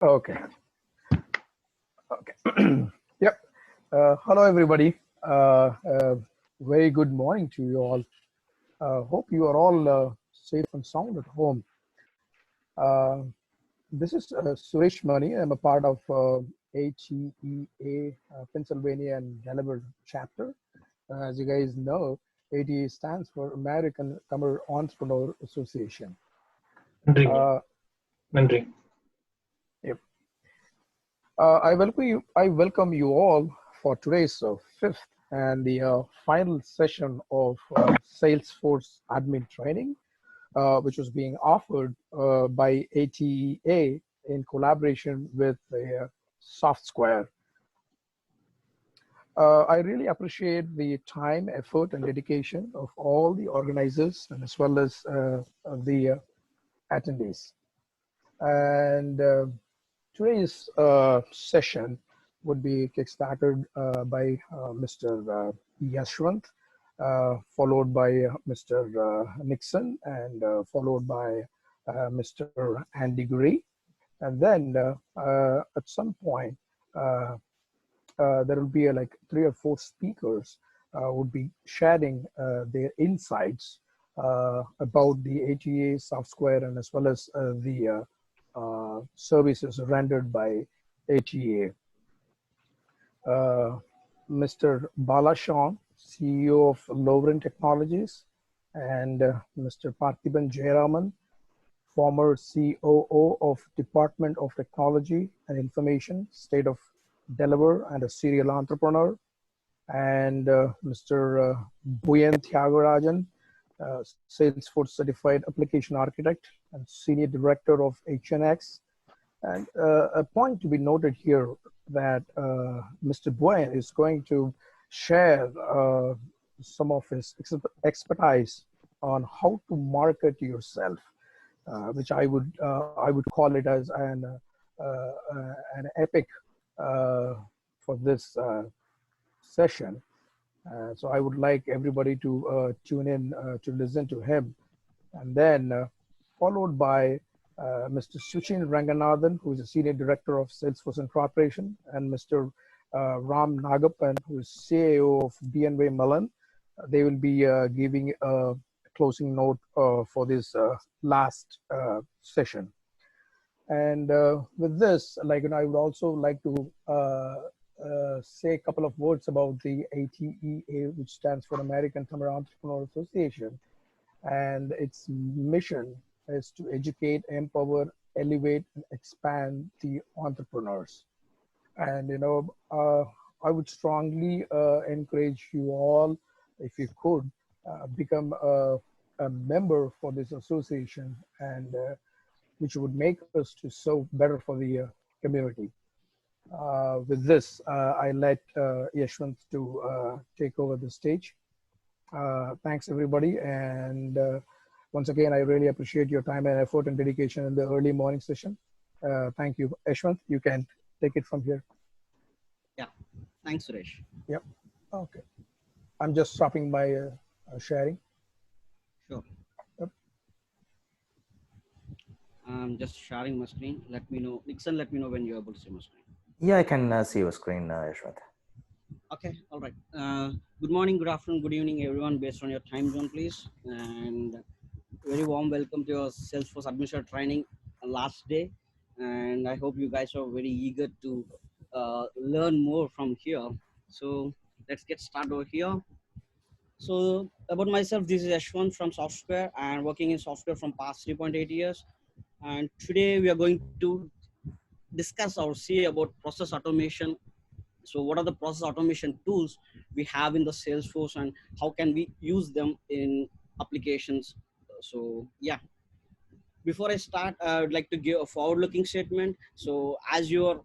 Okay. Okay. Yep. Hello, everybody. Very good morning to you all. Hope you are all safe and sound at home. Uh, this is Suresh Mani. I'm a part of ATEA Pennsylvania and Delaware chapter. As you guys know, ATEA stands for American Tamil Entrepreneur Association. நன்றி Uh, நன்றி yep. I welcome you all for today's fifth and the final session of Salesforce admin training, which was being offered by ATEA in collaboration with Softsquare. I really appreciate the time, effort, and dedication of all the organizers and as well as the attendees. And today's session would be kickstarted by Mr. Yashwant, followed by Mr. Nixon, and followed by Mr. Andy Gray. And then at some point, there will be like 3 or 4 speakers would be sharing their insights about the ATEA software and as well as the services rendered by ATEA. Mr. Balashawn, CEO of Lovren Technologies, and Mr. Parthiban Jayaraman, former COO of Department of Technology and Information, State of Delaware, and a serial entrepreneur, and Mr. Buyen Thiagarajan, Salesforce Certified Application Architect and Senior Director of HNX. And a point to be noted here that Mr. Buyen is going to share some of his expertise on how to market yourself, which I would call it as an epic for this session. So I would like everybody to tune in to listen to him, and then followed by Mr. Suchin Ranganathan, who is a Senior Director of Salesforce Incorporation, and Mr. Ram Nagappan, who is CAO of BNY Mellon. They will be giving a closing note for this last session. And with this, I would also like to say a couple of words about the ATEA, which stands for American Tamil Entrepreneur Association, and its mission is to educate, empower, elevate, and expand the entrepreneurs. And I would strongly encourage you all, if you could, become a member for this association, and which would make us to serve better for the community. With this, I let Yashwant to take over the stage. Thanks, everybody. And once again, I really appreciate your time and effort and dedication in the early morning session. Thank you. Yashwant, you can take it from here. Yeah, thanks, Suresh. Yep. Okay. I'm just stopping my sharing. Sure. Yep. I'm just sharing my screen. Let me know. Nixon, let me know when you're able to see my screen. Yeah, I can see your screen, Yashwant. Okay, all right. Good morning, good afternoon, good evening, everyone, based on your time zone, please. And very warm welcome to your Salesforce Administrator training last day. And I hope you guys are very eager to learn more from here. So let's get started over here. So about myself, this is Yashwant from Softsquare and working in software from past 3.8 years. And today we are going to discuss or see about process automation. So what are the process automation tools we have in the Salesforce and how can we use them in applications? So yeah, before I start, I would like to give a forward-looking statement. So as you're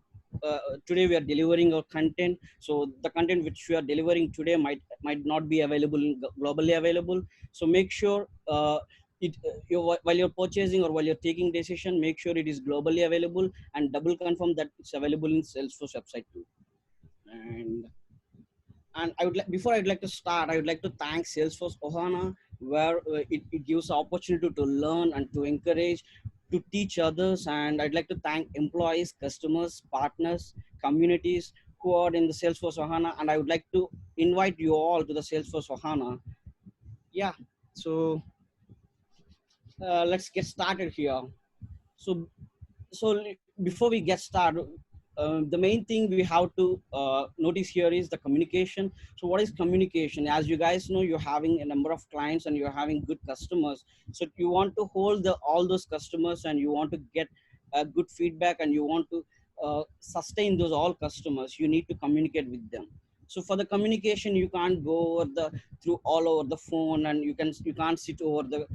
today we are delivering our content. So the content which we are delivering today might not be available globally available. So make sure while you're purchasing or while you're taking decision, make sure it is globally available and double confirm that it's available in Salesforce website too. And I would like, before I'd like to start, I would like to thank Salesforce Ohana, where it gives the opportunity to learn and to encourage to teach others, and I'd like to thank employees, customers, partners, communities who are in the Salesforce Ohana, and I would like to invite you all to the Salesforce Ohana. Yeah, so let's get started here. So, before we get started, the main thing we have to notice here is the communication. So what is communication? As you guys know, you're having a number of clients and you're having good customers. So you want to hold all those customers and you want to get good feedback and you want to sustain those all customers. You need to communicate with them. So for the communication, you can't go over through all over the phone, and you can't sit over the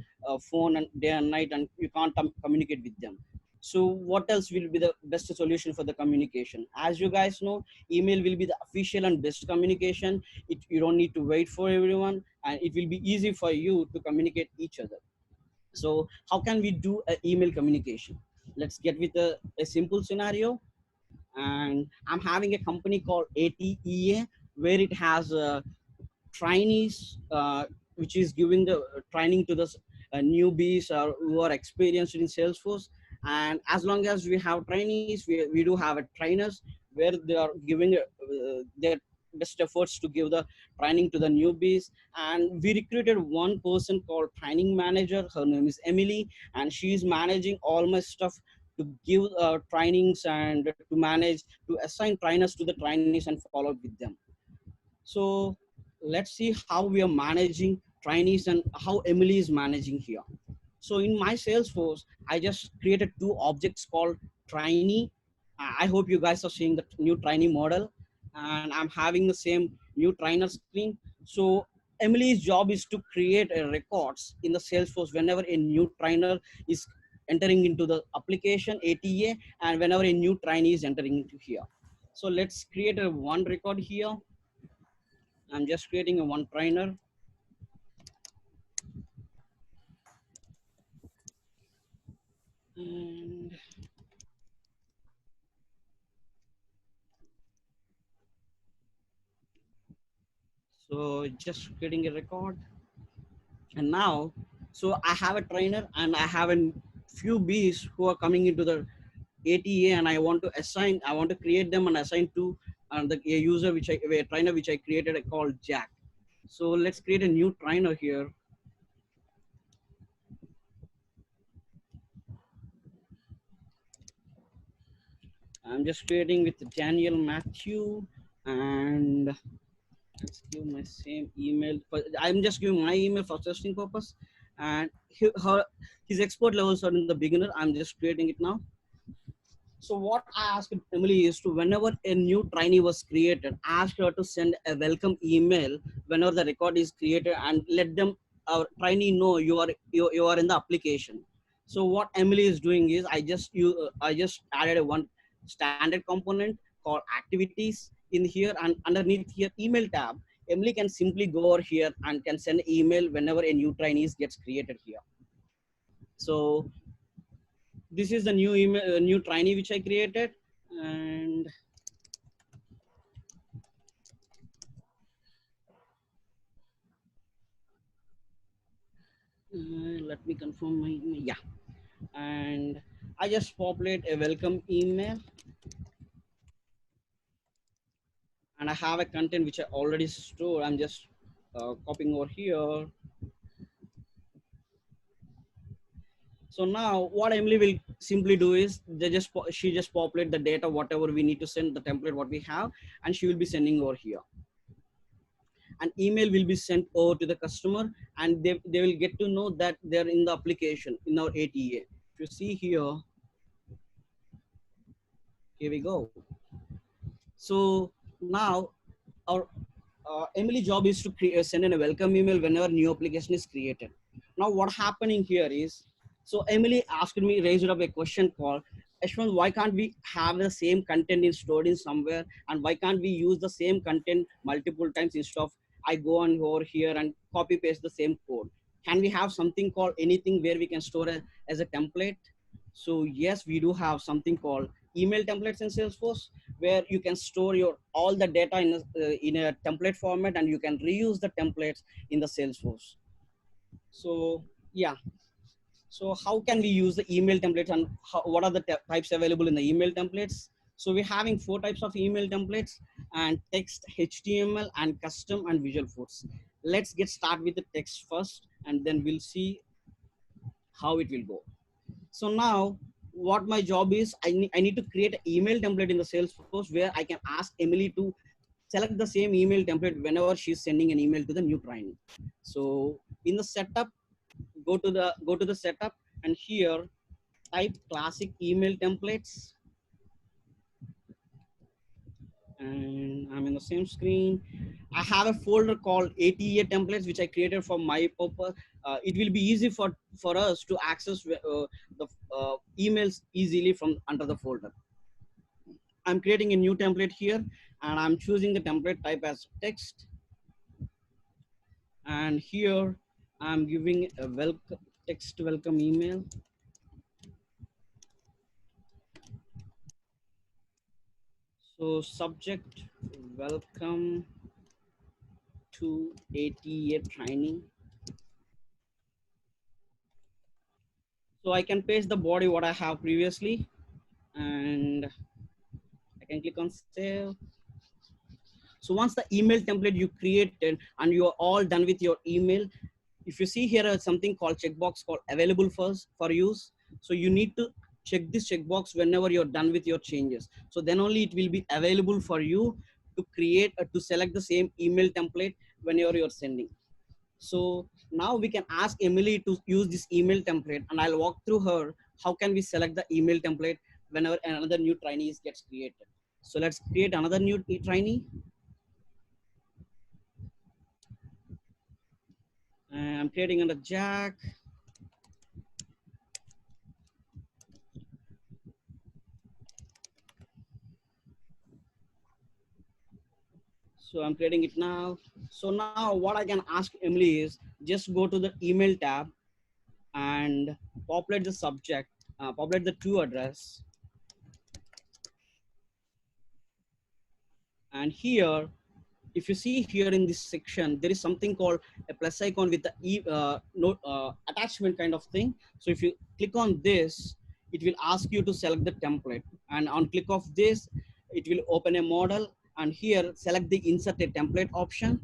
phone and day and night, and you can't communicate with them. So what else will be the best solution for the communication? As you guys know, email will be the official and best communication. You don't need to wait for everyone, and it will be easy for you to communicate each other. So how can we do an email communication? Let's get with a simple scenario. And I'm having a company called ATEA, where it has trainees, which is giving the training to the newbies who are experienced in Salesforce. And as long as we have trainees, we do have a trainers where they are giving their best efforts to give the training to the newbies. And we recruited one person called training manager. Her name is Emily, and she is managing all my stuff to give trainings and to manage, to assign trainers to the trainees and follow up with them. So let's see how we are managing trainees and how Emily is managing here. So in my Salesforce, I just created two objects called trainee. I hope you guys are seeing the new trainee model, and I'm having the same new trainer screen. So Emily's job is to create records in the Salesforce whenever a new trainer is entering into the application ATA, and whenever a new trainee is entering into here. So let's create a one record here. I'm just creating a one trainer. And so just creating a record. And now, so I have a trainer and I have a few bees who are coming into the ATA, and I want to create them and assign to a user, a trainer which I created called Jack. So let's create a new trainer here. I'm just creating with Daniel Matthew, and let's give my same email. I'm just giving my email for testing purpose, and his expert levels are in the beginner. I'm just creating it now. So what I asked Emily is to, whenever a new trainee was created, ask her to send a welcome email whenever the record is created, and let them, our trainee, know you are in the application. So what Emily is doing is I just added a one standard component called activities in here, and underneath here email tab, Emily can simply go over here and can send email whenever a new trainee gets created here. So this is the new email, new trainee which I created, and let me confirm my email. Yeah, and I just populate a welcome email, and I have a content which I already stored. I'm just copying over here. So now what Emily will simply do is she just populate the data, whatever we need to send, the template what we have, and she will be sending over here. An email will be sent over to the customer, and they will get to know that they're in the application in our ATA. If you see here, here we go. So now our Emily job is to send in a welcome email whenever new application is created. Now what happening here is, so Emily raised up a question called, Ashwin, why can't we have the same content stored in somewhere, and why can't we use the same content multiple times instead of I go on over here and copy paste the same code? Can we have something called anything where we can store as a template? So yes, we do have something called email templates in Salesforce, where you can store your all the data in a template format, and you can reuse the templates in the Salesforce. So yeah, So how can we use the email templates, and what are the types available in the email templates? So we're having 4 types of email templates, and text, HTML, and custom, and visual force. Let's get started with the text first, and then we'll see how it will go. So now what my job is, I need to create an email template in the Salesforce where I can ask Emily to select the same email template whenever she's sending an email to the new trainee. So in the setup, go to the setup, and here type classic email templates, and I'm in the same screen. I have a folder called ATEA templates, which I created for my purpose. It will be easy for us to access the emails easily from under the folder. I'm creating a new template here, and I'm choosing the template type as text. And here I'm giving a text welcome email. So subject, welcome to ATEA training. So I can paste the body what I have previously, and I can click on save. So once the email template you created and you are all done with your email, if you see here something called checkbox called available first for use. So you need to check this checkbox whenever you're done with your changes. So then only it will be available for you to create to select the same email template whenever you're sending. So now we can ask Emily to use this email template, and I'll walk through her how can we select the email template whenever another new trainee gets created. So let's create another new trainee. I'm creating under Jack. So I'm creating it now. So now what I can ask Emily is just go to the email tab and populate the subject, populate the to address. And here, if you see here in this section, there is something called a plus icon with the attachment kind of thing. So if you click on this, it will ask you to select the template. And on click of this, it will open a model. And here, select the insert a template option.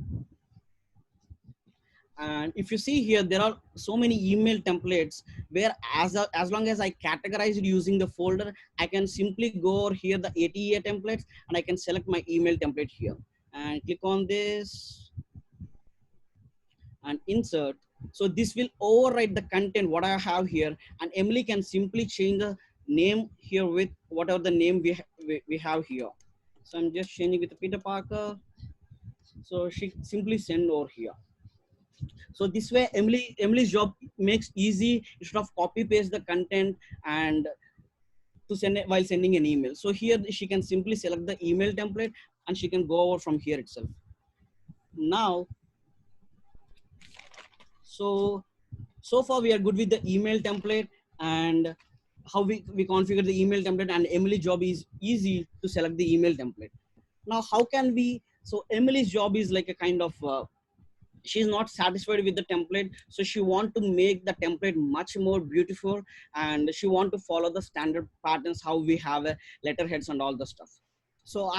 And if you see here, there are so many email templates where as long as I categorize it using the folder, I can simply go over here, the ATEA templates, and I can select my email template here and click on this and insert. So this will overwrite the content what I have here, and Emily can simply change the name here with whatever the name we have here. So I'm just changing with Peter Parker. So she simply send over here. So this way Emily's job makes easy instead of copy paste the content and to send it while sending an email. So here she can simply select the email template and she can go over from here itself. Now, so far we are good with the email template and how we configure the email template, and Emily's job is easy to select the email template. Now how can we, so Emily's job is like a kind of she's not satisfied with the template, so she want to make the template much more beautiful, and she want to follow the standard patterns how we have letterheads and all the stuff. So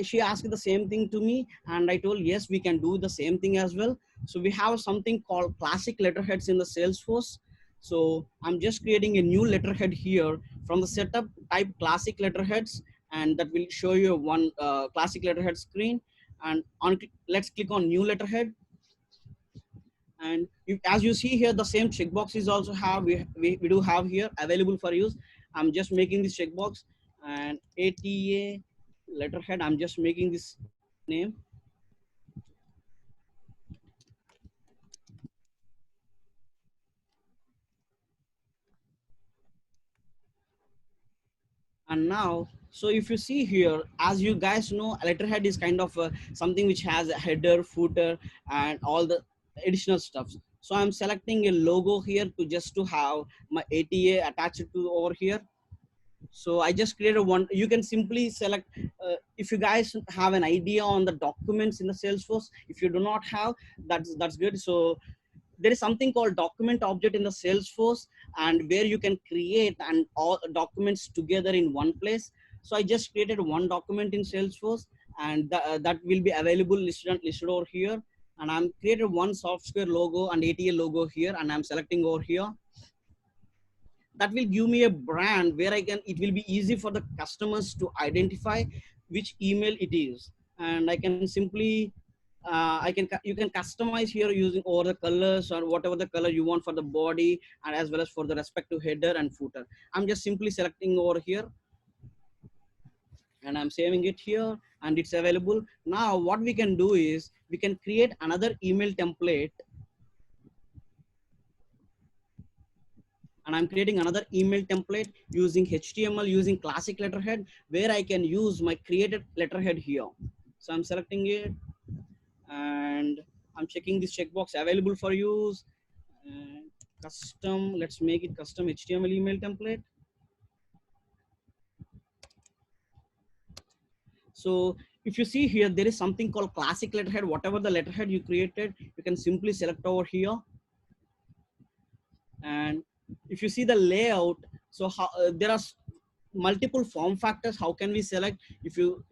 she asked the same thing to me, and I told yes, we can do the same thing as well. So we have something called classic letterheads in the Salesforce. So I'm just creating a new letterhead here from the setup, type classic letterheads, and that will show you one classic letterhead screen. And let's click on new letterhead. And as you see here, the same checkboxes also have, we do have here available for use. I'm just making this checkbox, and ATEA letterhead, I'm just making this name. And now, so if you see here, as you guys know, letterhead is kind of something which has a header, footer, and all the additional stuff. So I'm selecting a logo here to have my ATEA attached to over here. So I just created one. You can simply select, if you guys have an idea on the documents in the Salesforce. If you do not have, that's good. So there is something called document object in the Salesforce, and where you can create and all documents together in one place. So I just created one document in Salesforce, and that will be available listed over here. And I'm created one Softsquare logo and ATEA logo here, and I'm selecting over here. That will give me a brand where it will be easy for the customers to identify which email it is. And I can simply, you can customize here using all the colors or whatever the color you want for the body, and as well as for the respective header and footer. I'm just simply selecting over here, and I'm saving it here, and it's available. Now what we can do is we can create another email template, and I'm creating another email template using HTML, using classic letterhead, where I can use my created letterhead here. So I'm selecting it, and I'm checking this checkbox available for use. Custom, let's make it custom HTML email template. So if you see here, there is something called classic letterhead. Whatever the letterhead you created, you can simply select over here. And if you see the layout, so how, there are multiple form factors. How can we select? If you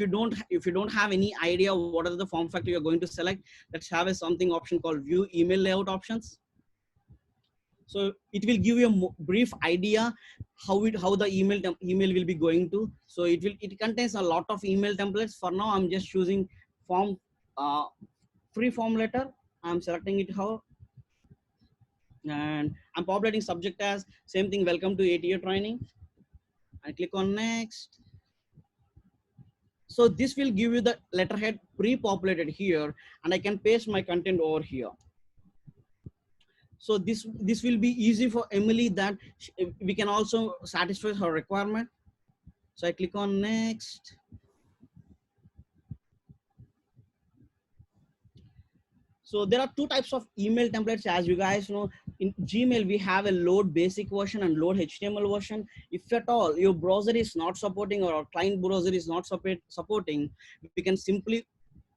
don't have any idea what are the form factor you're going to select, let's have a something option called view email layout options. So it will give you a brief idea how the email will be going to. So it contains a lot of email templates. For now, I'm just choosing form free form letter. I'm selecting it how, and I'm populating subject as same thing, welcome to ATEA training. I click on next. So this will give you the letterhead pre-populated here, and I can paste my content over here. So this will be easy for Emily, that we can also satisfy her requirement. So I click on next. So there are two types of email templates, as you guys know. In Gmail, we have a load basic version and load HTML version. If at all your browser is not supporting, or our client browser is not supporting, we can simply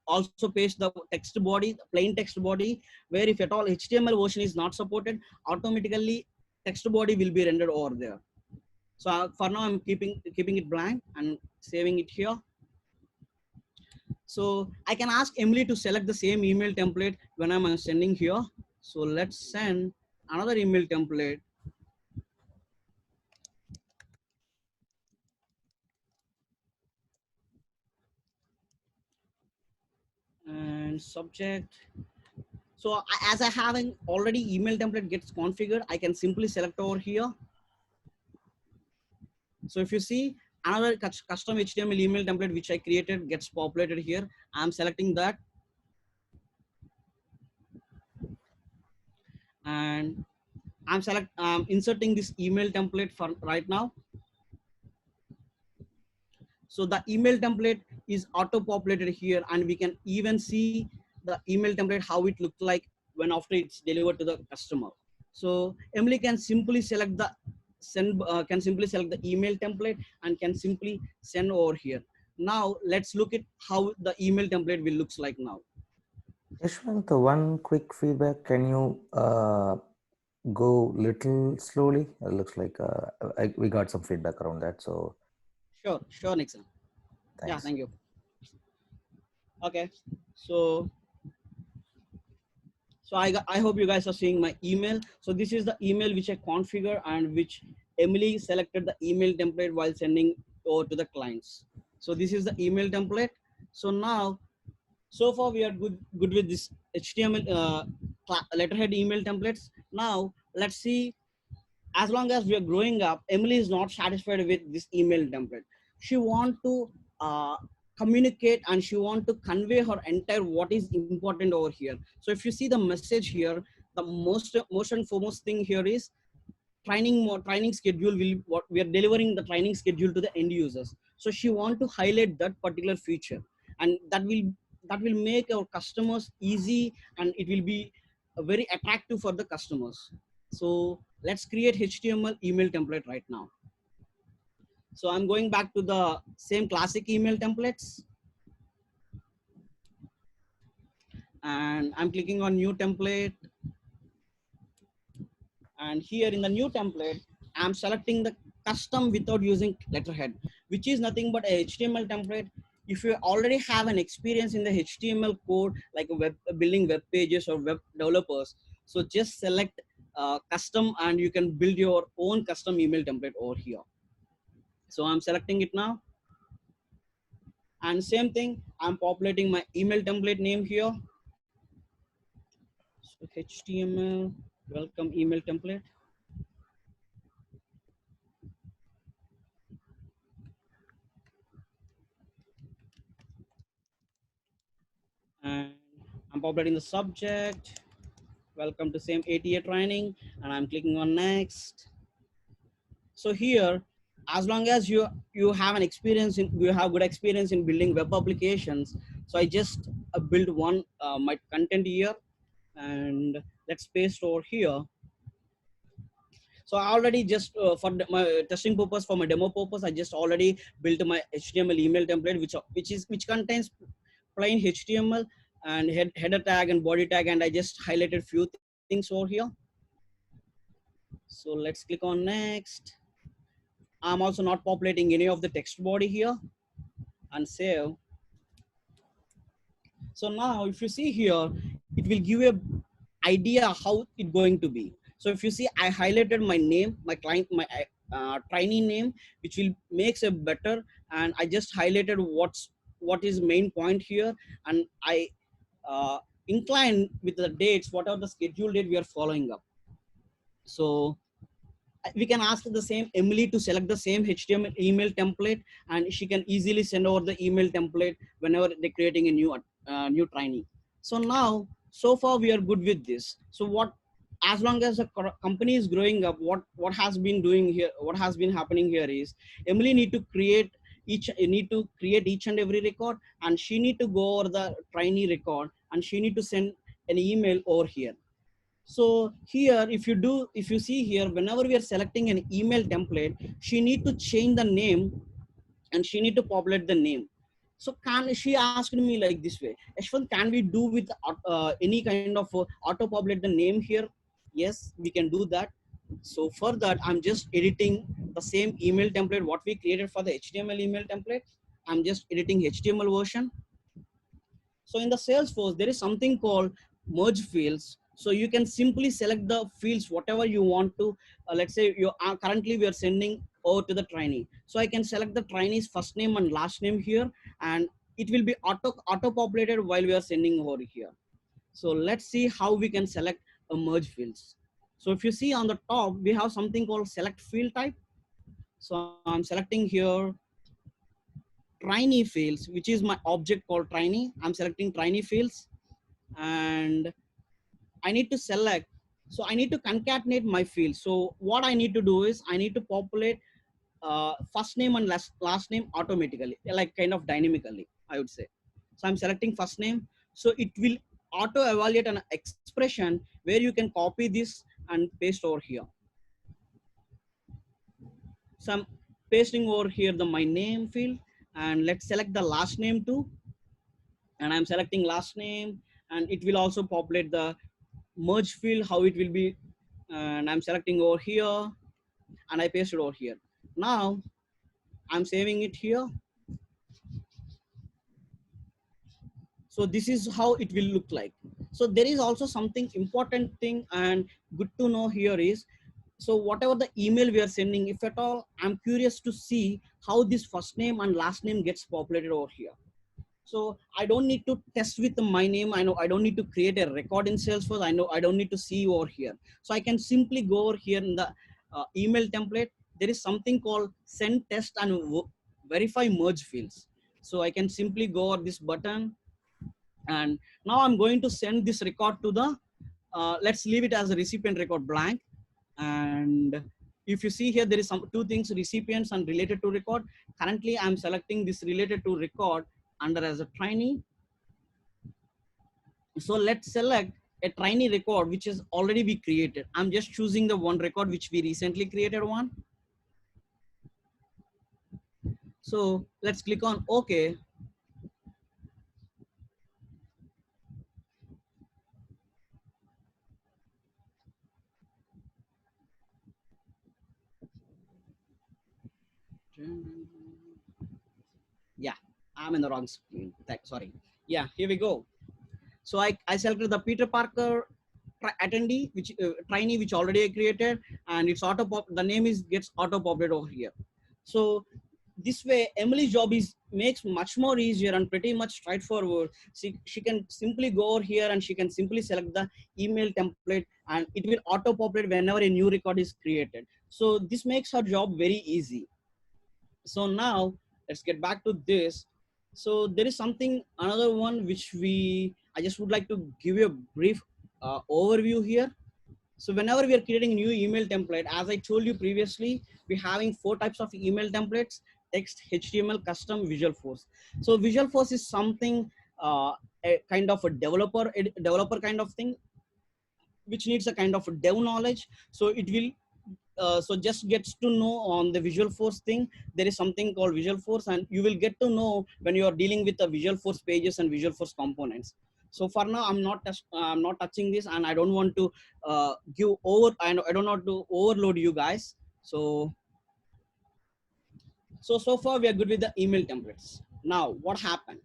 also paste the text body, the plain text body, where if at all HTML version is not supported, automatically text body will be rendered over there. So for now, I'm keeping it blank and saving it here. So I can ask Emily to select the same email template when I'm sending here. So let's send another email template. And subject. So as I have an already email template gets configured, I can simply select over here. So if you see, another custom HTML email template which I created gets populated here. I'm selecting that. And I'm inserting this email template for right now. So the email template is auto populated here, and we can even see the email template, how it looks like when after it's delivered to the customer. So Emily can simply select the email template and can simply send over here. Now let's look at how the email template will looks like now. Yashwant, one quick feedback. Can you go little slowly? It looks like we got some feedback around that. So Sure, Nixon. thanks. Yeah, thank you. Okay, so I hope you guys are seeing my email. So this is the email which I configure, and which Emily selected the email template while sending over to the clients. So this is the email template. So now, so far we are good with this HTML letterhead email templates. Now let's see, as long as we are growing up, Emily is not satisfied with this email template. She want to communicate, and she want to convey her entire what is important over here. So if you see the message here, the most and foremost thing here is training schedule. What we are delivering the training schedule to the end users. So she want to highlight that particular feature, and that will make our customers easy, and it will be very attractive for the customers. So let's create HTML email template right now. So I'm going back to the same classic email templates, and I'm clicking on new template. And here in the new template, I'm selecting the custom without using letterhead, which is nothing but a HTML template. If you already have an experience in the HTML code, like building web pages or web developers, so just select custom and you can build your own custom email template over here. So I'm selecting it now. And same thing, I'm populating my email template name here. So HTML, welcome email template. And I'm populating the subject. Welcome to same ATEA training, and I'm clicking on next. So here, as long as you have an experience in, you have good experience in building web applications. So I just build one my content here, and let's paste over here. So I already just for my testing purpose, for my demo purpose, I just already built my HTML email template, which contains plain HTML and header tag and body tag, and I just highlighted few things over here. So let's click on next. I'm also not populating any of the text body here, and save. So now if you see here, it will give you an idea how it's going to be. So if you see, I highlighted my name, my client, my trainee name, which will makes it better. And I just highlighted what is main point here. And I incline with the dates, what are the schedule date we are following up. So we can ask the same Emily to select the same HTML email template, and she can easily send over the email template whenever they're creating a new trainee. So now, so far we are good with this. So what, as long as the company is growing up, what has been doing here, what has been happening here is Emily need to create each and every record, and she need to go over the trainee record, and she need to send an email over here. So here, if you see here, whenever we are selecting an email template, she need to change the name and she need to populate the name. So she asked me like this way, Ashwin, can we do with any kind of auto populate the name here? Yes, we can do that. So for that, I'm just editing the same email template, what we created for the HTML email template. I'm just editing HTML version. So in the Salesforce, there is something called merge fields. So you can simply select the fields, whatever you want to. Let's say you are currently we are sending over to the trainee. So I can select the trainee's first name and last name here, and it will be auto populated while we are sending over here. So let's see how we can select a merge fields. So if you see on the top, we have something called select field type. So I'm selecting here trainee fields, which is my object called trainee. I'm selecting trainee fields, and I need to select. So I need to concatenate my fields. So what I need to do is I need to populate first name and last name automatically, like kind of dynamically, I would say. So I'm selecting first name. So it will auto evaluate an expression where you can copy this and paste over here. So I'm pasting over here my name field, and let's select the last name too. And I'm selecting last name, and it will also populate the merge field, how it will be. And I'm selecting over here, and I paste it over here. Now I'm saving it here. So this is how it will look like. So there is also something important thing and good to know here is, so whatever the email we are sending, if at all, I'm curious to see how this first name and last name gets populated over here. So I don't need to test with my name. I know I don't need to create a record in Salesforce. I know I don't need to see over here. So I can simply go over here in the email template. There is something called send test and verify merge fields. So I can simply go over this button, and now I'm going to send this record to the, let's leave it as a recipient record blank. And if you see here, there is some two things, recipients and related to record. Currently I'm selecting this related to record under as a trainee. So let's select a trainee record which is already be created. I'm just choosing the one record which we recently created one. So let's click on OK. Yeah, I'm in the wrong screen. Sorry. Yeah, here we go. So I selected the Peter Parker attendee, which trainee, which already I created, and it's auto pop. The name is gets auto populated over here. So this way, Emily's job is makes much more easier and pretty much straightforward. She can simply go over here and she can simply select the email template, and it will auto populate whenever a new record is created. So this makes her job very easy. So now let's get back to this. So there is something another one which I just would like to give you a brief overview here. So whenever we are creating a new email template, as I told you previously, we're having 4 types of email templates: text, HTML, custom, Visual Force. So Visual Force is something a kind of a developer kind of thing, which needs a kind of dev knowledge. So it will so just gets to know on the Visual Force thing. There is something called Visual Force, and you will get to know when you are dealing with the Visual Force pages and Visual Force components. So for now, I'm not touching this, and I don't want to give over. I don't want to overload you guys. So far we are good with the email templates. Now what happened?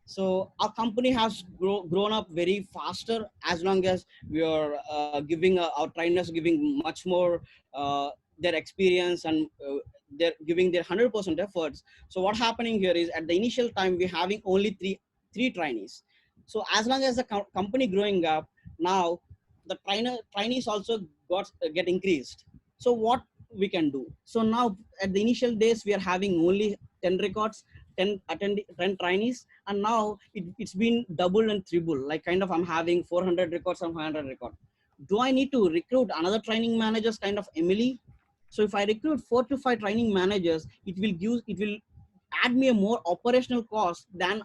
So our company has grown up very faster, as long as we are giving our trainers giving much more their experience, and they're giving their 100% efforts. So what happening here is, at the initial time we're having only three trainees. So as long as the company growing up, now the trainees also get increased. So what we can do? So now at the initial days we are having only 10 records, 10 trainees, and now it's been double and triple. Like kind of I'm having 400 records and 500 records. Do I need to recruit another training managers kind of Emily? So if I recruit 4 to 5 training managers, it will add me a more operational cost than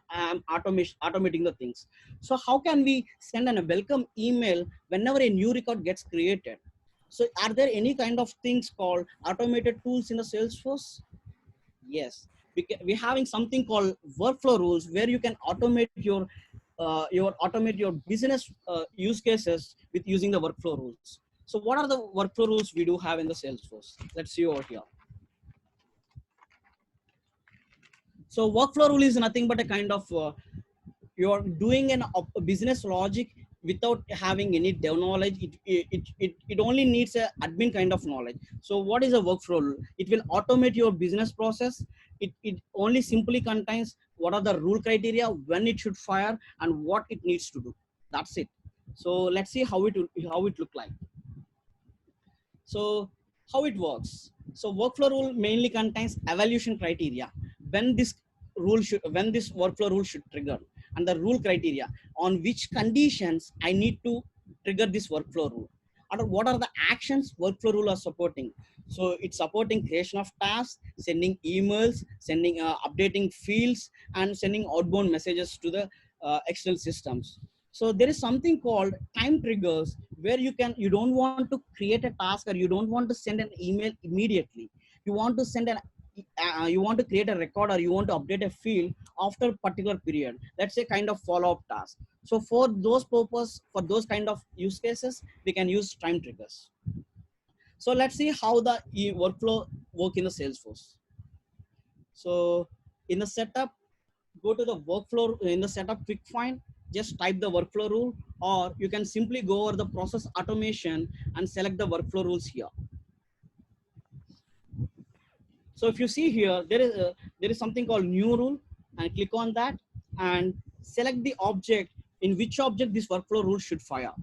automating the things. So how can we send a welcome email whenever a new record gets created? So are there any kind of things called automated tools in the Salesforce? Yes, we're having something called workflow rules, where you can automate your business use cases with using the workflow rules. So what are the workflow rules we do have in the Salesforce? Let's see over here. So workflow rule is nothing but a kind of you're doing a business logic without having any dev knowledge. It only needs a admin kind of knowledge. So what is a workflow rule? It will automate your business process. It only simply contains what are the rule criteria, when it should fire, and what it needs to do. That's it. So let's see how it look like. So how it works? So workflow rule mainly contains evaluation criteria, when this when this workflow rule should trigger, and the rule criteria on which conditions I need to trigger this workflow rule, or what are the actions workflow rule are supporting. So it's supporting creation of tasks, sending emails, sending updating fields, and sending outbound messages to the external systems. So there is something called time triggers, where you don't want to create a task, or you don't want to send an email immediately. You want to send an you want to create a record, or you want to update a field after a particular period. That's a kind of follow-up task. So for those purpose, for those kind of use cases, we can use time triggers. So let's see how the workflow work in the Salesforce. So in the setup, go to the workflow. In the setup quick find, just type the workflow rule, or you can simply go over the process automation and select the workflow rules here. So if you see here, there is something called new rule, and click on that and select the object, in which object this workflow rule should fire.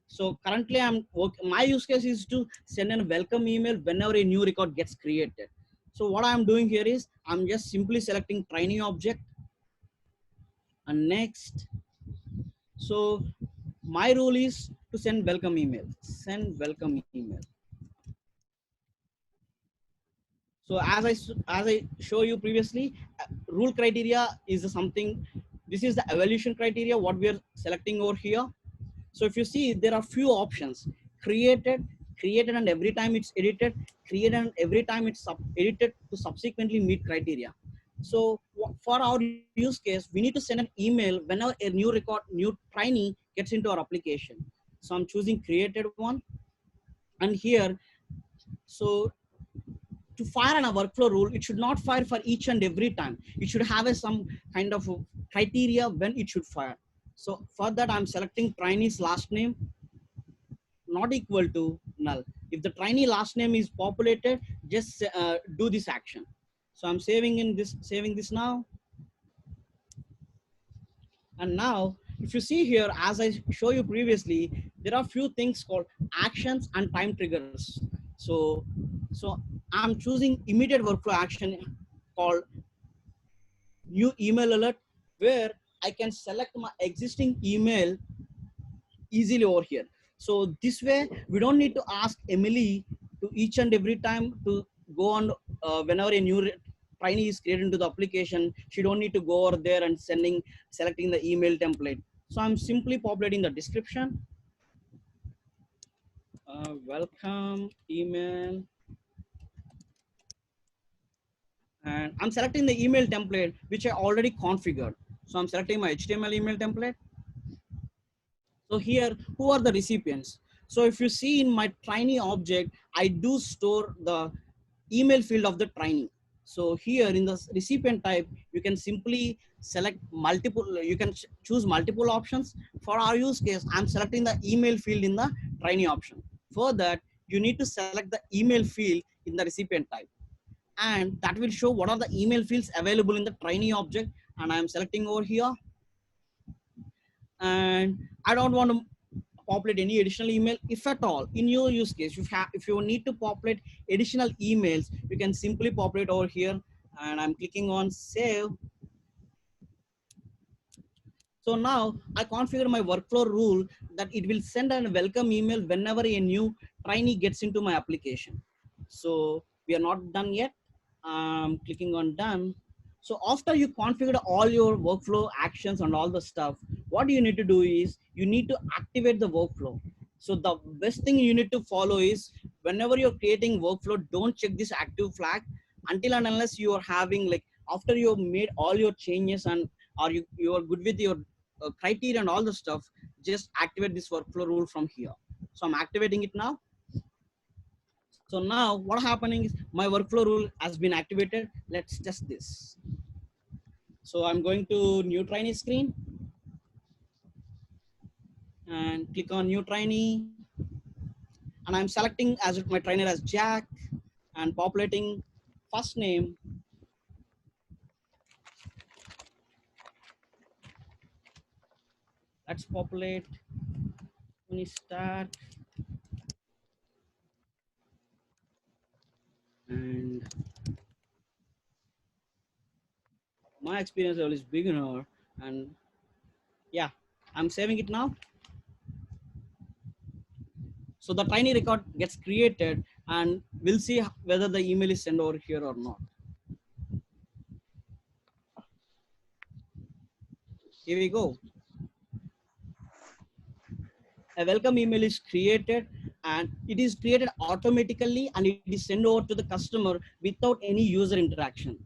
So currently my use case is to send a welcome email whenever a new record gets created. So what I'm doing here is I'm just simply selecting trainee object, and next. So my rule is to send welcome email. Send welcome email. So as I show you previously, rule criteria is something. This is the evaluation criteria what we are selecting over here. So if you see, there are few options: created, and every time it's edited, created, and every time it's edited to subsequently meet criteria. So for our use case, we need to send an email whenever a new trainee gets into our application. So I'm choosing created one, and here, so to fire a workflow rule, it should not fire for each and every time. It should have some kind of criteria when it should fire. So for that, I'm selecting trainee's last name not equal to null. If the trainee last name is populated, just do this action. So I'm saving this now. And now, if you see here, as I show you previously, there are few things called actions and time triggers. So I'm choosing immediate workflow action called new email alert, where I can select my existing email easily over here. So this way, we don't need to ask Emily to each and every time to go on whenever a new trainee is created into the application. She don't need to go over there and selecting the email template. So I'm simply populating the description. Welcome email. And I'm selecting the email template, which I already configured. So I'm selecting my HTML email template. So here, who are the recipients? So if you see in my trainee object, I do store the email field of the trainee. So here in the recipient type, you can simply select multiple, you can choose multiple options. For our use case, I'm selecting the email field in the trainee option. For that, you need to select the email field in the recipient type. And that will show what are the email fields available in the trainee object. And I'm selecting over here. And I don't want to populate any additional email. If at all, in your use case, if you need to populate additional emails, you can simply populate over here. And I'm clicking on save. So now I configure my workflow rule that it will send a welcome email whenever a new trainee gets into my application. So we are not done yet. I'm clicking on done. So after you configure all your workflow actions and all the stuff, what you need to do is you need to activate the workflow. So the best thing you need to follow is whenever you're creating workflow, don't check this active flag until and unless you are having, like, after you've made all your changes and you are good with your criteria and all the stuff, just activate this workflow rule from here. So I'm activating it now. So now what happening is my workflow rule has been activated. Let's test this. So I'm going to new trainee screen and click on new trainee. And I'm selecting as my trainer as Jack and populating first name. Let's populate Tony Start. And my experience level is beginner. And yeah, I'm saving it now. So the tiny record gets created and we'll see whether the email is sent over here or not. Here we go. A welcome email is created and it is created automatically and it is sent over to the customer without any user interaction.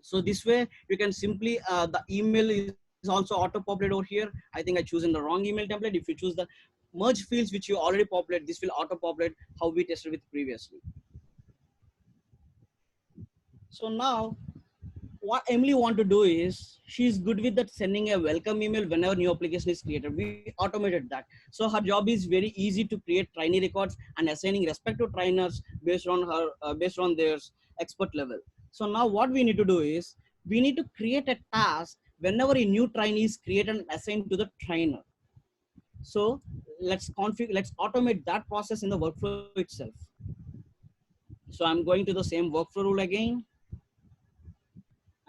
So this way you can simply, the email is also auto-populated over here. I think I chosen the wrong email template. If you choose the merge fields which you already populate, this will auto-populate how we tested with previously. So now what Emily want to do is she's good with that sending a welcome email whenever new application is created. We automated that. So her job is very easy to create trainee records and assigning respective trainers based on her based on their expert level. So now what we need to do is we need to create a task whenever a new trainee is created and assigned to the trainer. So let's automate that process in the workflow itself. So I'm going to the same workflow rule again.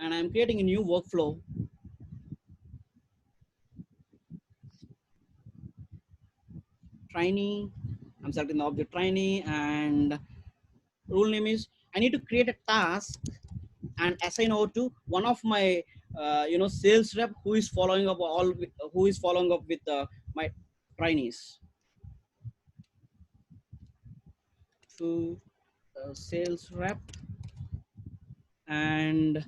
And I'm creating a new workflow. Trainee, I'm selecting the object trainee and rule name is, I need to create a task and assign over to one of my, sales rep who is following up with my trainees. To sales rep, and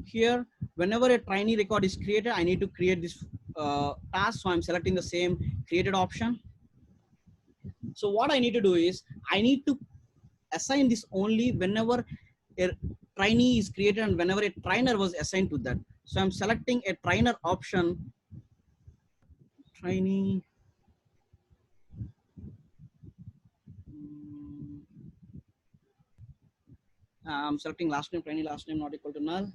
here whenever a trainee record is created, I need to create this task. So I'm selecting the same created option. So what I need to do is I need to assign this only whenever a trainee is created and whenever a trainer was assigned to that. So I'm selecting a trainer option, trainee. I'm selecting last name, trainee last name not equal to null,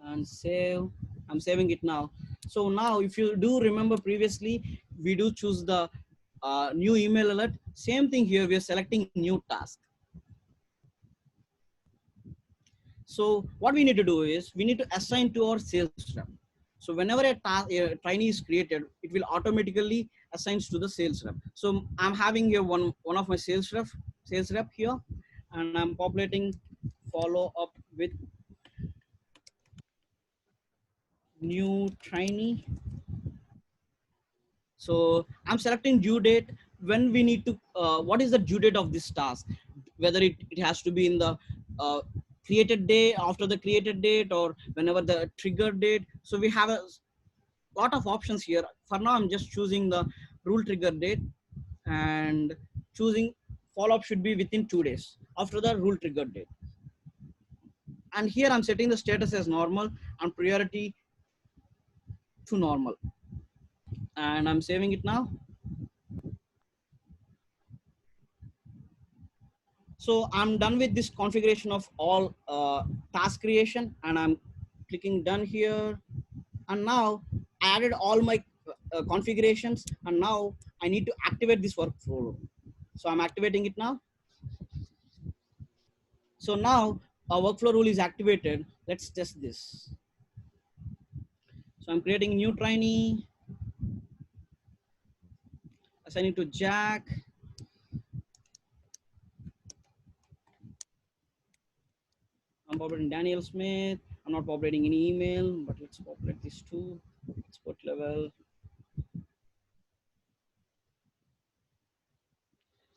and save. I'm saving it now. So now if you do remember previously, we do choose the new email alert. Same thing here, we are selecting new task. So what we need to do is we need to assign to our sales rep. So whenever a trainee is created, it will automatically assigns to the sales rep. So I'm having here one of my sales rep here, and I'm populating follow up with new trainee. So I'm selecting due date when we need to, what is the due date of this task? Whether it has to be in the created day, after the created date, or whenever the trigger date. So we have a lot of options here. For now, I'm just choosing the rule trigger date and choosing follow-up should be within 2 days after the rule trigger date. And here I'm setting the status as normal and priority to normal. And I'm saving it now. So I'm done with this configuration of all task creation, and I'm clicking done here. And now I added all my configurations, and now I need to activate this workflow. So I'm activating it now. So now our workflow rule is activated. Let's test this. So I'm creating a new trainee, assigning to Jack. I'm populating Daniel Smith. I'm not populating any email, but let's populate these two. Export level.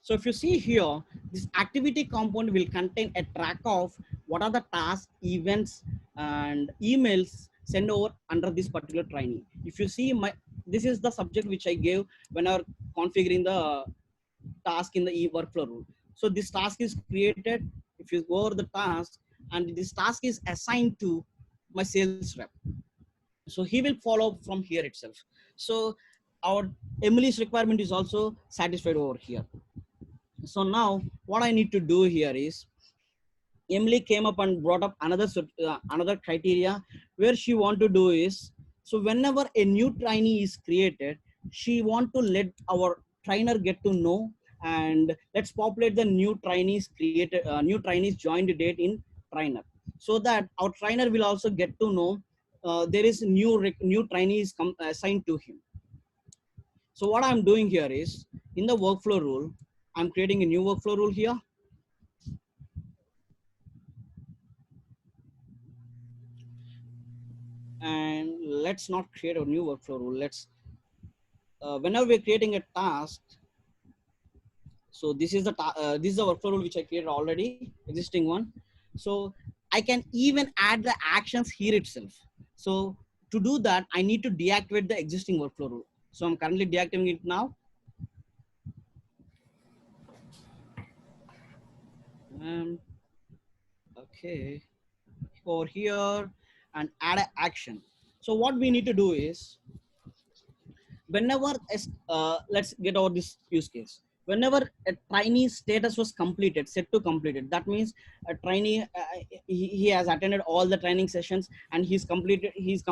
So if you see here, this activity component will contain a track of what are the tasks, events, and emails sent over under this particular trainee. If you see this is the subject which I gave when I was configuring the task in the workflow rule. So this task is created. If you go over the task, and this task is assigned to my sales rep. So he will follow from here itself. So our Emily's requirement is also satisfied over here. So now what I need to do here is Emily came up and brought up another criteria where she want to do is, so whenever a new trainee is created, she want to let our trainer get to know, and let's populate the new trainees created, new trainees joined date in trainer, so that our trainer will also get to know there is new trainees assigned to him. So what I'm doing here is in the workflow rule, I'm creating a new workflow rule here. And let's not create a new workflow rule. Let's, whenever we're creating a task, so this is the workflow rule which I created already, existing one. So I can even add the actions here itself. So to do that, I need to deactivate the existing workflow rule. So I'm currently deactivating it now. Okay, over here and add an action. So what we need to do is, whenever let's get over this use case. Whenever a trainee status was completed, set to completed, that means a trainee he has attended all the training sessions and he's completed his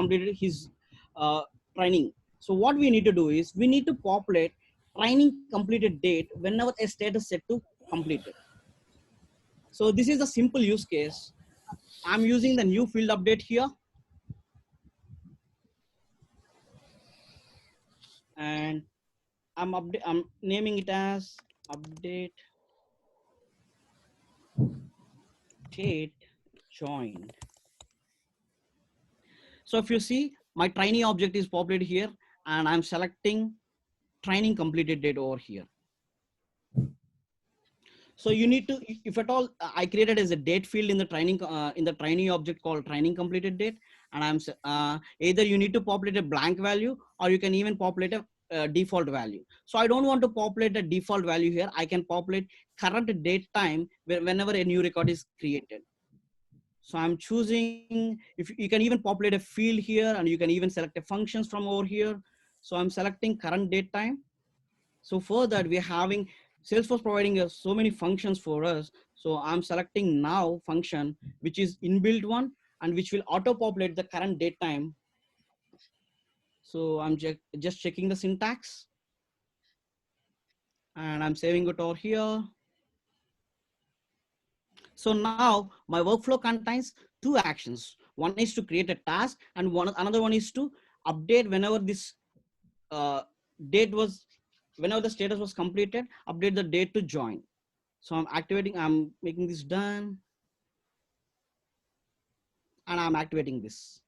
training. So what we need to do is we need to populate training completed date whenever a status set to completed. So this is a simple use case. I'm using the new field update here, and I'm naming it as update date joined. So if you see, my trainee object is populated here, and I'm selecting training completed date over here. So you need to, if at all, I created as a date field in the trainee object called training completed date, and I'm either you need to populate a blank value, or you can even populate a default value. So I don't want to populate a default value here. I can populate current date time whenever a new record is created. So I'm choosing, if you can even populate a field here, and you can even select a functions from over here. So I'm selecting current date time. So for that, we're having Salesforce providing us so many functions for us. So I'm selecting now function, which is inbuilt one, and which will auto populate the current date time. So I'm just checking the syntax, and I'm saving it over here. So now my workflow contains two actions. One is to create a task, and another one is to update whenever this whenever the status was completed, update the date to join. So I'm making this done, and I'm activating this.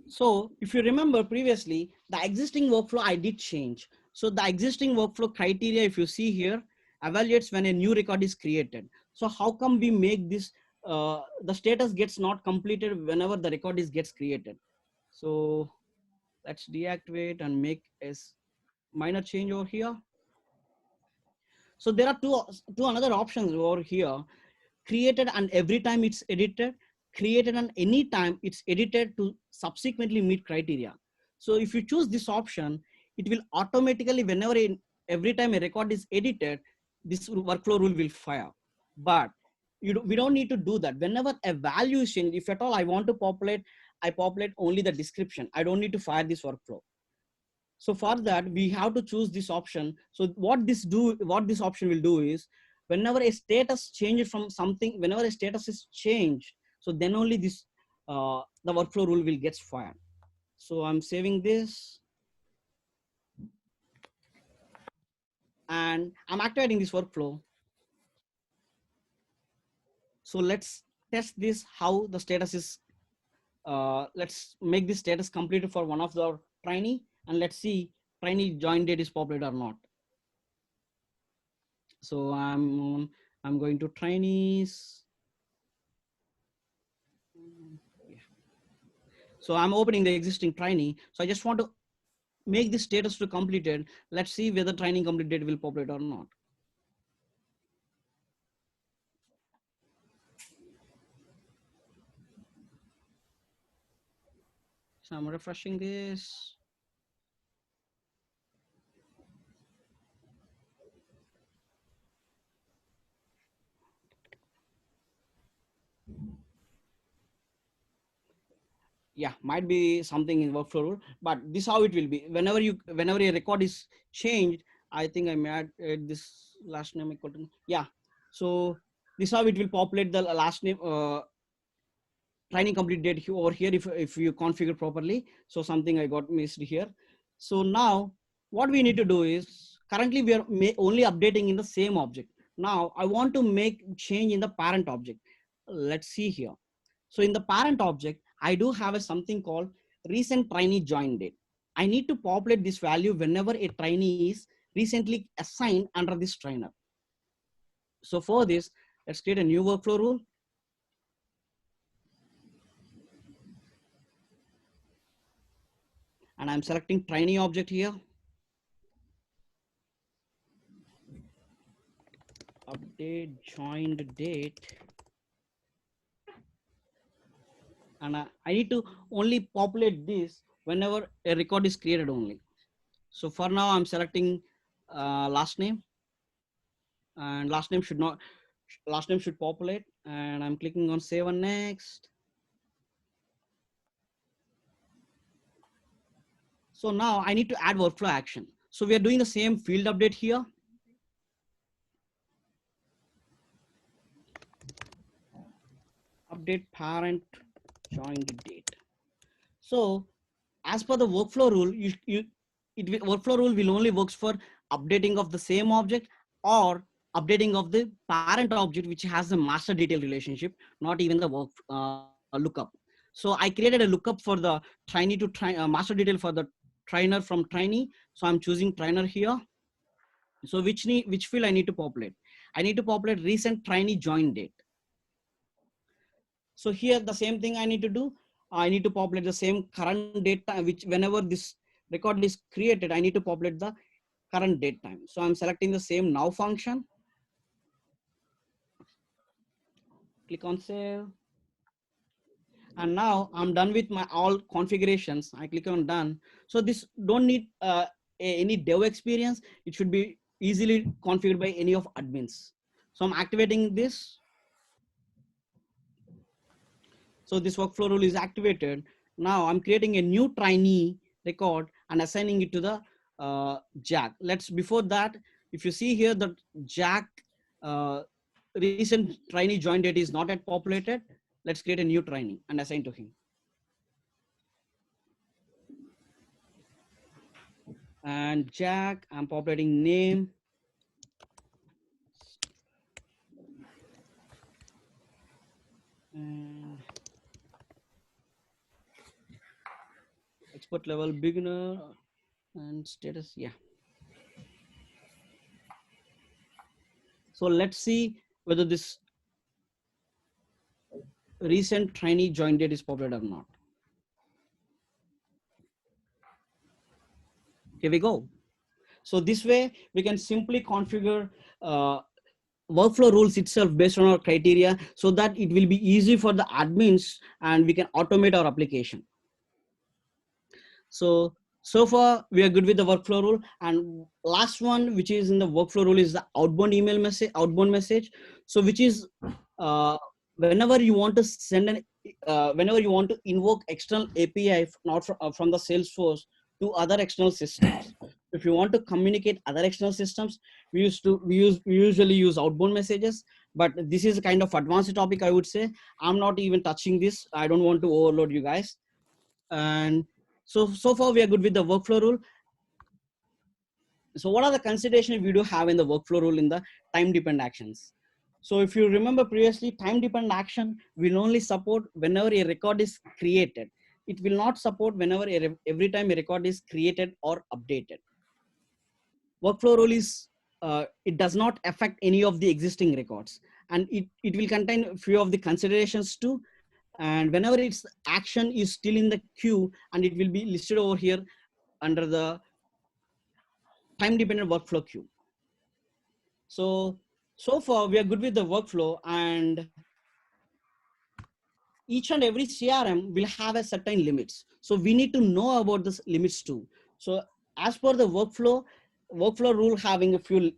So if you remember previously, the existing workflow I did change. So the existing workflow criteria, if you see here, evaluates when a new record is created. So how come we make this, the status gets not completed whenever the record gets created? So let's deactivate and make a minor change over here. So there are two another options over here: created and every time it's edited, created and any time it's edited to subsequently meet criteria. So if you choose this option, it will automatically, every time a record is edited, this workflow rule will fire. But we don't need to do that. Whenever a value is changed, if at all I want to populate, I populate only the description. I don't need to fire this workflow. So for that, we have to choose this option. So what this option will do is, whenever a status changes from something, whenever a status is changed, so then only this, the workflow rule will get fired. So I'm saving this, and I'm activating this workflow. So let's test this, how the status is, let's make this status completed for one of the trainee, and let's see trainee join date is populated or not. So I'm going to trainees. Yeah. So I'm opening the existing trainee. So I just want to make this status to completed. Let's see whether training completed will populate or not. So I'm refreshing this. Yeah, might be something in workflow rule, but this how it will be. Whenever a record is changed, I think I may add this last name equal to, yeah. So this how it will populate the last name, training complete date over here if you configure properly. So something I got missed here. So now what we need to do is, currently we are only updating in the same object. Now I want to make change in the parent object. Let's see here. So in the parent object, I do have something called recent trainee join date. I need to populate this value whenever a trainee is recently assigned under this trainer. So for this, let's create a new workflow rule. And I'm selecting trainee object here. Update joined date. And I need to only populate this whenever a record is created only. So for now, I'm selecting last name, and last name should populate, and I'm clicking on save and next. So now I need to add workflow action. So we are doing the same field update here. Update parent joined date. So as per the workflow rule, workflow rule will only works for updating of the same object or updating of the parent object, which has the master detail relationship, not even the lookup. So I created a lookup for the trainee to master detail for the trainer from trainee. So I'm choosing trainer here. So which field I need to populate? I need to populate recent trainee join date. So here the same thing I need to do. I need to populate the same current date time, which whenever this record is created, I need to populate the current date time. So I'm selecting the same now function. Click on save. And now I'm done with my all configurations. I click on done. So this don't need any dev experience. It should be easily configured by any of admins. So I'm activating this. So this workflow rule is activated. Now I'm creating a new trainee record and assigning it to the Jack. Before that, if you see here that Jack recent trainee join date is not yet populated, let's create a new trainee and assign to him. And Jack, I'm populating name. And expert level beginner and status, yeah. So let's see whether this recent trainee join date is populated or not. Here we go. So this way we can simply configure workflow rules itself based on our criteria so that it will be easy for the admins and we can automate our application. So far we are good with the workflow rule, and last one which is in the workflow rule is the outbound email message, outbound message. So which is whenever you want to send an whenever you want to invoke external API not from the Salesforce to other external systems. If you want to communicate other external systems, we usually use outbound messages, but this is a kind of advanced topic, I would say. I'm not even touching this. I don't want to overload you guys. And so far we are good with the workflow rule. So what are the considerations we do have in the workflow rule in the time dependent actions? So if you remember previously, time dependent action will only support whenever a record is created. It will not support whenever every time a record is created or updated. Workflow rule is it does not affect any of the existing records, and it will contain a few of the considerations too. And whenever its action is still in the queue, and it will be listed over here under the time dependent workflow queue. So far we are good with the workflow, and each and every CRM will have a certain limits. So we need to know about this limits too. So as per the workflow rule having a few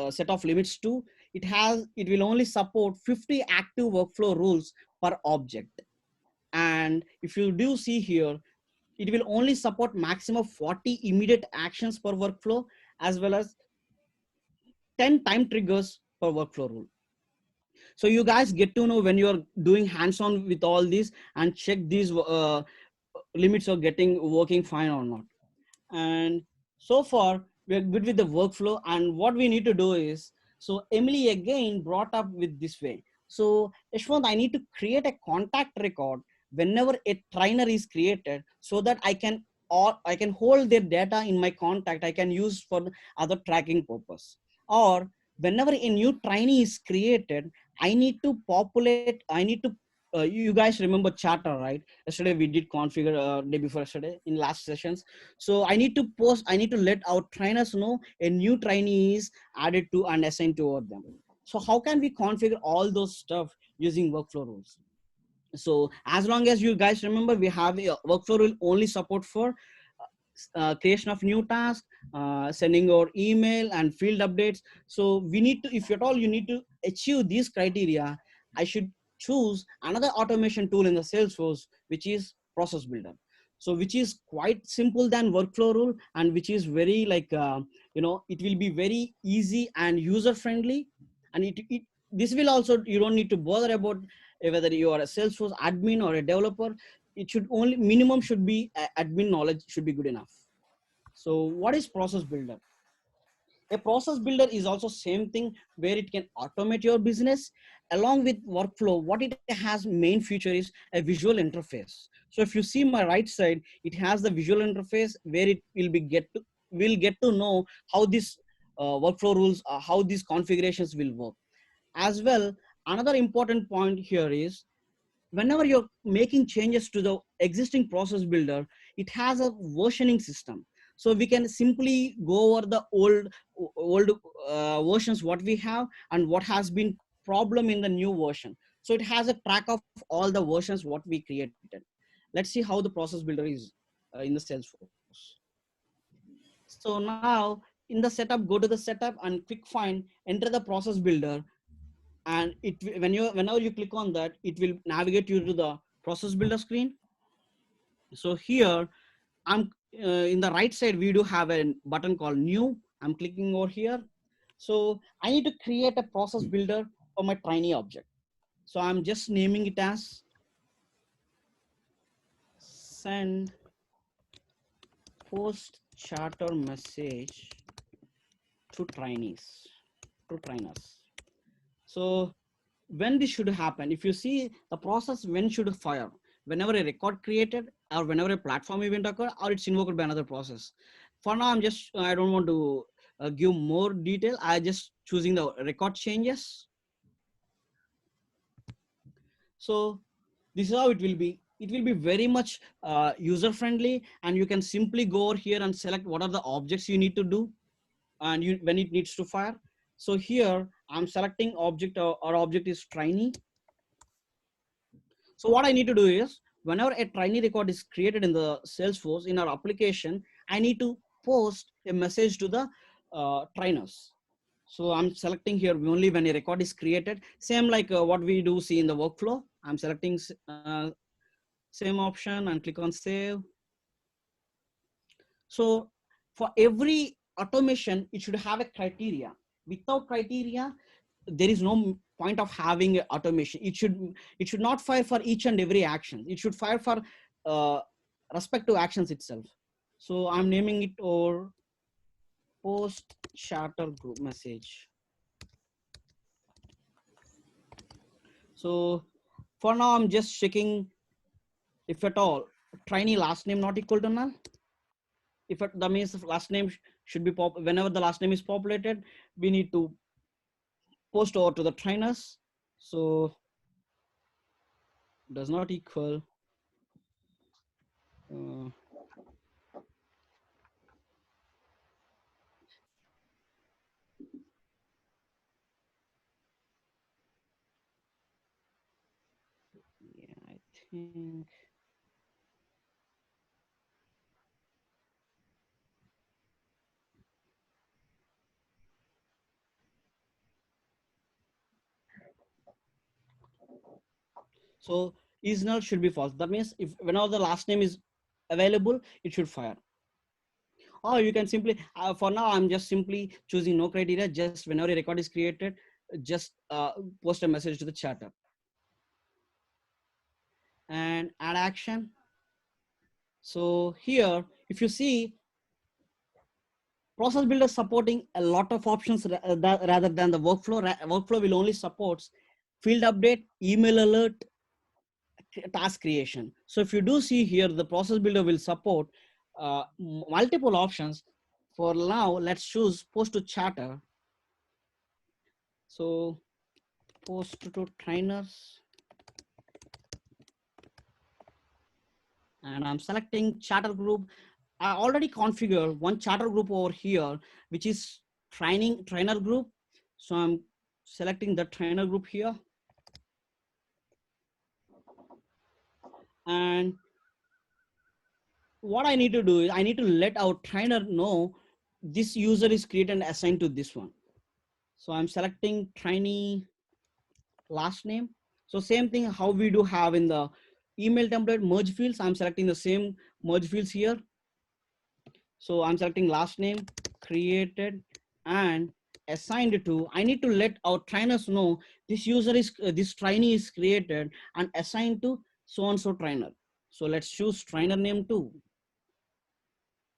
set of limits too, it will only support 50 active workflow rules per object. And if you do see here, it will only support maximum 40 immediate actions per workflow, as well as 10 time triggers per workflow rule. So you guys get to know when you are doing hands-on with all these and check these limits are working fine or not. And so far we are good with the workflow, and what we need to do is, so Emily again brought up with this way. So Yashwant, I need to create a contact record whenever a trainer is created, so that I can hold their data in my contact. I can use for other tracking purpose. Or whenever a new trainee is created, I need to you guys remember charter, right? Yesterday we did configure day before yesterday in last sessions. So I need to let our trainers know a new trainee is added to and assigned toward them. So how can we configure all those stuff using workflow rules? So as long as you guys remember, we have a workflow rule only support for creation of new task, sending our email and field updates. So we need to, if at all you need to achieve these criteria, I should choose another automation tool in the Salesforce, which is process builder. So which is quite simple than workflow rule, and which is very like, it will be very easy and user friendly. And this will also, you don't need to bother about whether you are a Salesforce admin or a developer. It should only minimum should be admin knowledge should be good enough. So what is process builder? A process builder is also same thing, where it can automate your business along with workflow. What it has main feature is a visual interface. So if you see my right side, it has the visual interface where it will get to know how this workflow rules, how these configurations will work. As well, another important point here is, whenever you're making changes to the existing process builder, it has a versioning system. So we can simply go over the old versions what we have and what has been problem in the new version. So it has a track of all the versions what we created. Let's see how the process builder is in the Salesforce. So now in the setup, go to the setup and quick find, enter the process builder, and whenever you click on that, it will navigate you to the process builder screen. So here I'm in the right side, we do have a button called new. I'm clicking over here. So I need to create a process builder for my trainee object. So I'm just naming it as send post charter message to trainees, to trainers. So when this should happen, if you see the process, when should fire? Whenever a record created, or whenever a platform event occur, or it's invoked by another process. For now, I don't want to give more detail. I just choosing the record changes. So this is how it will be. It will be very much user friendly, and you can simply go over here and select what are the objects you need to do, and when it needs to fire. So here I'm selecting object, or object is trainee. So what I need to do is, whenever a trainee record is created in the Salesforce in our application, I need to post a message to the trainers. So I'm selecting here only when a record is created. Same like what we do see in the workflow. I'm selecting same option and click on save. So for every automation, it should have a criteria. Without criteria, there is no point of having automation. It should not fire for each and every action. It should fire for respective actions itself. So I'm naming it or post charter group message. So for now, I'm just checking if at all trainee last name not equal to null. If that means the last name should be whenever the last name is populated, we need to post over to the trainers. So does not equal yeah, I think so is null should be false. That means if whenever the last name is available, it should fire. Or you can simply for now I'm just simply choosing no criteria. Just whenever a record is created, just post a message to the chatter and add action. So here, if you see, process builder supporting a lot of options rather than the workflow. Workflow will only supports field update, email alert, task creation. So if you do see here, the process builder will support multiple options. For now, let's choose post to chatter. So post to trainers. And I'm selecting chatter group. I already configured one chatter group over here, which is trainer group. So I'm selecting the trainer group here. And what I need to do is I need to let our trainer know this user is created and assigned to this one. So I'm selecting trainee last name. So same thing how we do have in the email template merge fields. I'm selecting the same merge fields here. So I'm selecting last name, created, and assigned to. I need to let our trainers know this user is this trainee is created and assigned to so and so trainer. So let's choose trainer name too.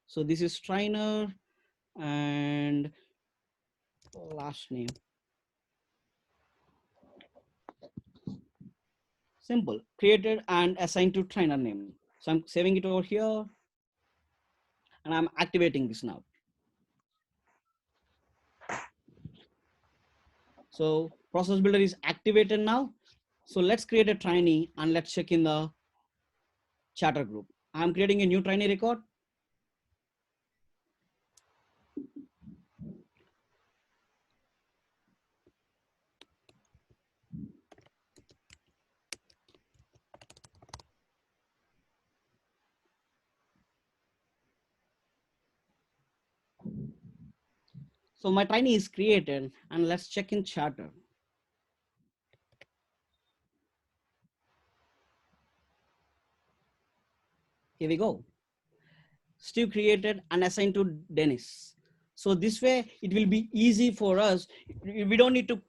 So this is trainer and last name. Simple, created and assigned to trainer name. So I'm saving it over here and I'm activating this now. So process builder is activated now. So let's create a trainee and let's check in the chatter group. I'm creating a new trainee record. So my trainee is created and let's check in chatter. Here we go. Steve created and assigned to Dennis. So this way it will be easy for us. We don't need to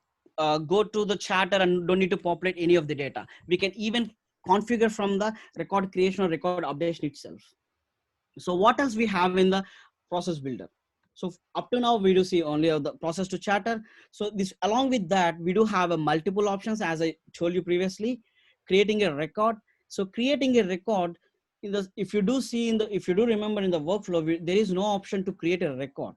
go to the chatter and don't need to populate any of the data. We can even configure from the record creation or record updation itself. So what else we have in the process builder? So up to now we do see only the process to chatter. So this, along with that, we do have a multiple options, as I told you previously. Creating a record. So creating a record, if you do see if you do remember in the workflow, there is no option to create a record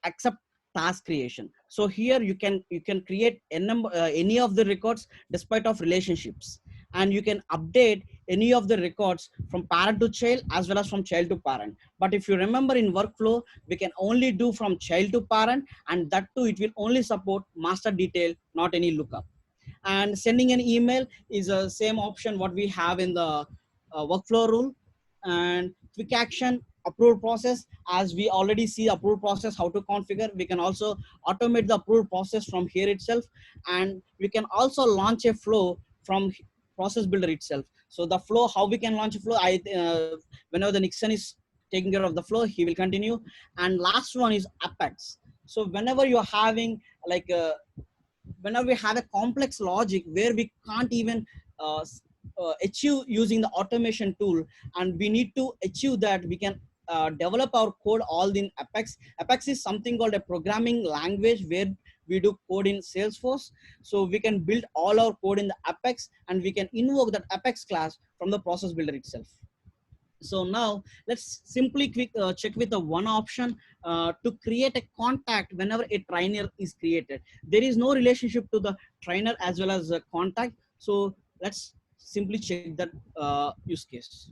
except task creation. So here you can create any of the records despite of relationships, and you can update any of the records from parent to child as well as from child to parent. But if you remember in workflow, we can only do from child to parent, and that too it will only support master detail, not any lookup. And sending an email is the same option what we have in the workflow rule. And quick action approval process, as we already see approval process how to configure, we can also automate the approval process from here itself, and we can also launch a flow from process builder itself. So the flow, how we can launch a flow, whenever the Nixon is taking care of the flow, he will continue. And last one is Apex. So whenever you're having like whenever we have a complex logic where we can't even achieve using the automation tool, and we need to achieve that, we can develop our code all in Apex. Apex is something called a programming language where we do code in Salesforce. So we can build all our code in the Apex, and we can invoke that Apex class from the process builder itself. So now let's simply check with the one option to create a contact whenever a trainer is created. There is no relationship to the trainer as well as a contact. So let's simply check that use case.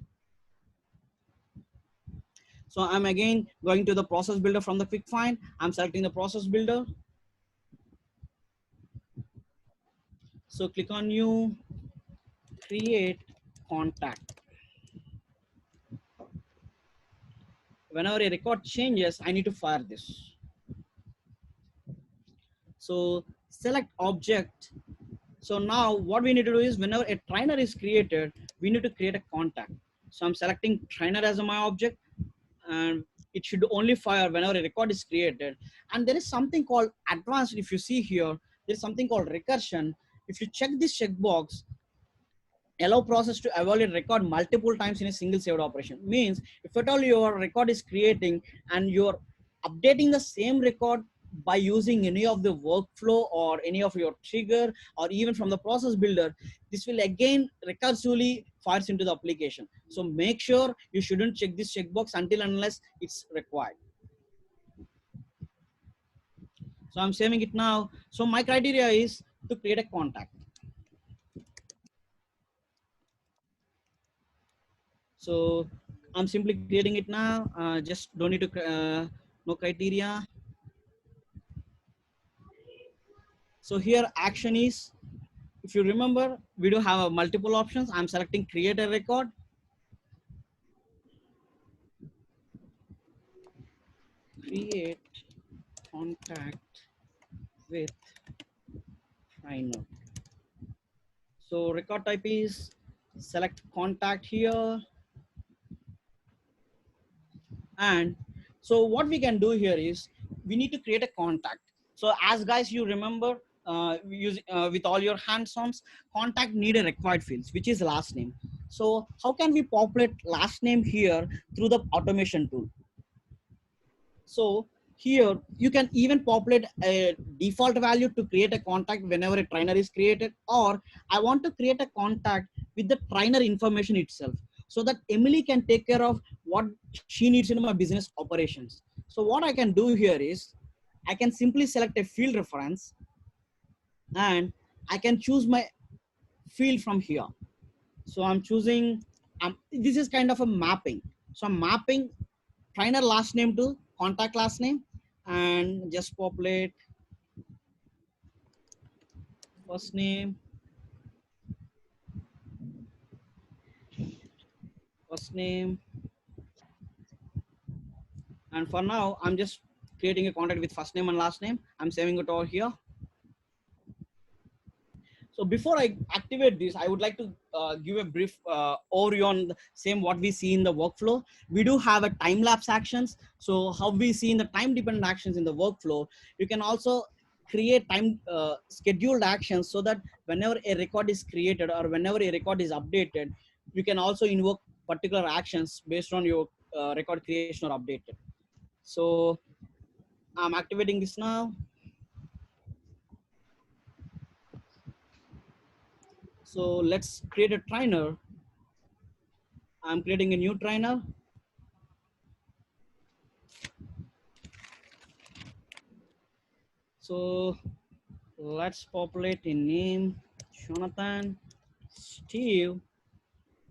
So I'm again going to the process builder from the quick find. I'm selecting the process builder. So click on new, create contact. Whenever a record changes, I need to fire this. So select object. So now what we need to do is whenever a trainer is created, we need to create a contact. So I'm selecting trainer as my object, and it should only fire whenever a record is created. And there is something called advanced. If you see here, there's something called recursion. If you check this checkbox, allow process to evaluate record multiple times in a single saved operation. Means if at all your record is creating and you're updating the same record by using any of the workflow or any of your trigger or even from the process builder, this will again recursively fires into the application. So make sure you shouldn't check this checkbox until unless it's required. So I'm saving it now. So my criteria is to create a contact. So I'm simply creating it now. Just don't need to no criteria. So here action is, if you remember, we do have multiple options. I'm selecting create a record. Create contact with trainer. So record type is select contact here. And so what we can do here is we need to create a contact. So as guys, you remember with all your hands-ons, contact need a required fields, which is last name. So how can we populate last name here through the automation tool? So here you can even populate a default value to create a contact whenever a trainer is created, or I want to create a contact with the trainer information itself, so that Emily can take care of what she needs in my business operations. So what I can do here is I can simply select a field reference, and I can choose my field from here. So I'm choosing, this is kind of a mapping. So I'm mapping trainer last name to contact last name, and just populate first name, first name. And for now, I'm just creating a contact with first name and last name. I'm saving it over here. So before I activate this, I would like to give a brief overview on the same what we see in the workflow. We do have a time-lapse actions. So how we see in the time-dependent actions in the workflow, you can also create time scheduled actions so that whenever a record is created or whenever a record is updated, you can also invoke particular actions based on your record creation or updated. So I'm activating this now. So let's create a trainer. I'm creating a new trainer. So let's populate a name, Jonathan, Steve,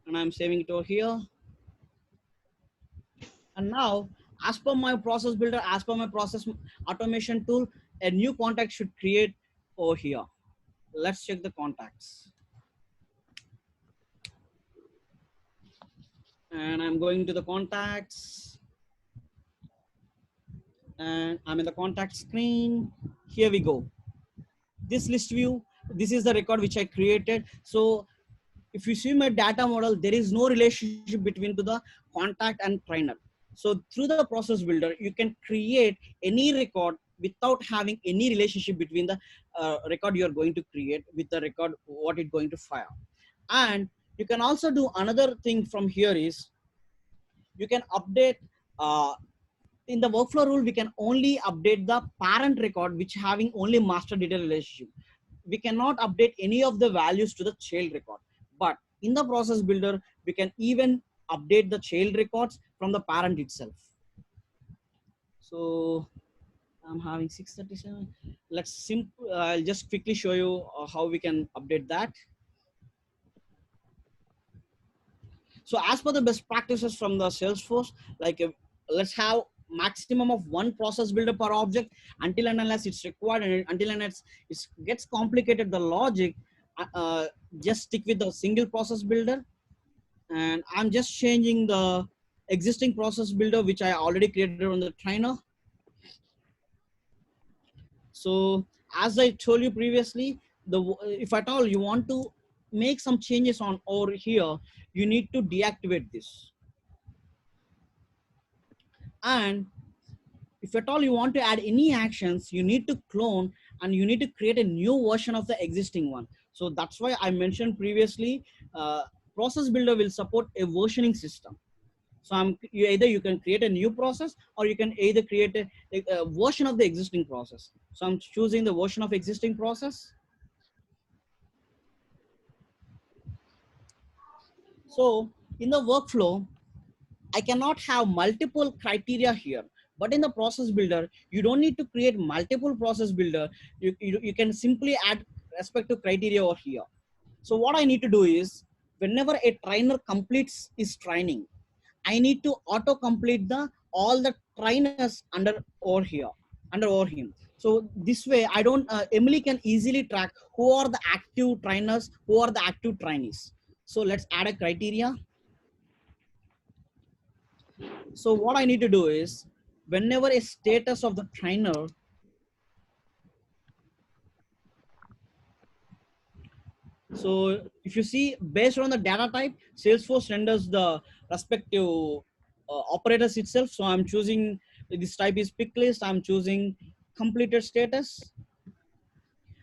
and I'm saving it over here. And now, as per my process builder, as per my process automation tool, a new contact should create over here. Let's check the contacts. And I'm going to the contacts. And I'm in the contact screen. Here we go. This list view, this is the record which I created. So if you see my data model, there is no relationship between to the contact and trainer. So through the process builder, you can create any record without having any relationship between the record you are going to create with the record what it's going to fire. And you can also do another thing from here is you can update in the workflow rule, we can only update the parent record which having only master detail relationship. We cannot update any of the values to the child record. But in the process builder, we can even update the child records from the parent itself. So I'm having 637. I'll just quickly show you how we can update that. So as per the best practices from the Salesforce, like let's have maximum of one process builder per object until and unless it's required, and until and unless it gets complicated, the logic, just stick with the single process builder. And I'm just changing the existing process builder, which I already created on the trainer. So as I told you previously, if at all you want to make some changes on over here, you need to deactivate this. And if at all you want to add any actions, you need to clone and you need to create a new version of the existing one. So that's why I mentioned previously, process builder will support a versioning system. So either you can create a new process or you can either create a version of the existing process. So I'm choosing the version of existing process. So in the workflow, I cannot have multiple criteria here, but in the process builder, you don't need to create multiple process builder. You can simply add respective criteria over here. So what I need to do is whenever a trainer completes his training, I need to auto complete all the trainers under over here, under over him. So this way, I don't, Emily can easily track who are the active trainers, who are the active trainees. So let's add a criteria. So what I need to do is whenever a status of the trainer, so if you see based on the data type, Salesforce renders the respective operators itself. So I'm choosing this type is pick list. I'm choosing completed status.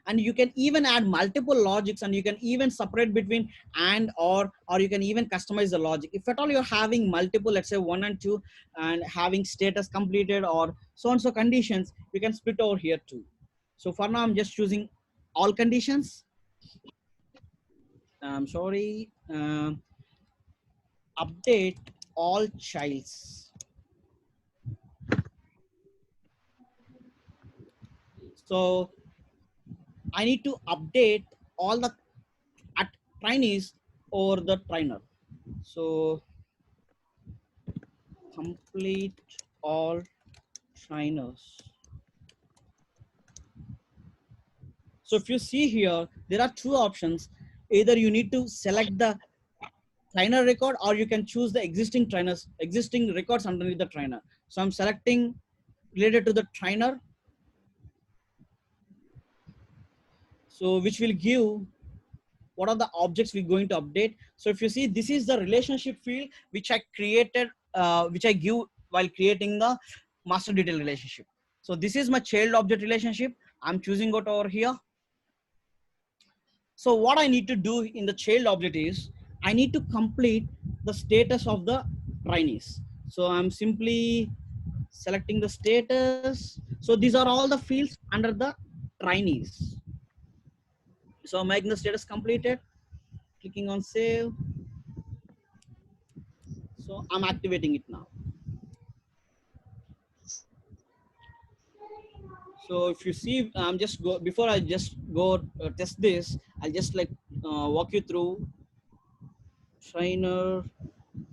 And you can even add multiple logics, and you can even separate between and or you can even customize the logic. If at all you're having multiple, let's say 1 and 2, and having status completed or so and so conditions, you can split over here too. So for now, I'm just choosing all conditions. I'm sorry. Update all childs. So I need to update all the at trainees or the trainer. So complete all trainers. So if you see here, there are two options. Either you need to select the trainer record, or you can choose the existing records underneath the trainer. So I'm selecting related to the trainer. So which will give what are the objects we're going to update. So if you see, this is the relationship field which I created, which I give while creating the master detail relationship. So this is my child object relationship. I'm choosing it over here. So what I need to do in the child object is I need to complete the status of the trainees. So I'm simply selecting the status. So these are all the fields under the trainees. So I'm making the status completed, clicking on save. So I'm activating it now. So if you see, I'm just go before I just go test this, I'll just like walk you through trainer.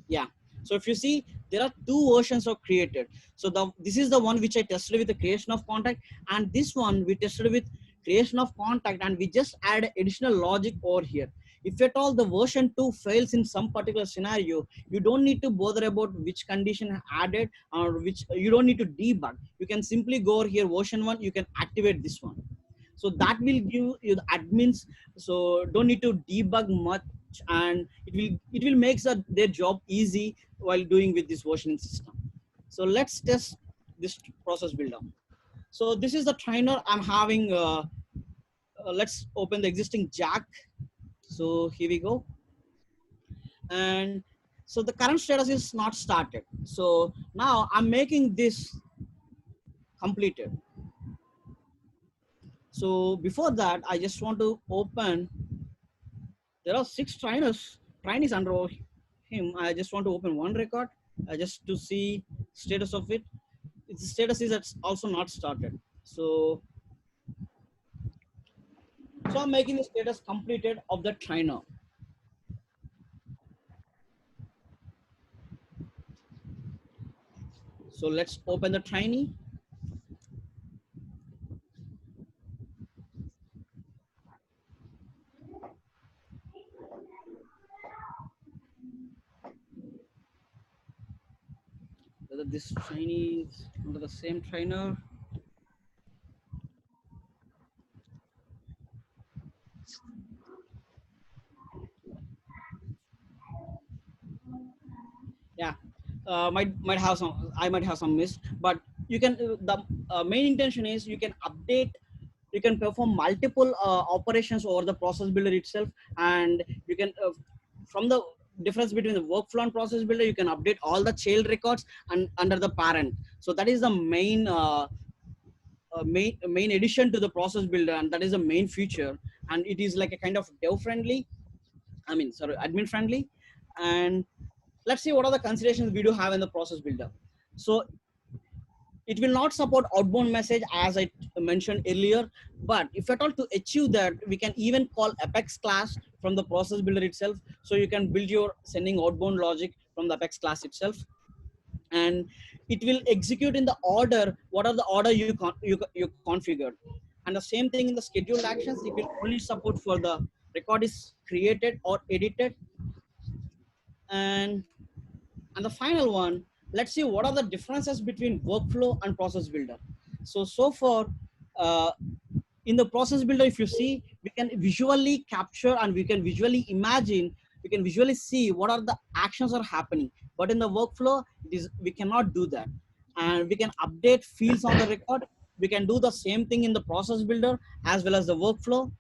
Yeah. So if you see, there are two versions of created. So this is the one which I tested with the creation of contact, and this one we tested with creation of contact, and we just add additional logic over here. If at all the version 2 fails in some particular scenario, you don't need to bother about which condition added, or which you don't need to debug. You can simply go over here, version 1, you can activate this one. So that will give you the admins, so don't need to debug much, and it will make their job easy while doing with this versioning system. So let's test this process builder. So this is the trainer I'm having. Let's open the existing jack. So here we go. And so the current status is not started. So now I'm making this completed. So before that, I just want to open. There are 6 trainees under him. I just want to open one record just to see status of it. Its status is that's also not started. So I'm making the status completed of the trainer. So let's open the trainee. Whether this trainee is under the same trainer. Yeah, might have some. I might have some miss, but you can. The main intention is you can update. You can perform multiple operations over the process builder itself, and you can from the difference between the workflow and process builder, you can update all the child records and under the parent. So that is the main addition to the process builder, and that is the main feature. And it is like a kind of dev friendly. I mean, sorry, admin friendly. And let's see what are the considerations we do have in the process builder. So it will not support outbound message as I mentioned earlier, but if at all to achieve that, we can even call Apex class from the process builder itself. So you can build your sending outbound logic from the Apex class itself, and it will execute in the order, what are the order you configured. And the same thing in the scheduled actions, it will only support for the record is created or edited. And the final one, let's see what are the differences between workflow and process builder. So far, uh, in the process builder, if you see, we can visually capture and we can visually imagine, we can visually see what are the actions are happening. But in the workflow, we cannot do that. And we can update fields on the record. We can do the same thing in the process builder as well as the workflow.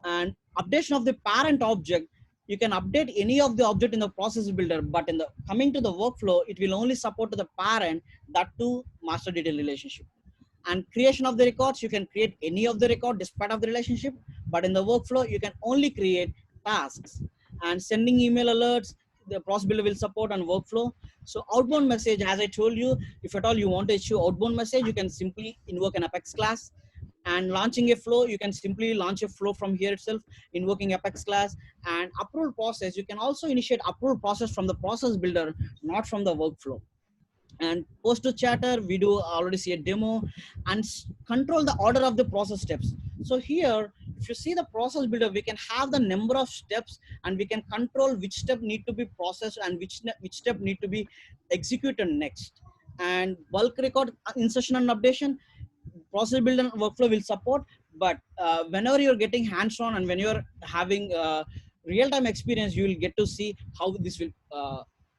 And updation of the parent object, you can update any of the object in the process builder, but in the coming to the workflow, it will only support to the parent, that to master detail relationship. And creation of the records, you can create any of the record despite of the relationship, but in the workflow, you can only create tasks. And sending email alerts, the process builder will support on workflow. So outbound message, as I told you, if at all you want to issue outbound message, you can simply invoke an Apex class. And launching a flow, you can simply launch a flow from here itself, invoking Apex class. And approval process, you can also initiate approval process from the process builder, not from the workflow. And post to chatter, we do already see a demo. And control the order of the process steps. So here, if you see the process builder, we can have the number of steps, and we can control which step need to be processed and which step need to be executed next. And bulk record insertion and updation, process builder and workflow will support. But whenever you're getting hands-on and when you're having real-time experience, you will get to see how this will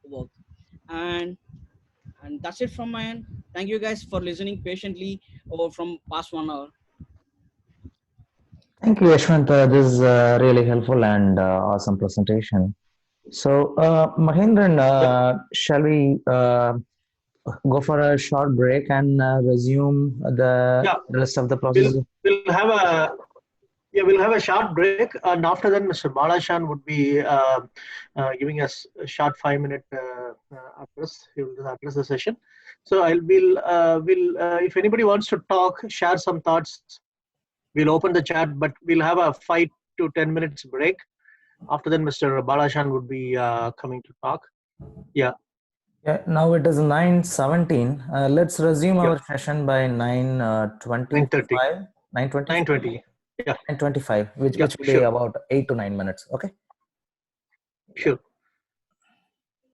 work. And that's it from my end. Thank you guys for listening patiently over from past 1 hour. Thank you, Yashwant. This is really helpful and awesome presentation. So, Mahendran, shall we go for a short break and resume the rest of the process? We'll have a short break, and after that, Mr. Balashan would be giving us a short 5-minute address. He will address the session. So if anybody wants to talk, share some thoughts, we'll open the chat, but we'll have a 5 to 10 minutes break. After that, Mr. Balashan would be coming to talk. Yeah, now it is 9:17. Let's resume our session by 9:25. 9:20. Yeah. 9:25, which will be about 8 to 9 minutes. Okay. Sure.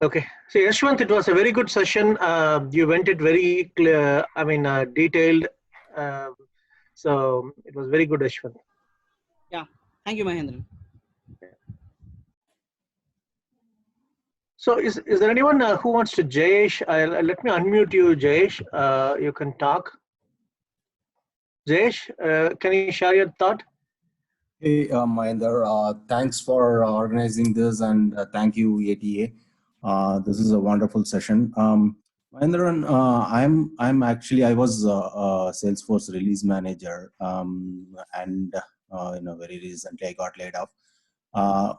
Okay. So Yashwant, it was a very good session. You went it very clear. Detailed. So it was very good, Yashwant. Yeah. Thank you, Mahendran. So is there anyone who wants to, Jayesh? Let me unmute you, Jayesh. You can talk. Jayesh, can you share your thought? Hey, Mahendra, thanks for organizing this, and thank you, ATEA. This is a wonderful session. Mahendra, I was a Salesforce release manager, and very recently I got laid off.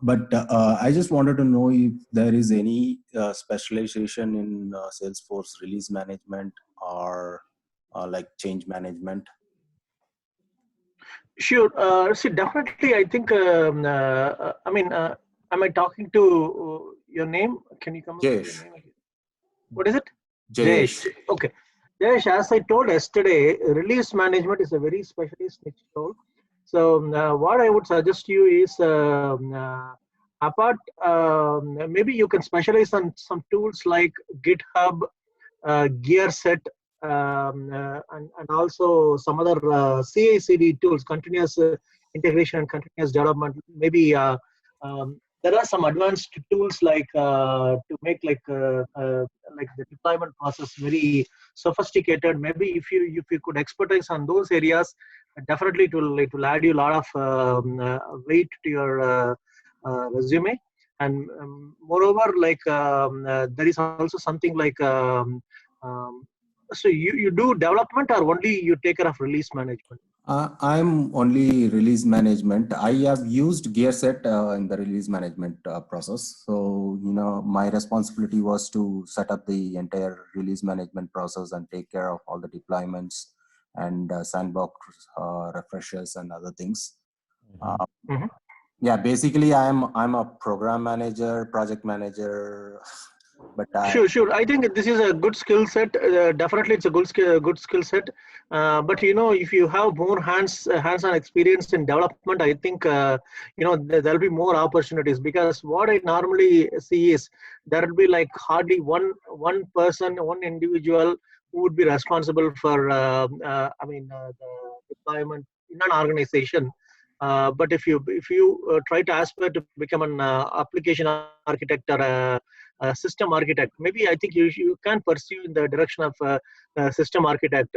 But I just wanted to know if there is any specialization in Salesforce release management or like change management. Sure. See, definitely, I think, am I talking to your name? Can you come up with your name again? What is it? Jayesh. Okay. Jayesh, as I told yesterday, release management is a very specialist niche role. So what I would suggest you is, maybe you can specialize on some tools like GitHub, GearSet, and also some other CI/CD tools, continuous integration and continuous development. Maybe there are some advanced tools like to make like the deployment process very sophisticated. Maybe if you could expertise on those areas, definitely it will add you a lot of weight to your resume. And moreover, there is also something like so you do development, or only you take care of release management? I'm only release management. I have used GearSet in the release management process. So, my responsibility was to set up the entire release management process and take care of all the deployments and sandbox refreshes and other things. Yeah, basically I'm a program manager, project manager. But sure. I think this is a good skill set. Definitely, it's a good skill set. But if you have more hands-on experience in development, I think there'll be more opportunities. Because what I normally see is there will be like hardly one person, one individual who would be responsible for the deployment in an organization. But if you try to aspire to become an application architect or a system architect, maybe I think you can pursue in the direction of system architect.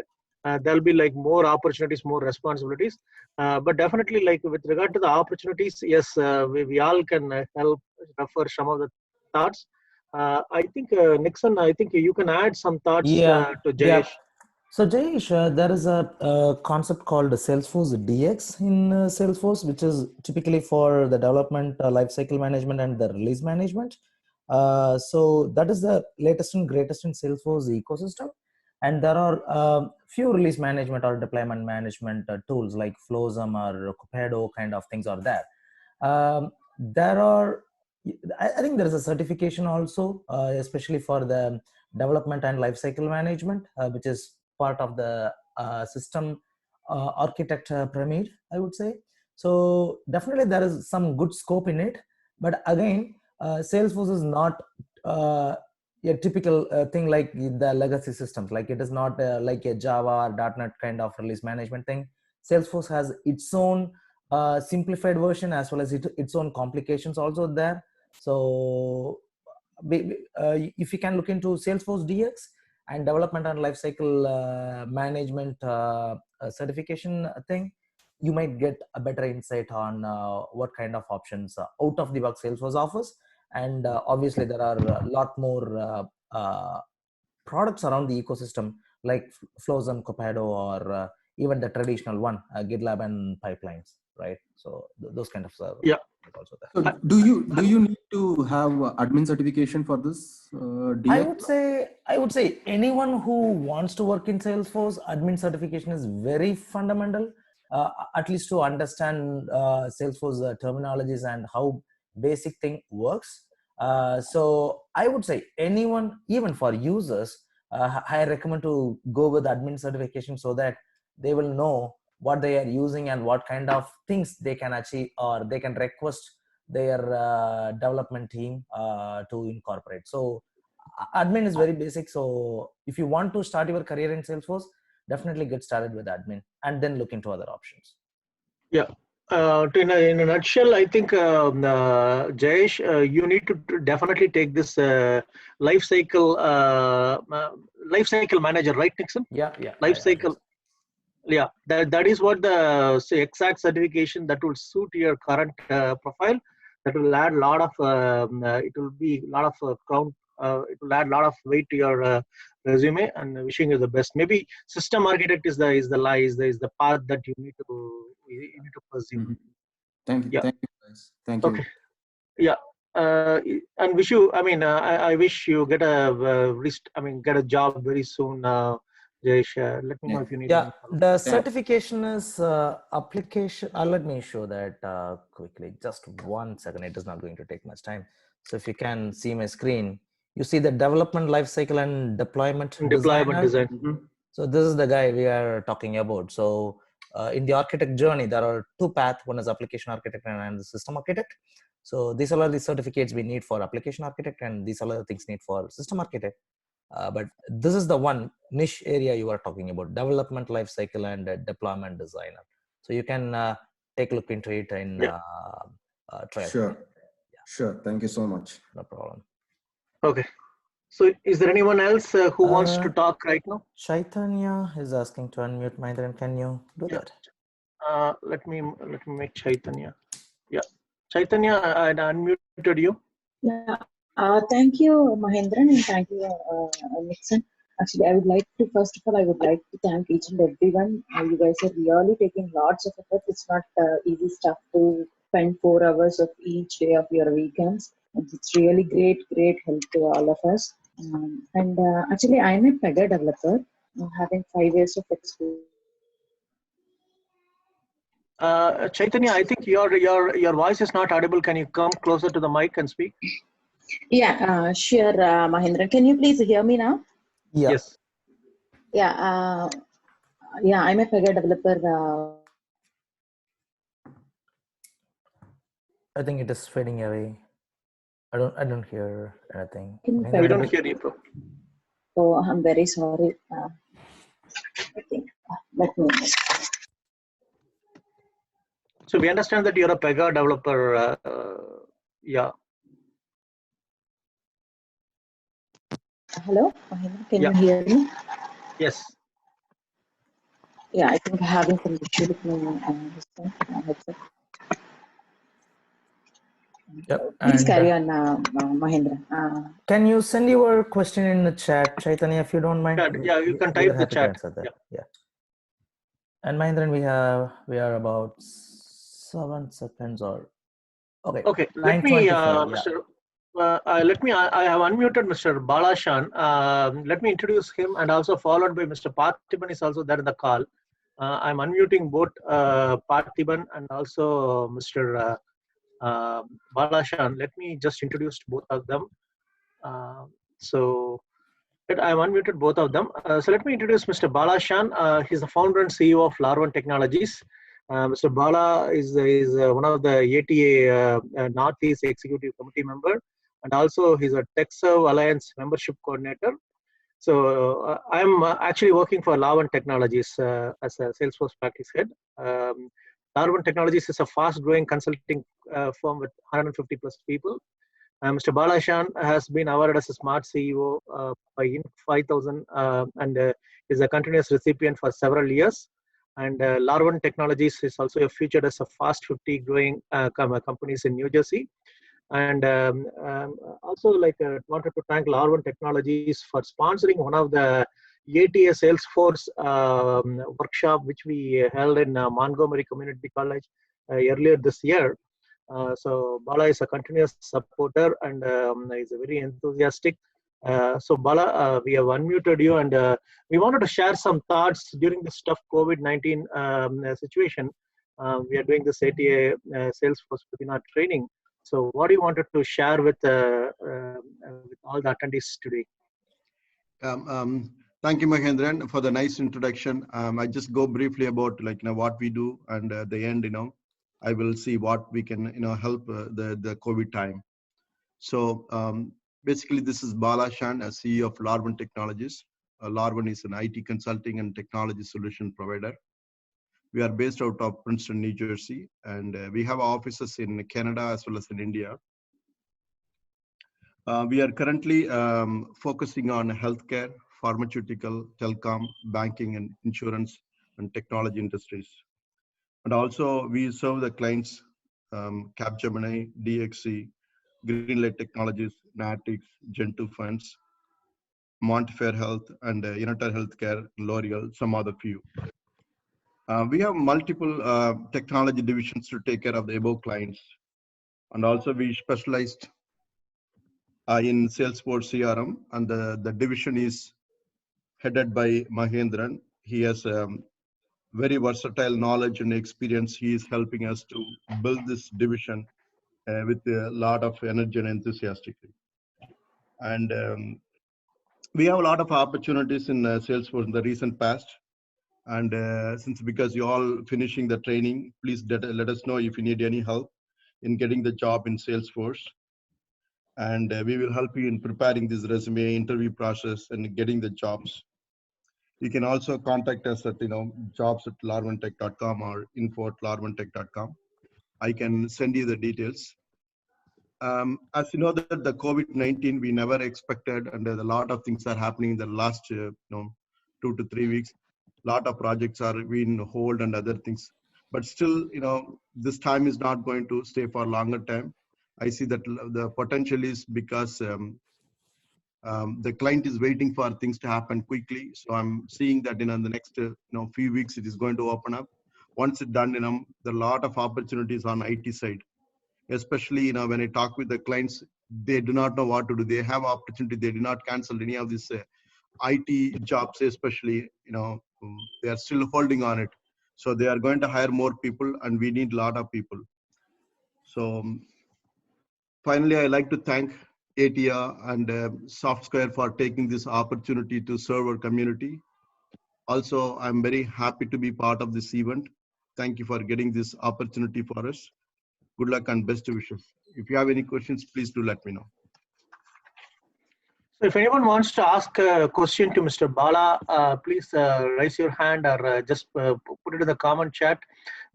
There'll be like more opportunities, more responsibilities. But definitely, like with regard to the opportunities, yes, we all can help refer some of the thoughts. I think Nixon, I think you can add some thoughts to Jayesh. Yeah. So Jayesh, there is a concept called Salesforce DX in Salesforce, which is typically for the development, lifecycle management, and the release management. So that is the latest and greatest in Salesforce ecosystem. And there are few release management or deployment management tools like Flowsum or Copado kind of things are there. There are, I think there is a certification also, especially for the development and lifecycle management, which is part of the system architect pyramid, I would say. So definitely there is some good scope in it, but again, Salesforce is not a typical thing like the legacy systems. Like it is not like a Java or .NET kind of release management thing. Salesforce has its own simplified version as well as its own complications also there. So if you can look into Salesforce DX and development and lifecycle management certification thing, you might get a better insight on what kind of options out of the box Salesforce offers. And obviously there are a lot more products around the ecosystem like Flowsum, Copado, or even the traditional one, GitLab and pipelines, right? So those kind of Yeah. Also there. So do you need to have admin certification for this? I would say anyone who wants to work in Salesforce, admin certification is very fundamental, at least to understand Salesforce terminologies and how basic thing works. So I would say anyone, even for users, I recommend to go with admin certification so that they will know what they are using and what kind of things they can achieve, or they can request their development team to incorporate. So admin is very basic. So if you want to start your career in Salesforce, definitely get started with admin and then look into other options. Yeah. In a nutshell, I think Jayesh, you need to definitely take this life cycle manager, right, Nixon? Yeah. Life cycle. Yeah, that is what the exact certification that will suit your current profile. That will add a lot of it will be a lot of it will add a lot of weight to your resume, and wishing you the best. Maybe system architect is the path that you need to pursue. Mm-hmm. Thank you. Yeah. Thank you, guys. Thank you. Okay. Yeah. And wish you. I mean, I wish you get a job very soon. Jayesh, let me know if you need. Yeah, the certification is application. Let me show that quickly. Just 1 second. It is not going to take much time. So if you can see my screen, you see the development lifecycle and deployment designer. Design. So this is the guy we are talking about. So in the architect journey, there are two paths. One is application architect and the system architect. So these are the certificates we need for application architect, and these are the things need for system architect. But this is the one niche area you are talking about, development lifecycle and deployment designer. So you can take a look into it in trial. Sure. Sure. Thank you so much. No problem. Okay. So is there anyone else who wants to talk right now? Chaitanya is asking to unmute. Mahendran, can you do that? Let me make Chaitanya. Yeah. Chaitanya, I unmuted you. Yeah. Thank you, Mahendran, and thank you, Nixon. Actually, I would like to, first of all, I would like to thank each and everyone. You guys are really taking lots of effort. It's not easy stuff to spend 4 hours of each day of your weekends. It's really great help to all of us. Actually, I'm a Pega developer, having 5 years of experience. Chaitanya, I think your voice is not audible. Can you come closer to the mic and speak? Yeah, sure, Mahendran. Can you please hear me now? Yeah. Yes. Yeah. Yeah, I'm a Pega developer. I think it is fading away. I don't hear anything. We don't hear you, bro. Oh, I'm very sorry. I think let me. So we understand that you're a Pega developer. Yeah. Hello, can you hear me? Yes. Yeah, I think I'm having some issue with my headset. Yep. Please carry on, Mahendra. Can you send your question in the chat, Chaitanya, if you don't mind? Yeah, you can type the chat. Yeah. And Mahendran, we are about 7 seconds or okay. Okay, let me, I have unmuted Mr. Balashan. Let me introduce him, and also followed by Mr. Parthiban is also there in the call. I'm unmuting both Parthiban and also Mr. Balashan. Let me just introduce both of them. I'm unmuted both of them. So let me introduce Mr. Balashan. He's the founder and CEO of Larvan Technologies. Mr. Bala is one of the ATEA Northeast Executive Committee member, and also he's a TechServe Alliance membership coordinator. So I'm actually working for Larvan Technologies as a Salesforce practice head. Larvan Technologies is a fast-growing consulting firm with 150 plus people. Mr. Balashan has been awarded as a Smart CEO by Inc. 5000 and is a continuous recipient for several years. And Larvan Technologies is also featured as a Fast 50 growing companies in New Jersey. And also wanted to thank Larvan Technologies for sponsoring one of the ATEA Salesforce workshop, which we held in Montgomery Community College earlier this year. So Bala is a continuous supporter and is a very enthusiastic. So Bala, we have unmuted you, and we wanted to share some thoughts during this tough COVID-19 situation. We are doing this ATEA Salesforce webinar training. So what do you wanted to share with all the attendees today? Thank you, Mahendran, for the nice introduction. I just go briefly about what we do, and at the end, I will see what we can help the COVID time. So basically, this is Balashan, a CEO of Larvan Technologies. Larvan is an IT consulting and technology solution provider. We are based out of Princeton, New Jersey, and we have offices in Canada as well as in India. We are currently focusing on healthcare, pharmaceutical, telecom, banking, and insurance and technology industries. And also, we serve the clients, Capgemini, DXC, Greenlight Technologies, Natix, Gen2 Funds, Montefiore Health, and United Healthcare, L'Oreal, some other few. We have multiple technology divisions to take care of the above clients. And also, we specialized in Salesforce CRM, and the division is headed by Mahendran. He has very versatile knowledge and experience. He is helping us to build this division with a lot of energy and enthusiastically. And we have a lot of opportunities in Salesforce in the recent past. And because you're all finishing the training, please let us know if you need any help in getting the job in Salesforce. And we will help you in preparing this resume, interview process, and getting the jobs. You can also contact us at jobs@larvantech.com or info@larvantech.com. I can send you the details. As you know, that the COVID-19 we never expected, and a lot of things are happening in the last 2 to 3 weeks. A lot of projects are being hold and other things, but still, this time is not going to stay for a longer time. I see that the potential is because the client is waiting for things to happen quickly. So I'm seeing that in the next few weeks it is going to open up. Once it's done, there are a lot of opportunities on IT side. Especially when I talk with the clients, they do not know what to do. They have opportunity. They do not cancel any of these IT jobs, especially they are still holding on it. So they are going to hire more people, and we need a lot of people. So finally, I like to thank ATEA and Softsquare for taking this opportunity to serve our community. Also, I'm very happy to be part of this event. Thank you for getting this opportunity for us. Good luck and best wishes. If you have any questions, please do let me know. So if anyone wants to ask a question to Mr. Bala, please raise your hand or just put it in the comment chat.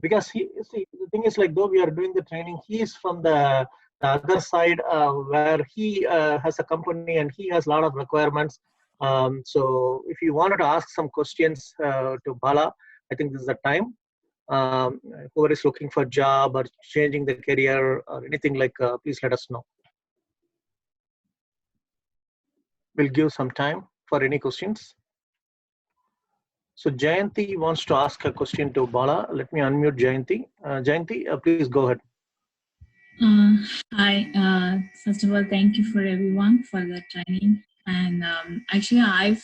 Because the thing is, though we are doing the training, he is from the other side where he has a company and he has a lot of requirements. So if you wanted to ask some questions to Bala, I think this is the time. Whoever is looking for a job or changing the career or anything please let us know. We'll give some time for any questions. So Jayanti wants to ask a question to Bala. Let me unmute Jayanti. Jayanti, please go ahead. Uh, Hi. First of all, thank you for everyone for the training. And actually, I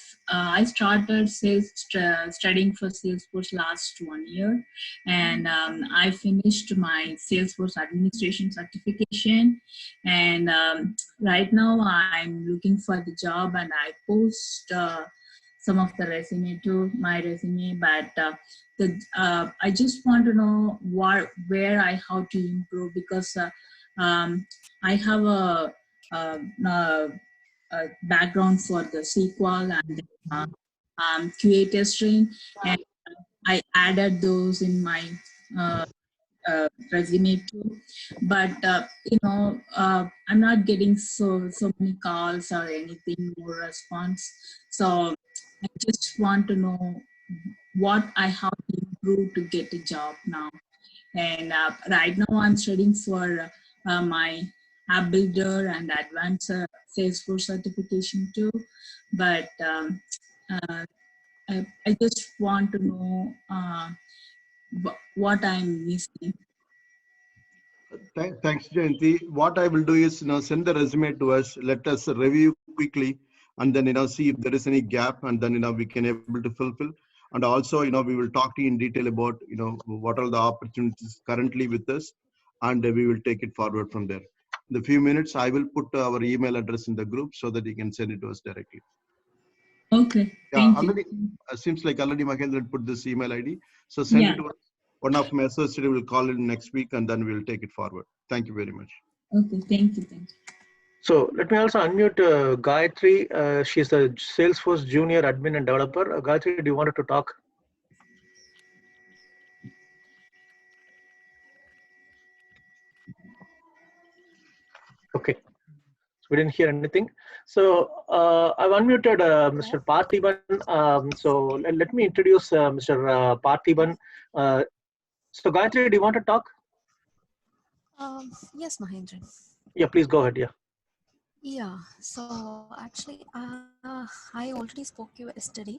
started studying for Salesforce last 1 year, and I finished my Salesforce administration certification. And right now, I'm looking for the job, and I post some of the resume to my resume, but I just want to know where I how to improve, because I have a background for the SQL and QA testing, and I added those in my resume too. But I'm not getting so many calls or anything more response. So I just want to know what I have to improve to get a job now. And right now I'm studying for my app builder and advanced Salesforce certification too. But I just want to know what I'm missing. Thanks, Jayanti. What I will do is, send the resume to us. Let us review quickly, and then see if there is any gap, and then we can able to fulfill. And also, we will talk to you in detail about what are the opportunities currently with us, and we will take it forward from there. In the few minutes, I will put our email address in the group so that you can send it to us directly. Okay, Yeah, thank already you. seems like already Mahendra put this email ID. So send it to us. One of my associates will call in next week, and then we'll take it forward. Thank you very much. Okay, thank you. So let me also unmute Gayatri. She's a Salesforce junior admin and developer. Gayatri, do you want to talk? Okay, so we didn't hear anything. So I've unmuted Mr. Parthiban. So let me introduce Mr. Parthiban. So Gayatri, do you want to talk? Yes, Mahendran. Yeah, please go ahead. Yeah. Yeah, so actually, I already spoke to you yesterday.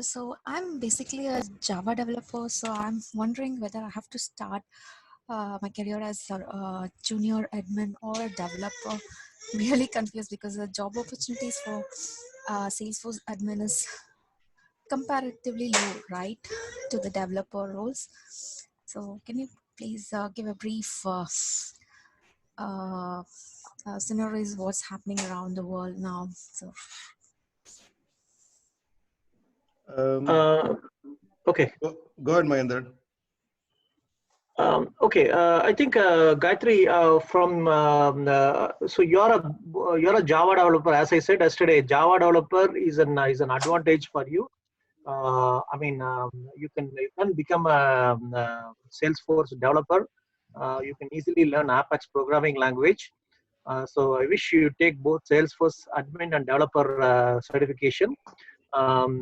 So I'm basically a Java developer. So I'm wondering whether I have to start my career as a junior admin or a developer. Really confused because the job opportunities for Salesforce admin is comparatively low, right, to the developer roles. So can you please give a brief scenarios what's happening around the world now? So Okay. Go ahead, Mahendra. Okay, I think Gayatri, so you're a Java developer. As I said yesterday, Java developer is an advantage for you. I mean, you can become a, Salesforce developer. You can easily learn Apex programming language. So I wish you take both Salesforce admin and developer certification.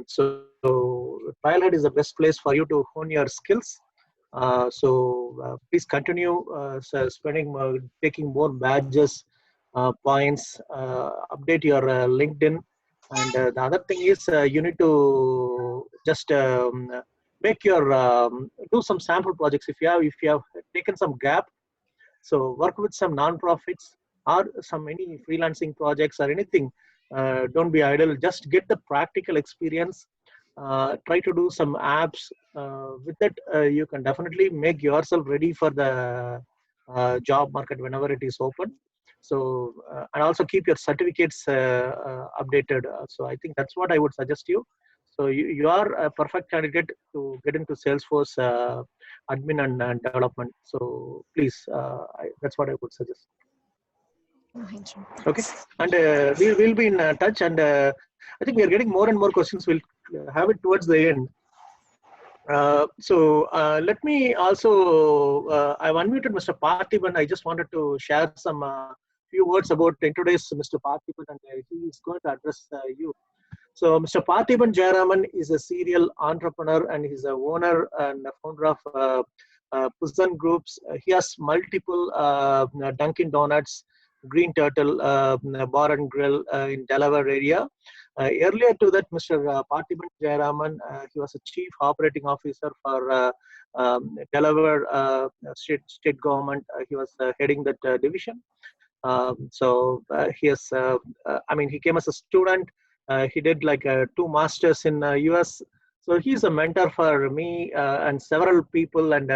So Trailhead is the best place for you to hone your skills. Please continue taking more badges, points, update your LinkedIn. And the other thing is you need to just make your do some sample projects if you have taken some gap. So work with some non-profits or any freelancing projects or anything. Don't be idle. Just get the practical experience. Try to do some apps. With that, you can definitely make yourself ready for the job market whenever it is open. So and also keep your certificates updated. So I think that's what I would suggest you. So you are a perfect candidate to get into Salesforce admin and development. So please, that's what I would suggest. Mahendran, Okay, thanks. and we will be in touch. And I think we are getting more and more questions. We'll have it towards the end. Let me also, I've unmuted Mr. Parthiban. I just wanted to share some few words about introduce Mr. Parthiban, and he is going to address you. So Mr. Parthiban Jayaraman is a serial entrepreneur, and he's a owner and a founder of Puzan Groups. He has multiple Dunkin' Donuts, Green Turtle Bar and Grill in Delaware area. Earlier to that, Mr. Parthiban Jayaraman, he was a chief operating officer for Delaware state government. He was heading that division. He has, I mean, he came as a student. He did like 2 masters in US. So he's a mentor for me and several people. And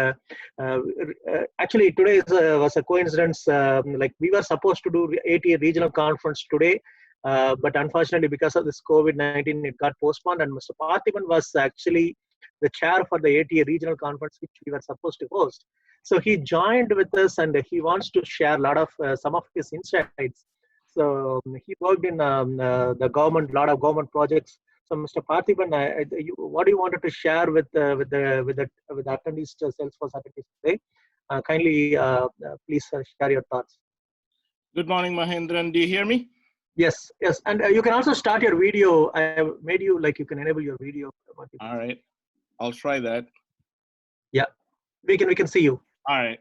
actually, today was a coincidence. Like we were supposed to do ATEA regional conference today, but unfortunately, because of this COVID-19, it got postponed. And Mr. Parthiban was actually the chair for the ATEA regional conference, which we were supposed to host. So he joined with us, and he wants to share a lot of some of his insights. So he worked in the government, a lot of government projects. So Mr. Parthiban, what do you wanted to share with the attendees, Salesforce attendees today? Kindly, please share your thoughts. Good morning, Mahendran. Do you hear me? Yes, yes, and you can also start your video. I have made you like you can enable your video. All right, I'll try that. Yeah, we can see you. All right.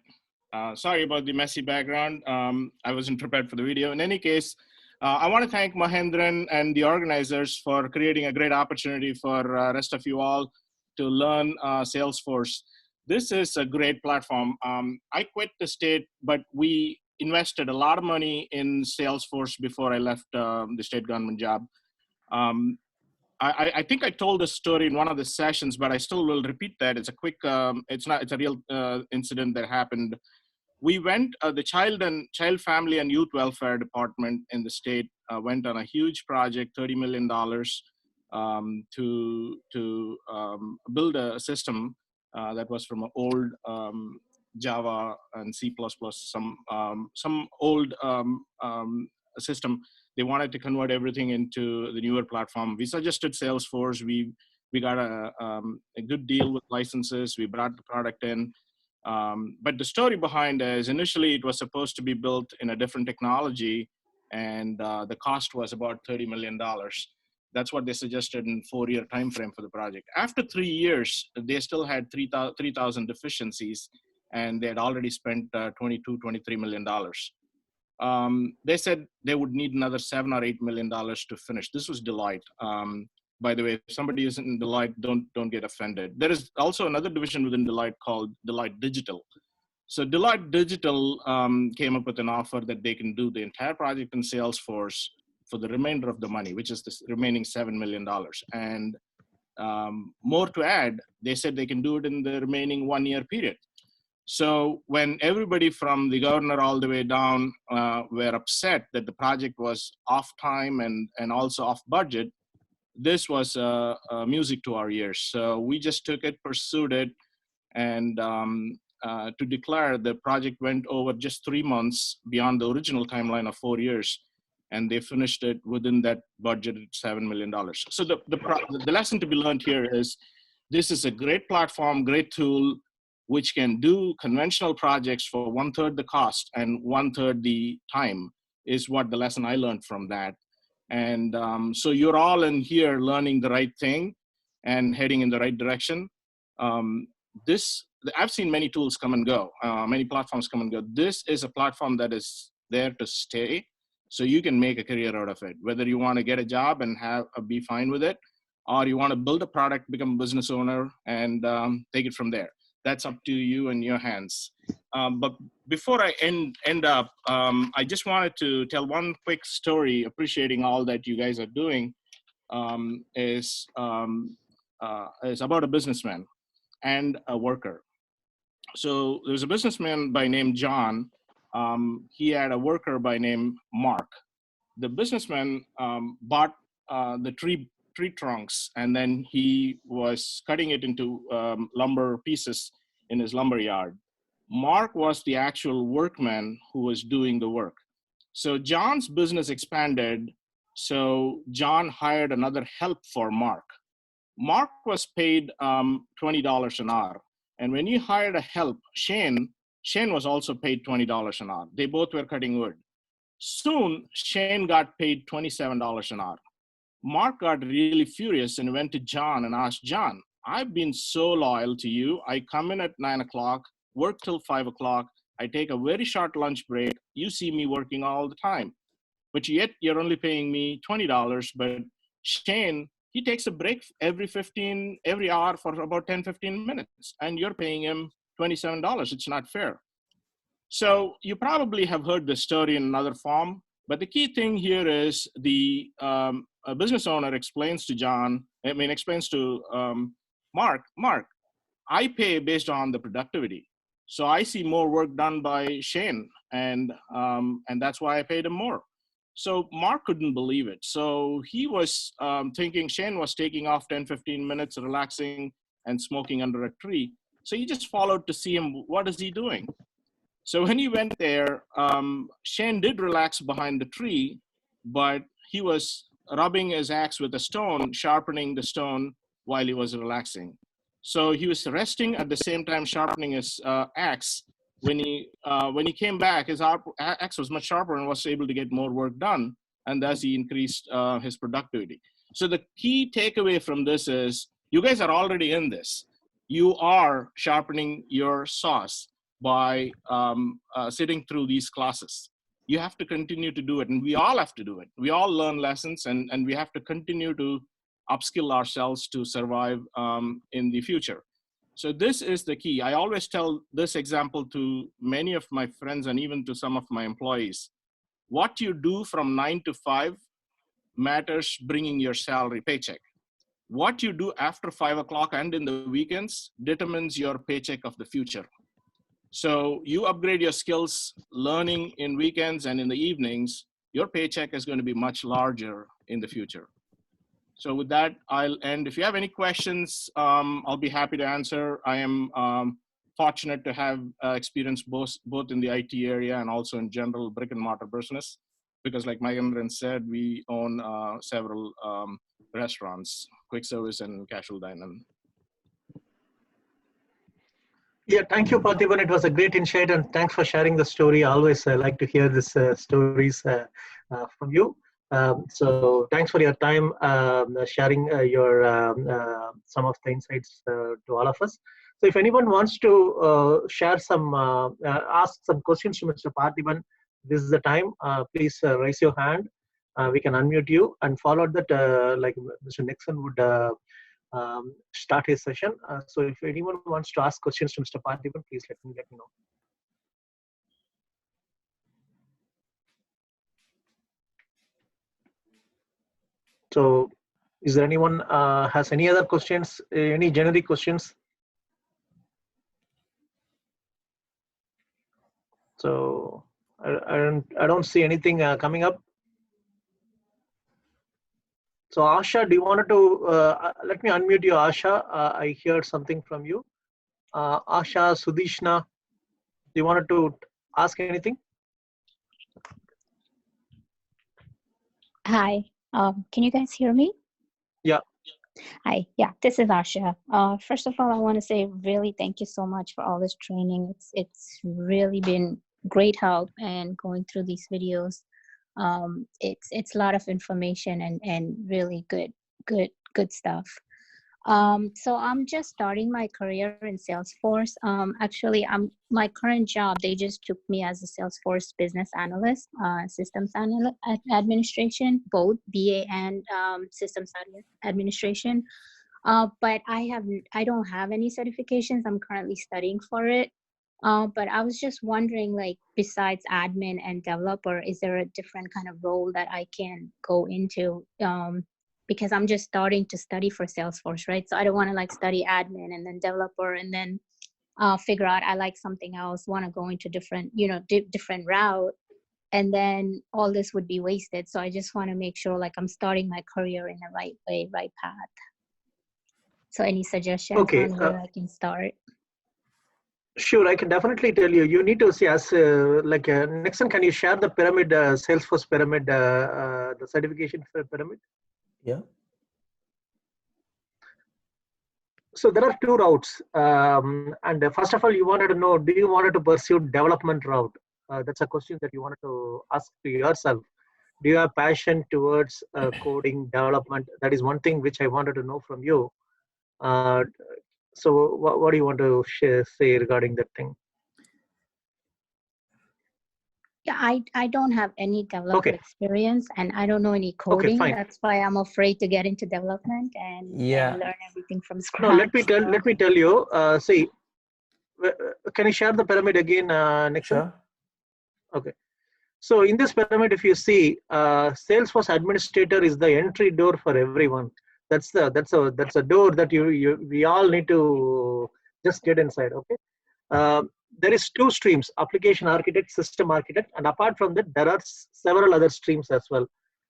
Sorry about the messy background. I wasn't prepared for the video. In any case, I want to thank Mahendran and the organizers for creating a great opportunity for rest of you all to learn Salesforce. This is a great platform. I quit the state, but we invested a lot of money in Salesforce before I left the state government job. I think I told this story in one of the sessions, but I still will repeat that. It's a quick, it's a real incident that happened. We went, the Child Family and Youth Welfare Department in the state went on a huge project, $30 million, to build a system that was from an old Java and C++, some old system. They wanted to convert everything into the newer platform. We suggested Salesforce. We got a good deal with licenses. We brought the product in. But the story behind is initially it was supposed to be built in a different technology, and the cost was about $30 million. That's what they suggested in 4-year time frame for the project. After 3 years, they still had 3,000 deficiencies, and they had already spent $23 million. They said they would need another $7 or $8 million to finish. This was Deloitte. By the way, if somebody isn't in Deloitte, don't get offended. There is also another division within Deloitte called Deloitte Digital. So Deloitte Digital came up with an offer that they can do the entire project in Salesforce for the remainder of the money, which is the remaining $7 million. And more to add, they said they can do it in the remaining 1-year period. So when everybody from the governor all the way down were upset that the project was off time and also off budget, this was music to our ears. So we just took it, pursued it, and to declare the project went over just 3 months beyond the original timeline of 4 years. And they finished it within that budgeted $7 million. So the lesson to be learned here is this is a great platform, great tool, which can do conventional projects for 1/3 the cost and 1/3 the time, is what the lesson I learned from that. And so you're all in here learning the right thing and heading in the right direction. I've seen many tools come and go, many platforms come and go. This is a platform that is there to stay, so you can make a career out of it. Whether you want to get a job and be fine with it, or you want to build a product, become a business owner, and take it from there. That's up to you and your hands. But before I end up, I just wanted to tell one quick story, appreciating all that you guys are doing, is about a businessman and a worker. So there's a businessman by name John. He had a worker by name Mark. The businessman bought the tree trunks, and then he was cutting it into lumber pieces in his lumber yard. Mark was the actual workman who was doing the work. So John's business expanded, so John hired another help for Mark. Mark was paid $20 an hour. And when you hired a help, Shane was also paid $20 an hour. They both were cutting wood. Soon, Shane got paid $27 an hour. Mark got really furious and went to John and asked, John, I've been so loyal to you. I come in at 9 o'clock, work till 5 o'clock. I take a very short lunch break. You see me working all the time, but yet you're only paying me $20. But Shane, he takes a break every hour for about 10, 15 minutes, and you're paying him $27. It's not fair. So you probably have heard this story in another form, but the key thing here is a business owner explains to Mark, I pay based on the productivity. So I see more work done by Shane, and that's why I paid him more. So Mark couldn't believe it. So he was thinking Shane was taking off 10, 15 minutes, relaxing and smoking under a tree. So he just followed to see him, what is he doing? So when he went there, Shane did relax behind the tree, but he was rubbing his axe with a stone, sharpening the stone while he was relaxing. So he was resting at the same time sharpening his axe. When he came back, his axe was much sharper and was able to get more work done, and thus he increased his productivity. So the key takeaway from this is, you guys are already in this. You are sharpening your saws by sitting through these classes. You have to continue to do it, and we all have to do it. We all learn lessons, and we have to continue to upskill ourselves to survive in the future. So this is the key. I always tell this example to many of my friends and even to some of my employees. What you do from 9 to 5 matters bringing your salary paycheck. What you do after 5 o'clock and in the weekends determines your paycheck of the future. So you upgrade your skills learning in weekends and in the evenings, your paycheck is going to be much larger in the future. So with that, I'll end. If you have any questions, I'll be happy to answer. I am fortunate to have experience both in the IT area and also in general brick and mortar business, because like Mahendran said, we own several restaurants, quick service and casual dining. Yeah, thank you, Parthiban. It was a great insight, and thanks for sharing the story. I always like to hear these stories from you. So thanks for your time sharing your some of the insights to all of us. So if anyone wants to share some, ask some questions to Mr. Parthiban, this is the time. Please raise your hand. We can unmute you, and follow that like Mr. Nixon would start his session. So if anyone wants to ask questions to Mr. Parthiban, please let me know. So is there anyone has any other questions, any generic questions? So I don't see anything coming up. So Asha, do you want to, let me unmute you, Asha. I heard something from you. Asha, Sudishna, do you want to ask anything? Hi, can you guys hear me? Yeah. Hi, yeah, this is Asha. First of all, I want to say really thank you so much for all this training. It's really been great help, and going through these videos. It's a lot of information and really good stuff. So I'm just starting my career in Salesforce. Actually, my current job, they just took me as a Salesforce business analyst, systems administration, both BA and systems administration. But I don't have any certifications. I'm currently studying for it. But I was just wondering, like, besides admin and developer, is there a different kind of role that I can go into? Because I'm just starting to study for Salesforce, right? So I don't want to like study admin and then developer and then figure out I like something else, want to go into different, different route, and then all this would be wasted. So I just want to make sure like I'm starting my career in the right way, right path. So any suggestions on where I can start? Sure, I can definitely tell you. You need to see as Nixon. Can you share the pyramid, Salesforce pyramid, the certification for pyramid? Yeah. So there are two routes, and first of all, you wanted to know: do you wanted to pursue development route? That's a question that you wanted to ask to yourself. Do you have passion towards coding development? That is one thing which I wanted to know from you. So what do you want to say regarding that thing? Yeah, I don't have any developer experience, and I don't know any coding. Fine. That's why I'm afraid to get into development and learn everything from scratch. No, let me tell you. See, can you share the pyramid again, Nixon? Sure. Okay. So in this pyramid, if you see, Salesforce Administrator is the entry door for everyone. That's a door that we all need to just get inside. Okay. There is two streams: application architect, system architect, and apart from that, there are several other streams as well.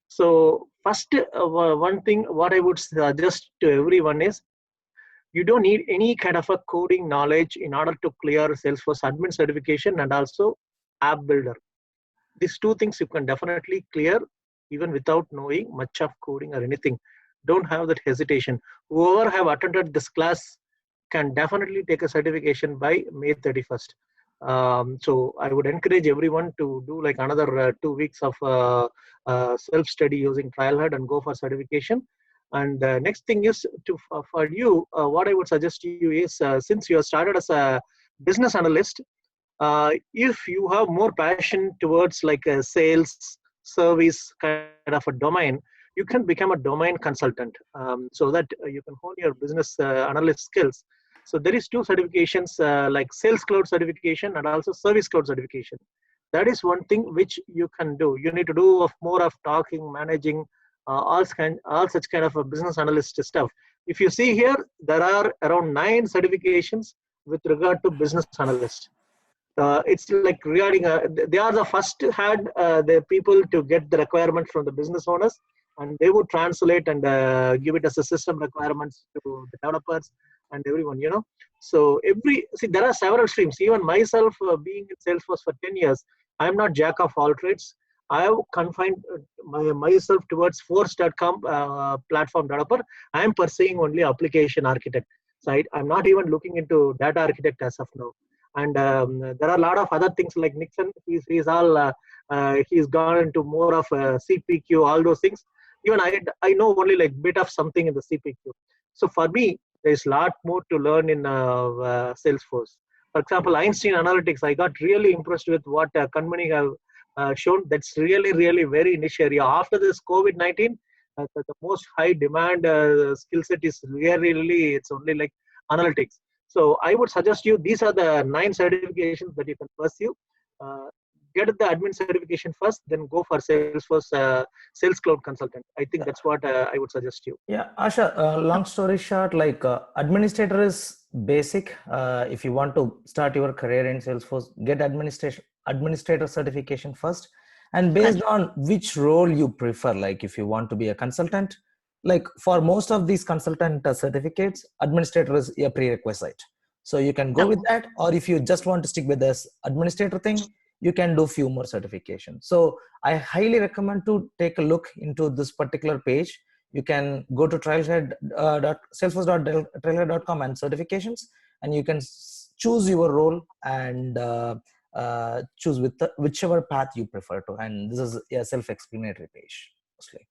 So first, one thing what I would suggest to everyone is, you don't need any kind of a coding knowledge in order to clear Salesforce admin certification and also app builder. These two things you can definitely clear even without knowing much of coding or anything. Don't have that hesitation. Whoever have attended this class can definitely take a certification by May 31st. So I would encourage everyone to do like another 2 weeks of self-study using Trailhead and go for certification. And next thing is for you, what I would suggest to you is, since you have started as a business analyst, if you have more passion towards like a sales, service kind of a domain, you can become a domain consultant, so that you can hone your business analyst skills. So there is two certifications, like Sales Cloud certification and also Service Cloud certification. That is one thing which you can do. You need to do more of talking, managing, all such kind of a business analyst stuff. If you see here, there are around 9 certifications with regard to business analyst. It's like regarding, they are the first the people to get the requirement from the business owners, and they would translate and give it as a system requirements to the developers and everyone, you know. So there are several streams. Even myself, being in Salesforce for 10 years, I'm not jack of all trades. I have confined myself towards Force.com platform developer. I am pursuing only application architect. So I'm not even looking into data architect as of now. And there are a lot of other things like Nixon. He's gone into more of CPQ, all those things. Even I know only like bit of something in the CPQ. So for me, there's a lot more to learn in Salesforce. For example, Einstein Analytics, I got really impressed with what Kanmani have shown. That's really, really very niche area. After this COVID-19, the most high demand skill set is really, it's only like analytics. So I would suggest you, these are the 9 certifications that you can pursue. Get the admin certification first, then go for Salesforce Sales Cloud Consultant. I think that's what I would suggest you. Yeah, Asha, long story short, like administrator is basic. If you want to start your career in Salesforce, get administrator certification first. And based on which role you prefer, like if you want to be a consultant, like for most of these consultant certificates, administrator is a prerequisite. So you can go with that, or if you just want to stick with this administrator thing, you can do few more certifications. So I highly recommend to take a look into this particular page. You can go to salesforce.trailhead.com and certifications, and you can choose your role and choose with whichever path you prefer to. And this is a self-explanatory page mostly.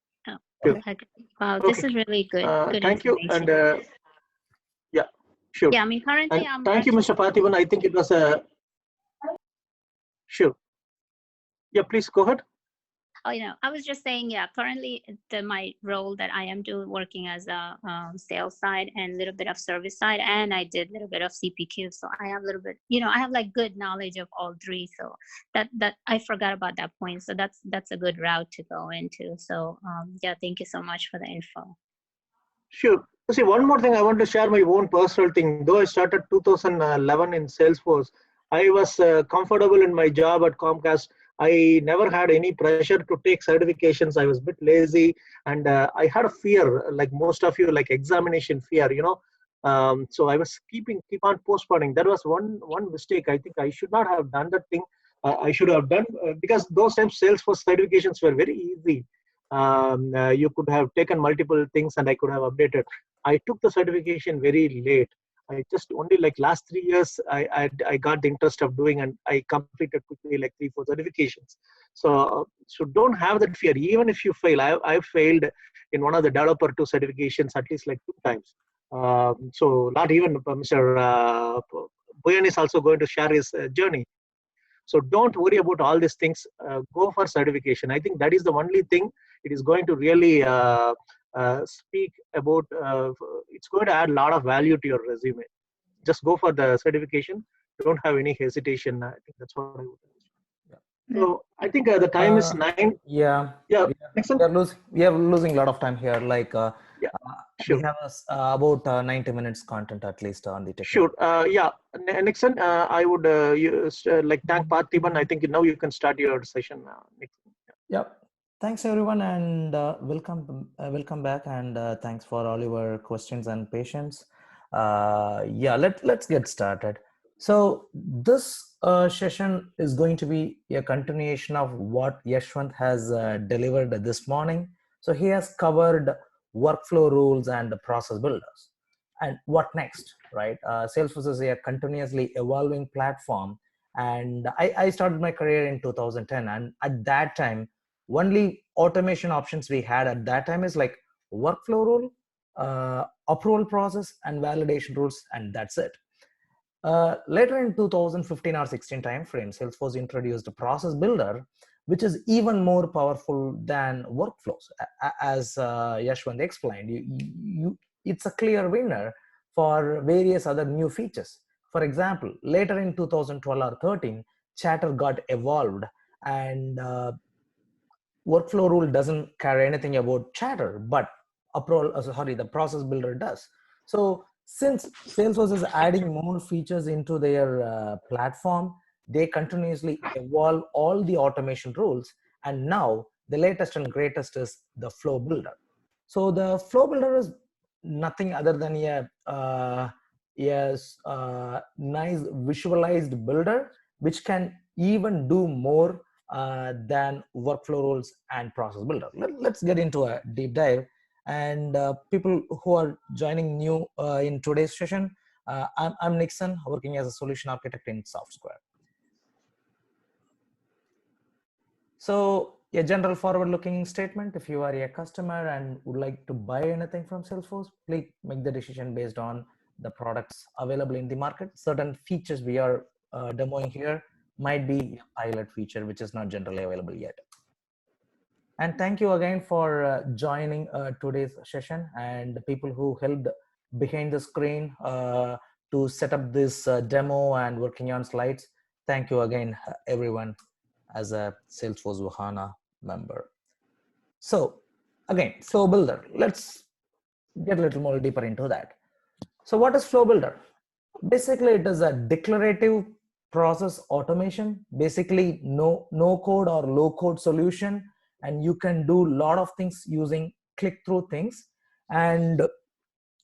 Wow, this is really good. Good thank you. And yeah, sure. Yeah, I mean, currently and thank you, Mr. Parthiban. I think it was a sure. Yeah, please go ahead. Oh, I was just saying, yeah, currently my role that I am working as a sales side and a little bit of service side, and I did a little bit of CPQ. So I have a little bit, I have like good knowledge of all 3. So that I forgot about that point. So that's a good route to go into. So yeah, thank you so much for the info. Sure. See, one more thing, I want to share my own personal thing. Though I started 2011 in Salesforce, I was comfortable in my job at Comcast. I never had any pressure to take certifications. I was a bit lazy, and I had a fear, like most of you, like examination fear, so I was keep on postponing. That was one mistake. I think I should not have done that thing. I should have done because those times Salesforce certifications were very easy. You could have taken multiple things, and I could have updated. I took the certification very late. I just only like last 3 years I got the interest of doing, and I completed quickly like 3-4 certifications. So don't have that fear. Even if you fail, I failed in one of the developer 2 certifications at least like 2 times. So not even Mr. Boyan is also going to share his journey. So don't worry about all these things. Go for certification. I think that is the only thing it is going to really speak about. It's going to add a lot of value to your resume. Just go for the certification. Don't have any hesitation. I think that's what I would say. So I think the time is 9. Yeah. Yeah. Next one. We are losing a lot of time here. Like Yeah. Sure. we have about 90 minutes content at least on the technical. Sure. Yeah. Next one, I would like thank Parthiban. I think now you can start your session. Next. Yep. Thanks everyone, and welcome back, and thanks for all your questions and patience. Yeah, let's get started. So this session is going to be a continuation of what Yashwant has delivered this morning. So he has covered workflow rules and process builders. And what next, right? Salesforce is a continuously evolving platform, and I started my career in 2010, and at that time, only automation options we had at that time is like workflow rule, approval process, and validation rules, and that's it. Later in 2015 or 16 time frame, Salesforce introduced a process builder, which is even more powerful than workflows. As Yashwant explained, it's a clear winner for various other new features. For example, later in 2012 or 13, Chatter got evolved, and workflow rule doesn't care anything about Chatter, but the process builder does. So since Salesforce is adding more features into their platform, they continuously evolve all the automation rules, and now the latest and greatest is the flow builder. So the flow builder is nothing other than a nice visualized builder which can even do more than workflow rules and process builder. Let's get into a deep dive. And people who are joining new in today's session, I'm Nixon, working as a solution architect in Softsquare. So a general forward-looking statement: if you are a customer and would like to buy anything from Salesforce, please make the decision based on the products available in the market. Certain features we are demoing here might be a pilot feature which is not generally available yet. And thank you again for joining today's session, and the people who helped behind the screen to set up this demo and working on slides. Thank you again, everyone, as a Salesforce Vahana member. So again, Flow Builder. Let's get a little more deeper into that. So what is Flow Builder? Basically, it is a declarative process automation, basically no code or low code solution, and you can do a lot of things using click-through things, and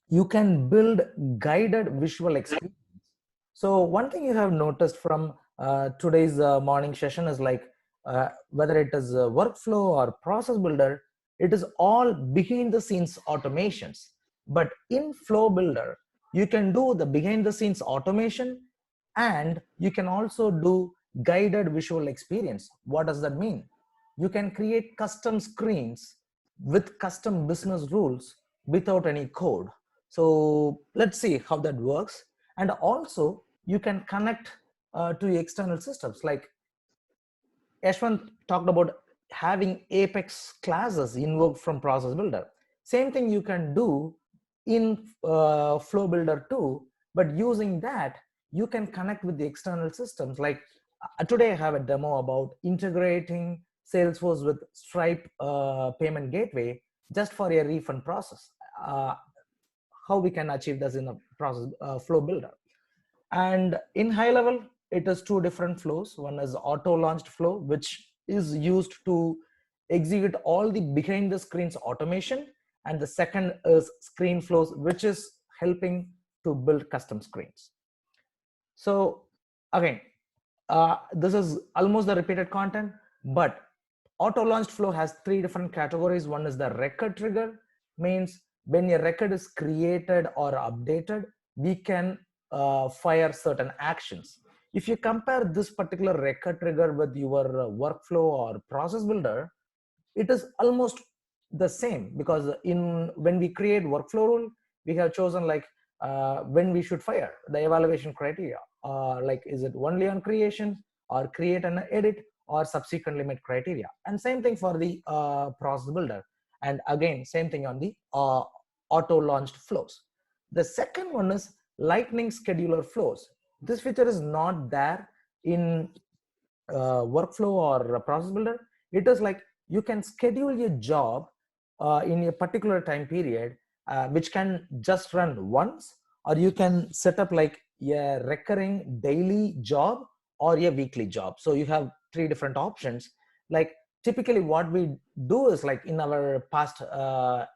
you can build guided visual experience. So one thing you have noticed from today's morning session is like whether it is a workflow or process builder, it is all behind the scenes automations. But in Flow Builder, you can do the behind the scenes automation, and you can also do guided visual experience. What does that mean? You can create custom screens with custom business rules without any code. So let's see how that works. And also you can connect to external systems. Like Yashwant talked about having Apex classes invoked from Process Builder. Same thing you can do in Flow Builder too, but using that, you can connect with the external systems. Like today I have a demo about integrating Salesforce with Stripe payment gateway just for a refund process. How we can achieve this in a process Flow Builder. And in high level, it is two different flows. One is auto launched flow, which is used to execute all the behind the screens automation. And the second is screen flows, which is helping to build custom screens. So again, this is almost the repeated content, but auto launched flow has three different categories. One is the record trigger, means when a record is created or updated, we can fire certain actions. If you compare this particular record trigger with your workflow or process builder, it is almost the same, because when we create workflow rule, we have chosen like when we should fire, the evaluation criteria, like is it only on creation or create and edit or subsequently met criteria. And same thing for the process builder. And again, same thing on the auto launched flows. The second one is lightning scheduler flows. This feature is not there in workflow or process builder. It is like you can schedule a job in a particular time period, which can just run once, or you can set up like a recurring daily job or a weekly job. So you have three different options. Like typically what we do is, like in our past 8-9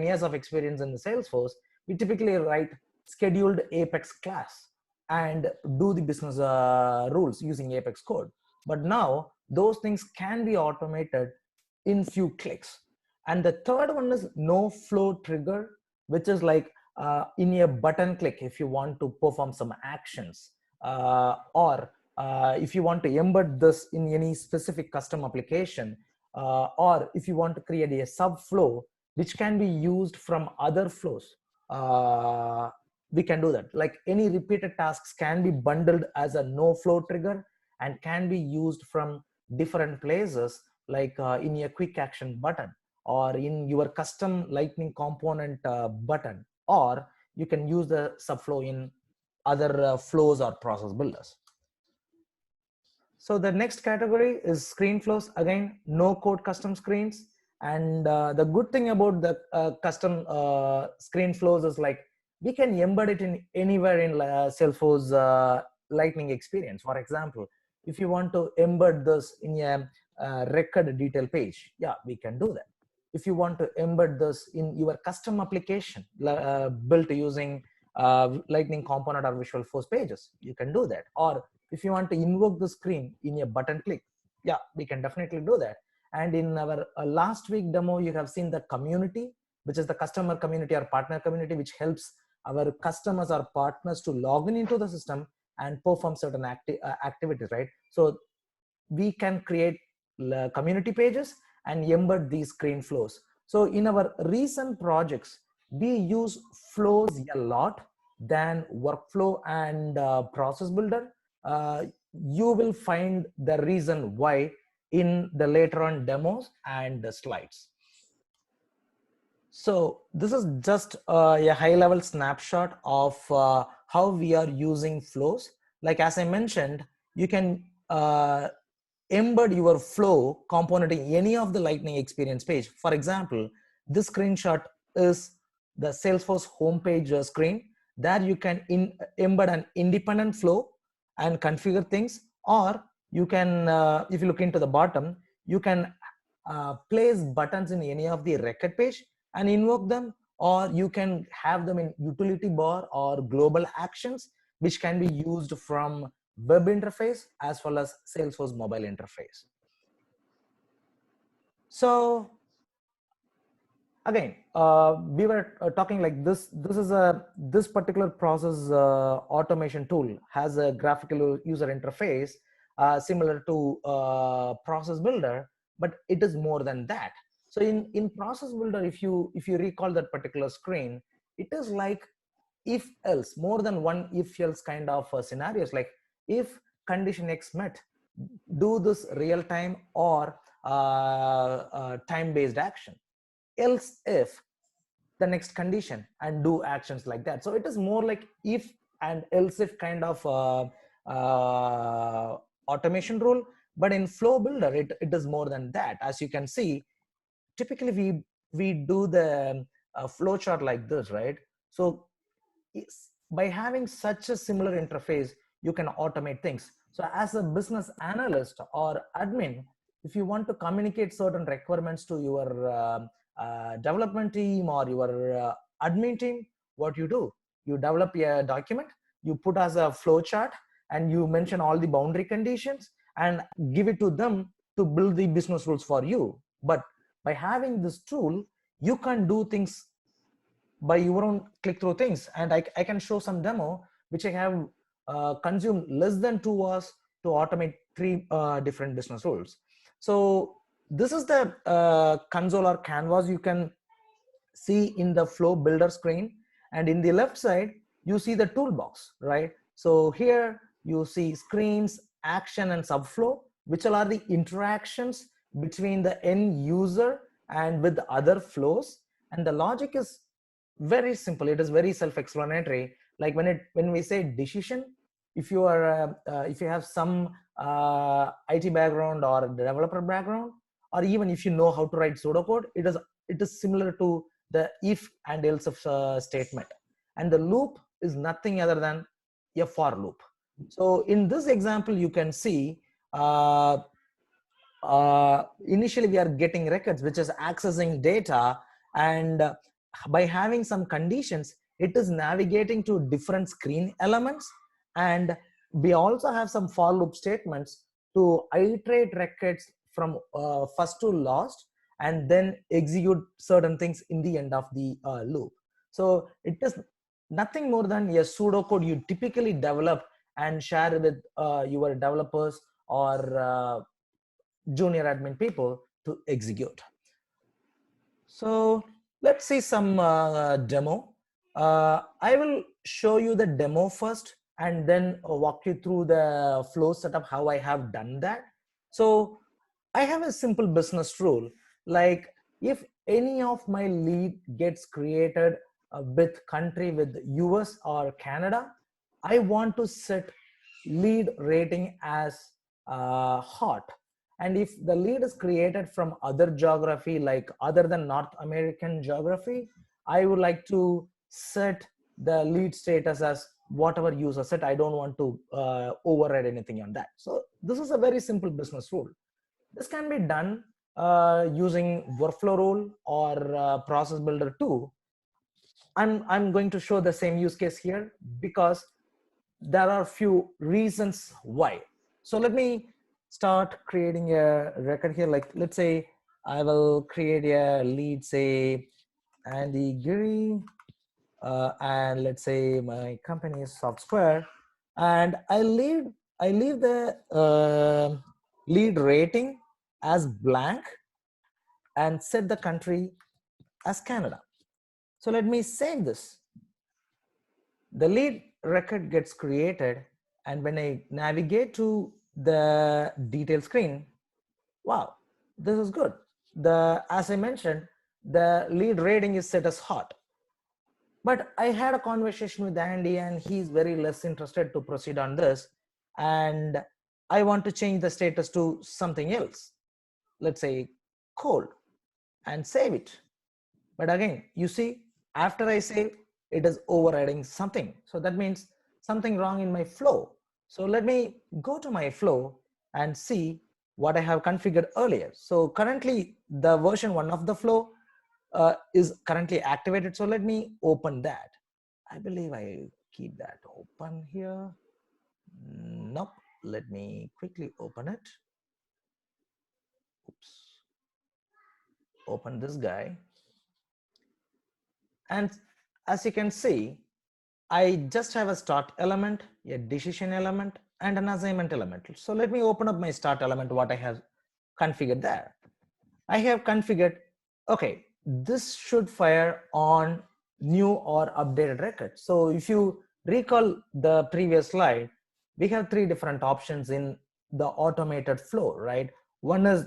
years of experience in the Salesforce, we typically write scheduled Apex class and do the business rules using Apex code. But now those things can be automated in few clicks. And the third one is no flow trigger, which is like in a button click, if you want to perform some actions, or if you want to embed this in any specific custom application, or if you want to create a sub flow which can be used from other flows, we can do that. Like any repeated tasks can be bundled as a no flow trigger and can be used from different places, like in a quick action button or in your custom lightning component button, or you can use the subflow in other flows or process builders. So the next category is screen flows. Again, no code custom screens. And the good thing about the custom screen flows is like we can embed it in anywhere in Salesforce lightning experience. For example, if you want to embed this in a record detail page, yeah, we can do that. If you want to embed this in your custom application built using lightning component or visual force pages, you can do that. Or if you want to invoke the screen in a button click, yeah, we can definitely do that. And in our last week demo, you have seen the community, which is the customer community or partner community, which helps our customers or partners to log in into the system and perform certain activities, right? So we can create community pages and embed these screen flows. So in our recent projects, we use flows a lot than workflow and process builder. You will find the reason why in the later on demos and the slides. So this is just a high level snapshot of how we are using flows. Like as I mentioned, you can embed your flow component in any of the lightning experience page. For example, this screenshot is the Salesforce homepage screen. There you can embed an independent flow and configure things, or you can, if you look into the bottom, you can place buttons in any of the record page and invoke them, or you can have them in utility bar or global actions, which can be used from web interface as well as Salesforce mobile interface. So again, we were talking like this is this particular process automation tool has a graphical user interface similar to process builder, but it is more than that. So in process builder, if you recall that particular screen, it is like if else, more than one if else kind of scenarios, like if condition X met, do this real time or time based action, else if the next condition, and do actions like that. So it is more like if and else if kind of automation rule. But in flow builder, it is more than that. As you can see, typically we do the flow chart like this, right? So by having such a similar interface, you can automate things. So as a business analyst or admin, if you want to communicate certain requirements to your development team or your admin team, what you do, you develop a document, you put as a flow chart, and you mention all the boundary conditions and give it to them to build the business rules for you. But by having this tool, you can do things by your own click through things. And I can show some demo which I have consumed less than 2 hours to automate 3 different business rules. So this is the console or canvas you can see in the flow builder screen. And in the left side, you see the toolbox, right? So here you see screens, action and subflow, which all are the interactions between the end user and with other flows. And the logic is very simple. It is very self-explanatory. Like when we say decision, if you are if you have some IT background or developer background, or even if you know how to write pseudocode, it is similar to the if and else of statement. And the loop is nothing other than a for loop. So in this example, you can see initially we are getting records, which is accessing data, and by having some conditions, it is navigating to different screen elements. And we also have some for loop statements to iterate records from first to last, and then execute certain things in the end of the loop. So it is nothing more than a pseudocode you typically develop and share with your developers or junior admin people to execute. So let's see some demo. I will show you the demo first and then walk you through the flow setup, how I have done that. So I have a simple business rule, like if any of my lead gets created with country with US or Canada, I want to set lead rating as hot. And if the lead is created from other geography, like other than North American geography, I would like to set the lead status as whatever user set. I don't want to override anything on that. So this is a very simple business rule. This can be done using workflow rule or process builder too. I'm going to show the same use case here because there are a few reasons why. So let me start creating a record here. Like, let's say I will create a lead, say Andy Giri, and let's say my company is Softsquare, and I leave the lead rating as blank and set the country as Canada. So let me save this. The lead record gets created, and when I navigate to the detail screen, wow, this is good. As I mentioned, the lead rating is set as hot. But I had a conversation with Andy, and he's very less interested to proceed on this. And I want to change the status to something else. Let's say cold, and save it. But again, you see, after I save, it is overriding something. So that means something wrong in my flow. So let me go to my flow and see what I have configured earlier. So currently the version 1 of the flow is currently activated. So let me open that. I believe I keep that open here. Nope. Let me quickly open it. Oops. Open this guy. And as you can see, I just have a start element, a decision element, and an assignment element. So let me open up my start element, what I have configured there. I have configured, okay, this should fire on new or updated records. So if you recall the previous slide, we have 3 different options in the automated flow, right? One is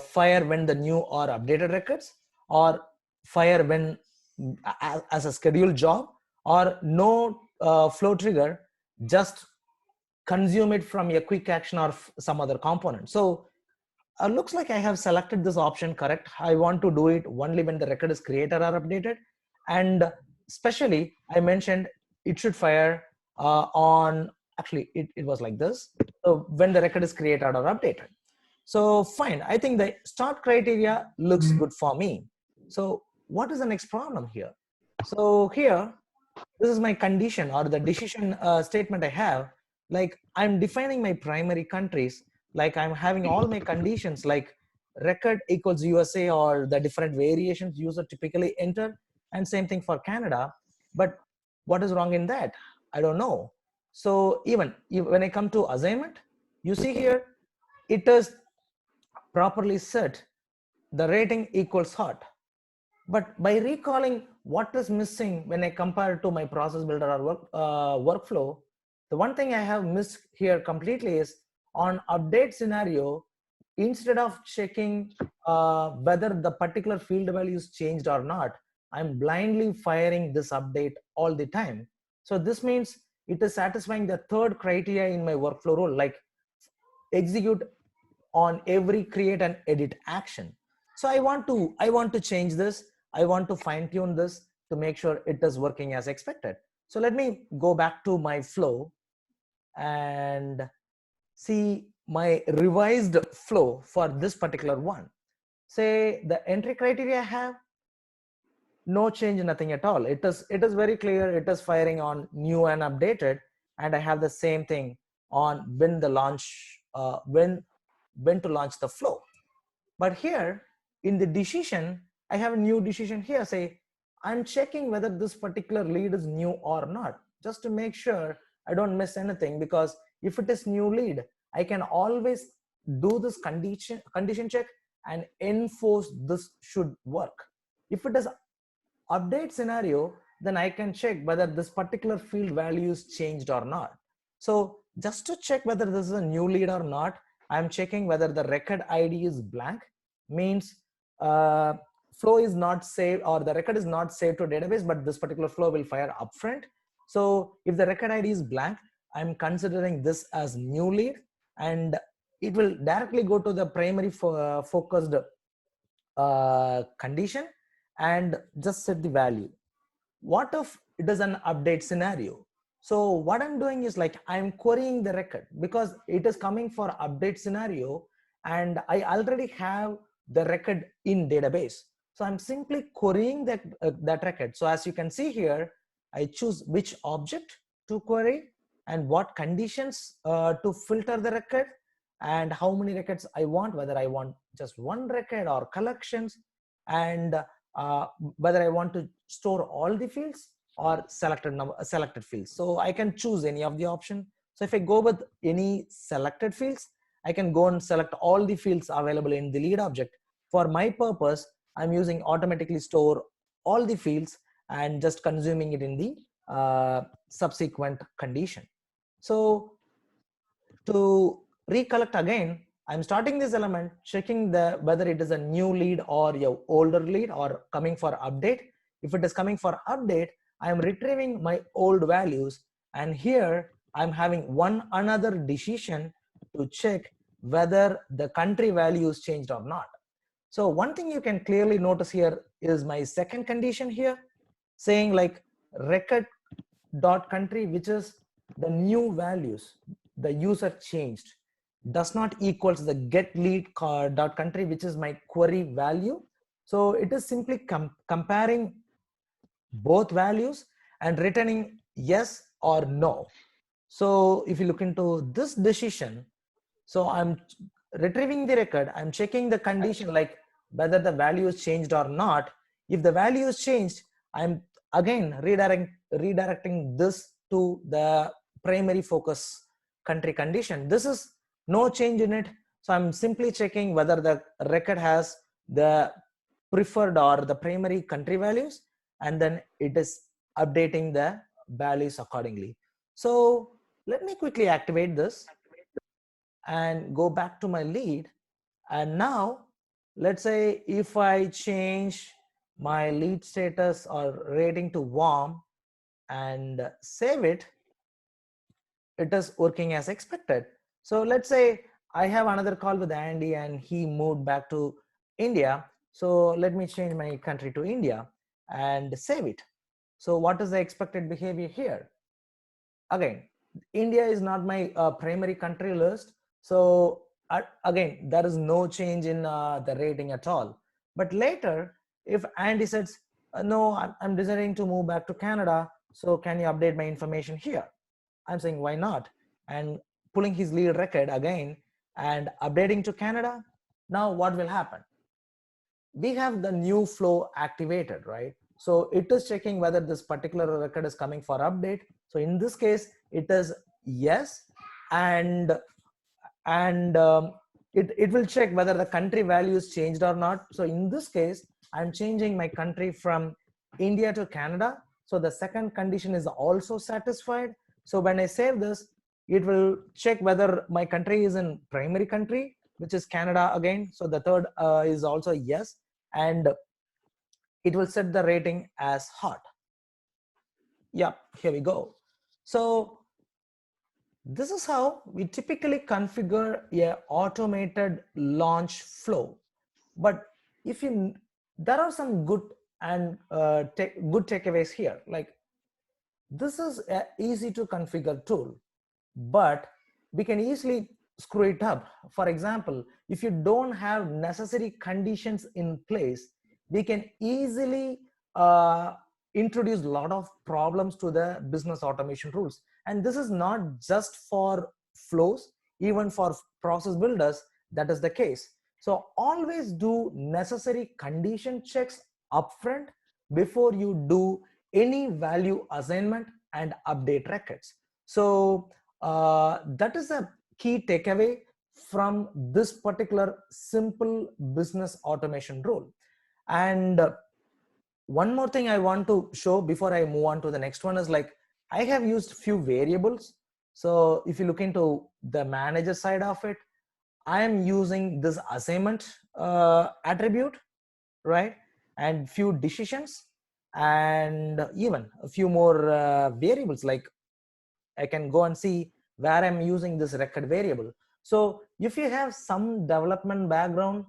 fire when the new or updated records, or fire when as a scheduled job, or no flow trigger, just consume it from a quick action or some other component. So looks like I have selected this option correct. I want to do it only when the record is created or updated. And especially I mentioned it should fire on, actually it was like this. So when the record is created or updated. So fine, I think the start criteria looks good for me. So what is the next problem here? So here, this is my condition or the decision statement I have. Like I'm defining my primary countries, like I'm having all my conditions like record equals USA or the different variations user typically enter, and same thing for Canada. But what is wrong in that? I don't know. So even when I come to assignment, you see here, it is properly set the rating equals hot. But by recalling what is missing when I compare to my process builder or workflow, The one thing I have missed here completely is on update scenario, instead of checking whether the particular field value is changed or not, I'm blindly firing this update all the time. So this means it is satisfying the third criteria in my workflow rule, like execute on every create and edit action. So I want to change this. I want to fine tune this to make sure it is working as expected. So let me go back to my flow and see my revised flow for this particular one. Say the entry criteria I have, no change, nothing at all. It is very clear. It is firing on new and updated, and I have the same thing on when the launch, when to launch the flow. But here in the decision, I have a new decision here. Say I'm checking whether this particular lead is new or not, just to make sure I don't miss anything. Because if it is new lead, I can always do this condition check and enforce this should work. If it is update scenario, then I can check whether this particular field value is changed or not. So just to check whether this is a new lead or not, I'm checking whether the record ID is blank, means flow is not saved, or the record is not saved to database, but this particular flow will fire upfront. So if the record ID is blank, I'm considering this as new lead, and it will directly go to the primary focused condition and just set the value. What if it is an update scenario? So what I'm doing is like I'm querying the record because it is coming for update scenario and I already have the record in database. So I'm simply querying that record. So as you can see here, I choose which object to query and what conditions to filter the record and how many records I want, whether I want just one record or collections, and whether I want to store all the fields or selected fields. So I can choose any of the option. So if I go with any selected fields, I can go and select all the fields available in the lead object. For my purpose, I'm using automatically store all the fields and just consuming it in the subsequent condition. So to recollect again, I'm starting this element, checking whether it is a new lead or your older lead or coming for update. If it is coming for update, I'm retrieving my old values, and here I'm having another decision to check whether the country value is changed or not. So one thing you can clearly notice here is my second condition here, saying like record dot country, which is the new values the user changed, does not equals the get lead dot country, which is my query value. So it is simply comparing both values and returning yes or no. So if you look into this decision, so I'm retrieving the record, I'm checking the condition like whether the value is changed or not. If the value is changed, I'm again redirecting this to the primary focus country condition. This is no change in it. So I'm simply checking whether the record has the preferred or the primary country values, and then it is updating the values accordingly. So let me quickly activate this and go back to my lead. And now let's say if I change my lead status or rating to warm and save it, it is working as expected. So let's say I have another call with Andy and he moved back to India. So let me change my country to India and save it. So what is the expected behavior here? Again, India is not my primary country list. So again, there is no change in the rating at all. But later, if Andy says, no, I'm deciding to move back to Canada, so can you update my information here? I'm saying, why not? And pulling his lead record again and updating to Canada. Now what will happen? We have the new flow activated, right? So it is checking whether this particular record is coming for update. So in this case, it is yes, and it will check whether the country value is changed or not. So in this case, I'm changing my country from India to Canada. So the second condition is also satisfied. So when I save this, it will check whether my country is in primary country, which is Canada again. So the third is also yes, and it will set the rating as hot. Yep, here we go. So this is how we typically configure a automated launch flow. But if you, there are some good and good takeaways here. Like, this is an easy to configure tool, but we can easily screw it up. For example, if you don't have necessary conditions in place, we can easily introduce a lot of problems to the business automation rules. And this is not just for flows, even for process builders, that is the case. So always do necessary condition checks upfront before you do any value assignment and update records. So that is a key takeaway from this particular simple business automation rule. And one more thing I want to show before I move on to the next one is, like, I have used few variables. So if you look into the manager side of it, I am using this assignment attribute, right? And few decisions, and even a few more variables. Like, I can go and see where I'm using this record variable. So if you have some development background,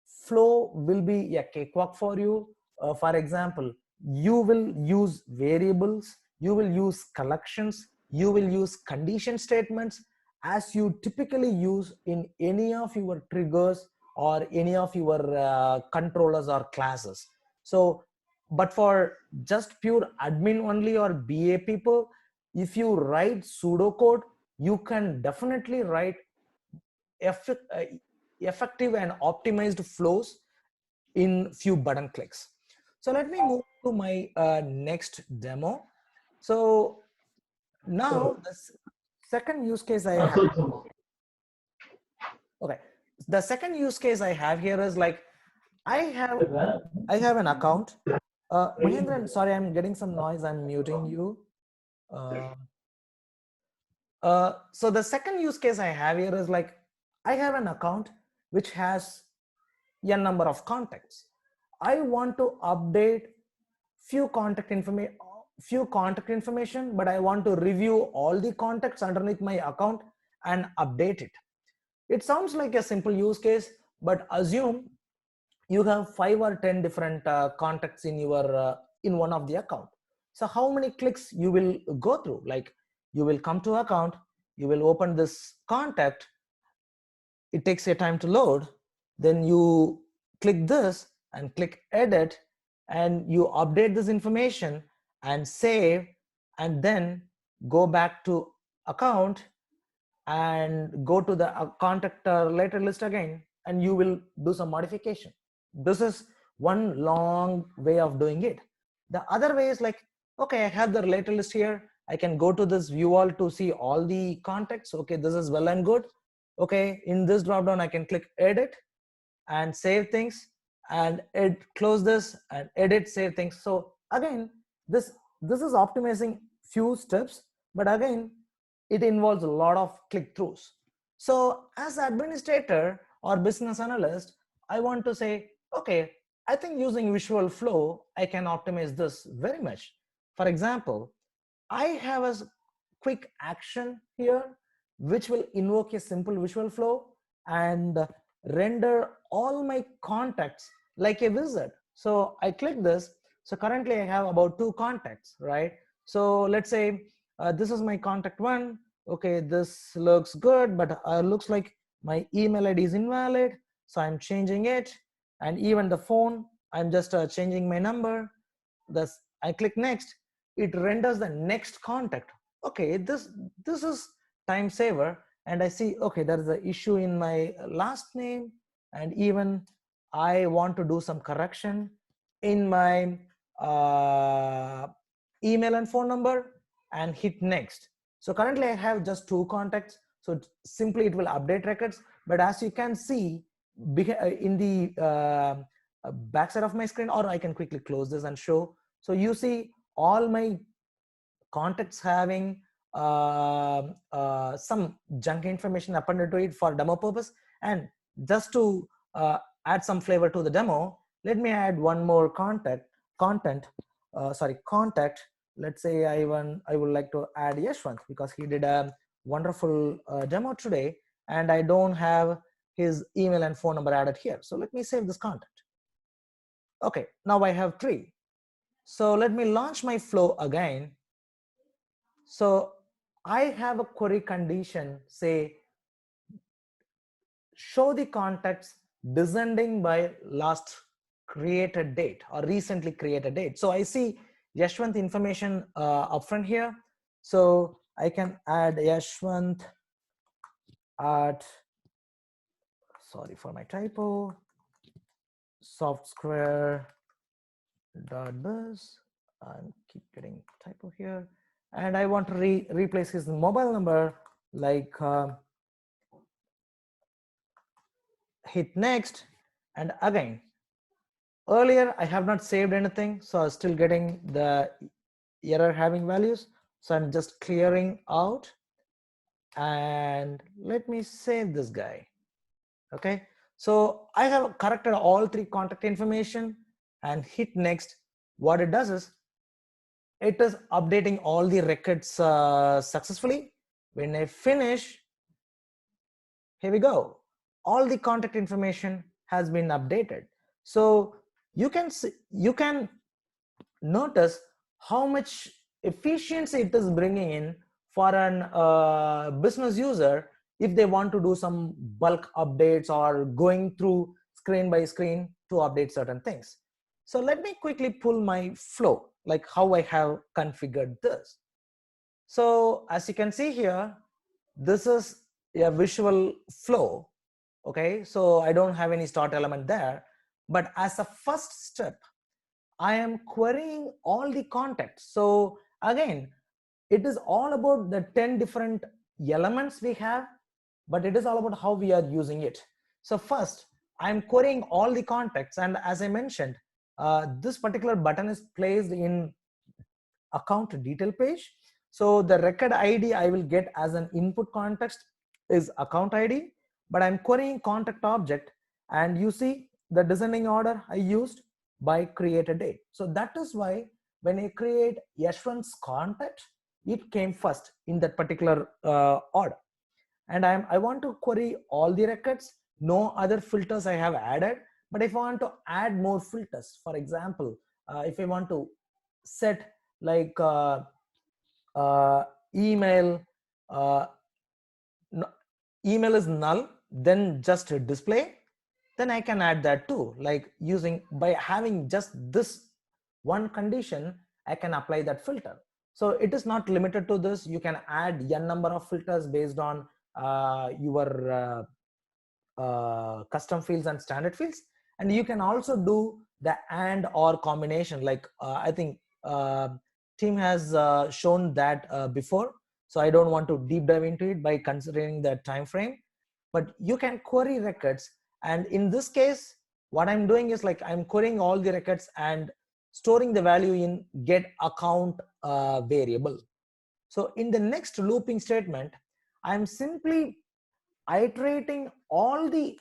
flow will be a cakewalk for you. For example, you will use variables, you will use collections, you will use condition statements as you typically use in any of your triggers or any of your controllers or classes. So, but for just pure admin only or BA people, if you write pseudocode, you can definitely write effective and optimized flows in few button clicks. So let me move to my next demo. So now the second use case I have, okay, the second use case I have here is, like, I have an account. Mahendran, sorry, I'm getting some noise. I'm muting you. So the second use case I have here is, like, I have an account which has n number of contacts. I want to update few contact information, but I want to review all the contacts underneath my account and update it. It sounds like a simple use case, but assume you have 5 or 10 different contacts in your in one of the account. So how many clicks you will go through? Like, you will come to account, you will open this contact, it takes a time to load, then you click this and click edit, and you update this information and save, and then go back to account and go to the contact related list again, and you will do some modification. This is one long way of doing it. The other way is, like, okay, I have the related list here, I can go to this view all to see all the contacts. Okay, this is well and good. Okay, in this drop down I can click edit and save things, and close this and edit, save things. So again, this is optimizing few steps, but again, it involves a lot of click-throughs. So as administrator or business analyst, I want to say, okay, I think using visual flow, I can optimize this very much. For example, I have a quick action here, which will invoke a simple visual flow and render all my contacts like a wizard. So I click this. So currently I have about 2 contacts, right? So let's say this is my contact 1. Okay, this looks good, but looks like my email ID is invalid. So I'm changing it. And even the phone, I'm just changing my number. Thus, I click next. It renders the next contact. Okay, this is time saver. And I see, okay, there is an issue in my last name, and even I want to do some correction in my email and phone number, and hit next. So currently I have just 2 contacts. So simply it will update records. But as you can see in the backside of my screen, or I can quickly close this and show. So you see all my contacts having some junk information appended to it for demo purpose. And just to add some flavor to the demo, let me add one more contact. Let's say I would like to add Yashwant because he did a wonderful demo today, and I don't have his email and phone number added here. So let me save this contact. Okay, now I have 3. So let me launch my flow again. So I have a query condition, say, show the contacts descending by last created date or recently created date. So I see Yashwant information upfront here. So I can add Yashwant at, sorry for my typo, Softsquare.biz. I keep getting typo here. And I want to replace his mobile number, like hit next. And again, earlier I have not saved anything, so I'm still getting the error having values. So I'm just clearing out, and let me save this guy. Okay, so I have corrected all 3 contact information and hit next. What it does is it is updating all the records successfully. When I finish, here we go, all the contact information has been updated. So you can see, you can notice how much efficiency it is bringing in for an business user if they want to do some bulk updates or going through screen by screen to update certain things. So let me quickly pull my flow, like how I have configured this. So as you can see here, this is a visual flow. Okay, so I don't have any start element there, but as a first step, I am querying all the contacts. So again, it is all about the 10 different elements we have, but it is all about how we are using it. So first, I'm querying all the contacts, and as I mentioned, this particular button is placed in account detail page. So the record ID I will get as an input context is account ID, but I'm querying contact object, and you see the descending order I used by created date. So that is why when I create Yashwant's contact, it came first in that particular order. And I want to query all the records, no other filters I have added. But if I want to add more filters, for example, if I want to set like email, email is null, then just display, then I can add that too. Like using, by having just this one condition, I can apply that filter. So it is not limited to this. You can add n number of filters based on your custom fields and standard fields. And you can also do the and or combination. Like I think team has shown that before. So I don't want to deep dive into it by considering the time frame, but you can query records. And in this case, what I'm doing is like I'm querying all the records and storing the value in get account variable. So in the next looping statement, I'm simply iterating all the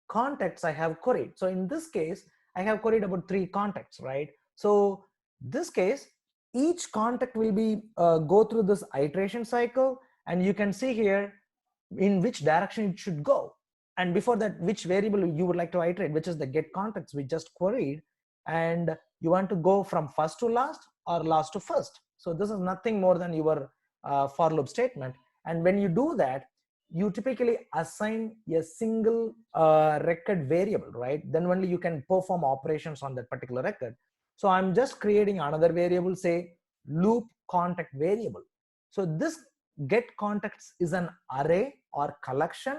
contacts I have queried. So in this case, I have queried about 3 contacts, right? So this case, each contact will be go through this iteration cycle, and you can see here in which direction it should go. And before that, which variable you would like to iterate, which is the get contacts we just queried, and you want to go from first to last or last to first. So this is nothing more than your for loop statement. And when you do that, you typically assign a single record variable, right? Then only you can perform operations on that particular record. So I'm just creating another variable, say loop contact variable. So this get contacts is an array or collection,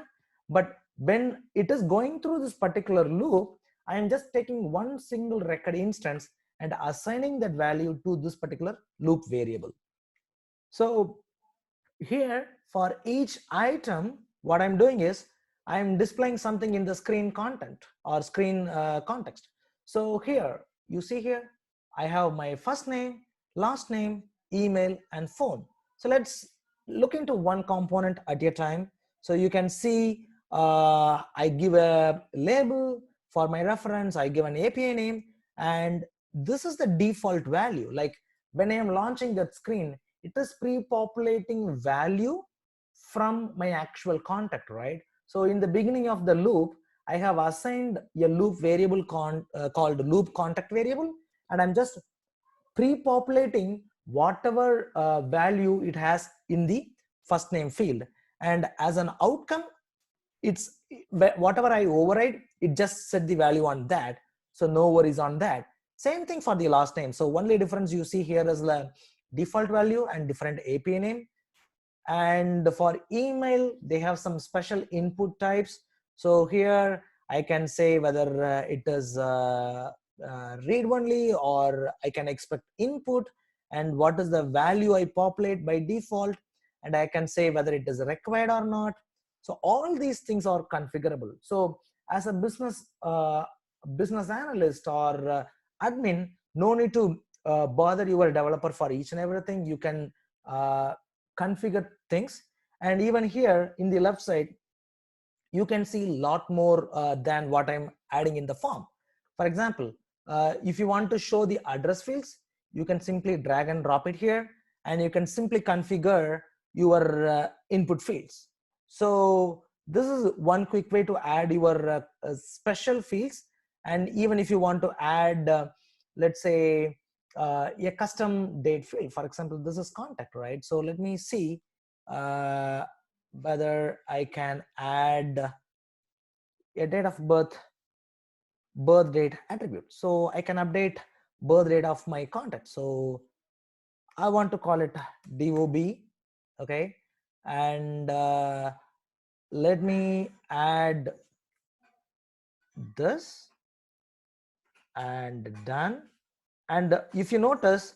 but when it is going through this particular loop, I am just taking one single record instance and assigning that value to this particular loop variable. So here for each item, what I'm doing is I'm displaying something in the screen content or screen context. So here you see here, I have my first name, last name, email, and phone. So let's look into one component at a time. So you can see I give a label for my reference, I give an API name, and this is the default value. Like when I am launching that screen, it is pre-populating value from my actual contact, right? So in the beginning of the loop, I have assigned a loop variable called loop contact variable, and I'm just pre-populating whatever value it has in the first name field. And as an outcome, it's whatever I override, it just set the value on that. So no worries on that. Same thing for the last name. So only difference you see here is the default value and different API name. And for email, they have some special input types. So here I can say whether it is read only, or I can expect input, and what is the value I populate by default, and I can say whether it is required or not. So all these things are configurable. So as a business analyst or admin, no need to bother your developer for each and everything. You can configure things. And even here in the left side, you can see a lot more than what I'm adding in the form. For example, if you want to show the address fields, you can simply drag and drop it here, and you can simply configure your input fields. So this is one quick way to add your special fields. And even if you want to add, let's say, a custom date field, for example, this is contact, right? So let me see whether I can add a date of birth date attribute. So I can update birth date of my contact. So I want to call it DOB, okay? And let me add this, and done. And if you notice,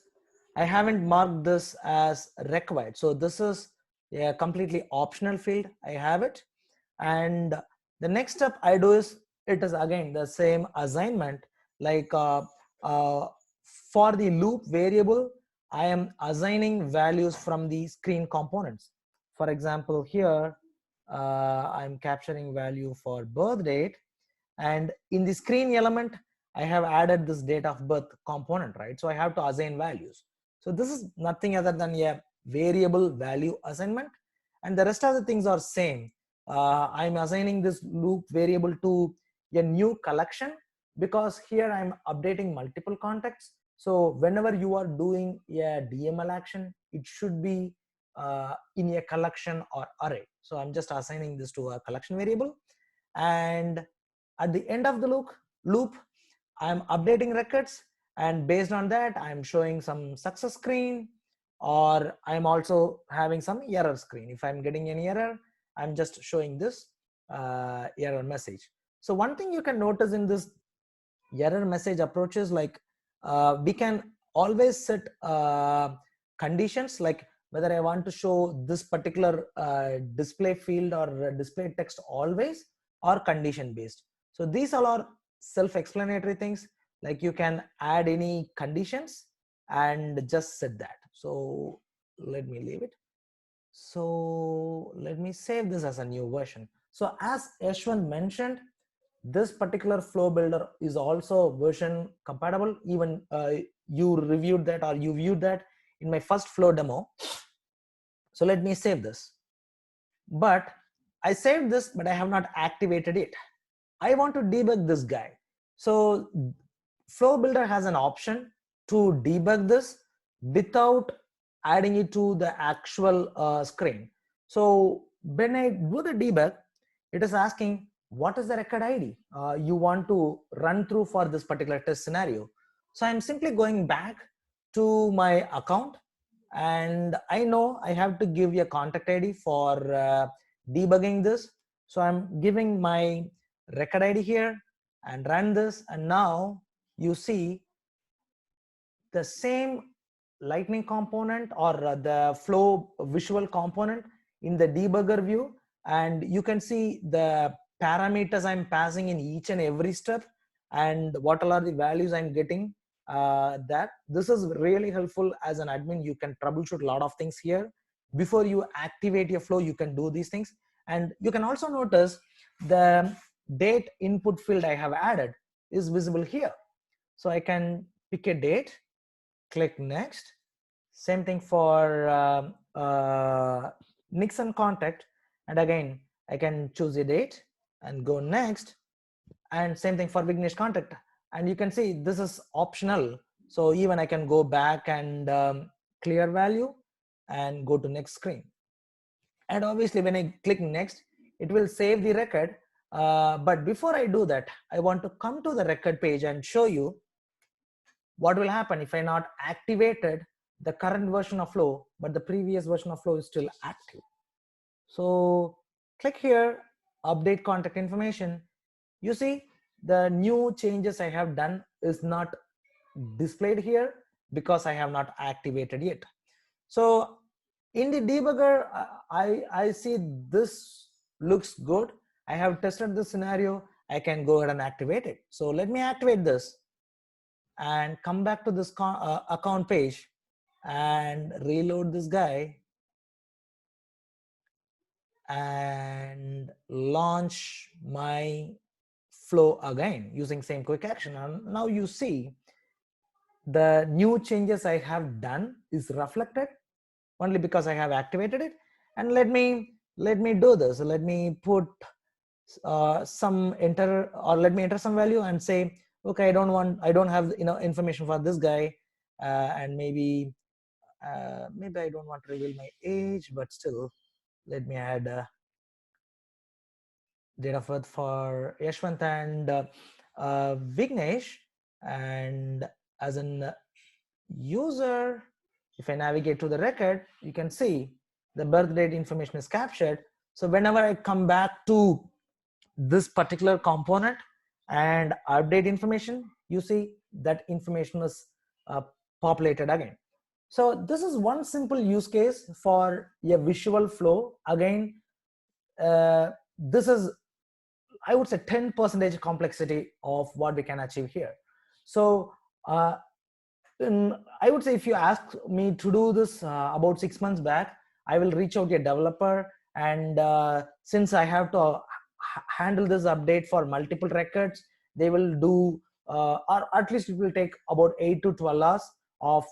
I haven't marked this as required. So this is a completely optional field. I have it. And the next step I do is, it is again the same assignment. Like for the loop variable, I am assigning values from the screen components. For example, here I'm capturing value for birth date, and in the screen element, I have added this date of birth component, right? So I have to assign values. So this is nothing other than a variable value assignment, and the rest of the things are same. I'm assigning this loop variable to a new collection, because here I'm updating multiple contacts. So whenever you are doing a DML action, it should be in a collection or array. So I'm just assigning this to a collection variable, and at the end of the loop, I'm updating records, and based on that, I'm showing some success screen, or I'm also having some error screen. If I'm getting any error, I'm just showing this error message. So one thing you can notice in this error message approach is, like we can always set conditions, like whether I want to show this particular display field or display text always, or condition based. So these all are self-explanatory things. Like you can add any conditions and just set that. So let me leave it. So let me save this as a new version. So as Ashwin mentioned, this particular flow builder is also version compatible. Even you reviewed that, or you viewed that in my first flow demo. So let me save this. But I saved this, but I have not activated it. I want to debug this guy. So flow builder has an option to debug this without adding it to the actual screen. So when I do the debug, it is asking, what is the record ID you want to run through for this particular test scenario? So I'm simply going back to my account, and I know I have to give a contact ID for debugging this. So I'm giving my record ID here and run this, and now you see the same lightning component, or the flow visual component in the debugger view, and you can see the parameters I'm passing in each and every step, and what are the values I'm getting. That this is really helpful as an admin. You can troubleshoot a lot of things here, before you activate your flow, you can do these things. And you can also notice the date input field I have added is visible here. So I can pick a date, click next. Same thing for Nixon contact. And again, I can choose a date and go next. And same thing for Vignesh contact. And you can see this is optional. So even I can go back and clear value and go to next screen. And obviously when I click next, it will save the record. But before I do that, I want to come to the record page and show you what will happen if I not activated the current version of flow, but the previous version of flow is still active. So click here, update contact information. You see the new changes I have done is not displayed here because I have not activated yet. So in the debugger, I see this looks good. I have tested this scenario. I can go ahead and activate it. So let me activate this and come back to this account page and reload this guy and launch my flow again using same quick action. And now you see the new changes I have done is reflected only because I have activated it. And let me do this. Let me put some enter, or let me enter some value and say, okay, I don't have information for this guy, and maybe I don't want to reveal my age, but still let me add date of birth for Yashwant and Vignesh. And as an user, if I navigate to the record, you can see the birth date information is captured. So whenever I come back to this particular component and update information, you see that information is populated again. So this is one simple use case for a visual flow. Again, this is, I would say, 10% complexity of what we can achieve here. So I would say if you ask me to do this about 6 months back, I will reach out to a developer, and since I have to handle this update for multiple records, they will do, or at least it will take about 8 to 12 hours of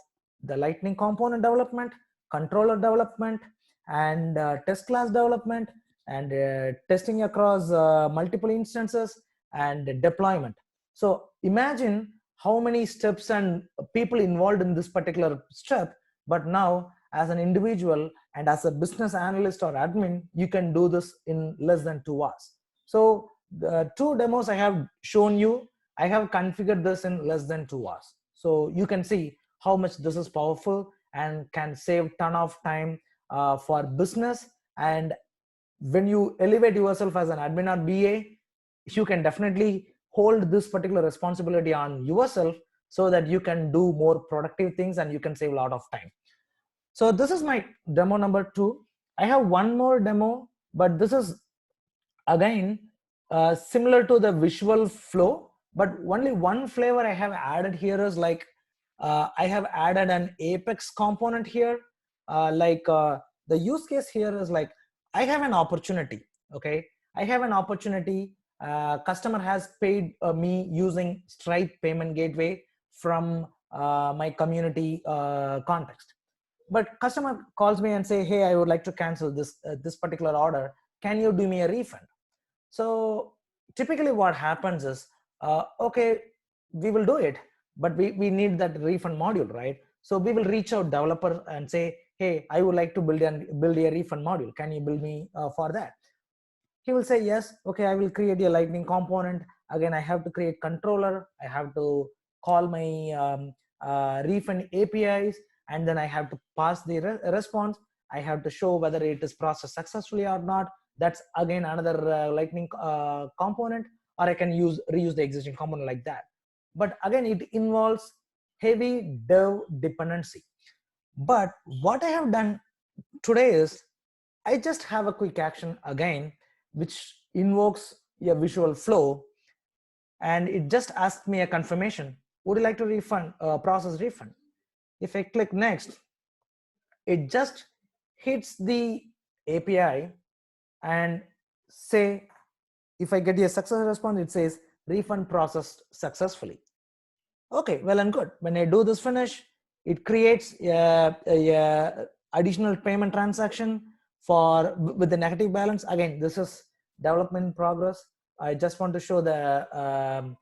the Lightning component development, controller development, and test class development, and testing across multiple instances and deployment. So imagine how many steps and people involved in this particular step. But now as an individual and as a business analyst or admin, you can do this in less than 2 hours. So the 2 demos I have shown you, I have configured this in less than 2 hours. So you can see how much this is powerful and can save ton of time for business. And when you elevate yourself as an admin or BA, you can definitely hold this particular responsibility on yourself so that you can do more productive things and you can save a lot of time. So this is my demo number 2. I have one more demo, but this is again similar to the visual flow, but only one flavor I have added here is like I have added an Apex component here. The use case here is like, I have an opportunity. Okay, I have an opportunity. Customer has paid me using Stripe payment gateway from my community context. But customer calls me and say, hey, I would like to cancel this particular order. Can you do me a refund? So typically what happens is, okay, we will do it, but we need that refund module, right? So we will reach out developer and say, hey, I would like to build a refund module. Can you build me for that? He will say, yes, okay, I will create a Lightning component. Again, I have to create controller. I have to call my refund APIs, and then I have to pass the response. I have to show whether it is processed successfully or not. That's again another Lightning component, or I can reuse the existing component like that. But again, it involves heavy dev dependency. But what I have done today is I just have a quick action again, which invokes a visual flow, and it just asks me a confirmation. Would you like to refund, process refund? If I click next, it just hits the API and say, if I get a success response, it says refund processed successfully. Okay, well and good. When I do this finish, it creates a additional payment transaction with the negative balance. Again, this is development in progress. I just want to show the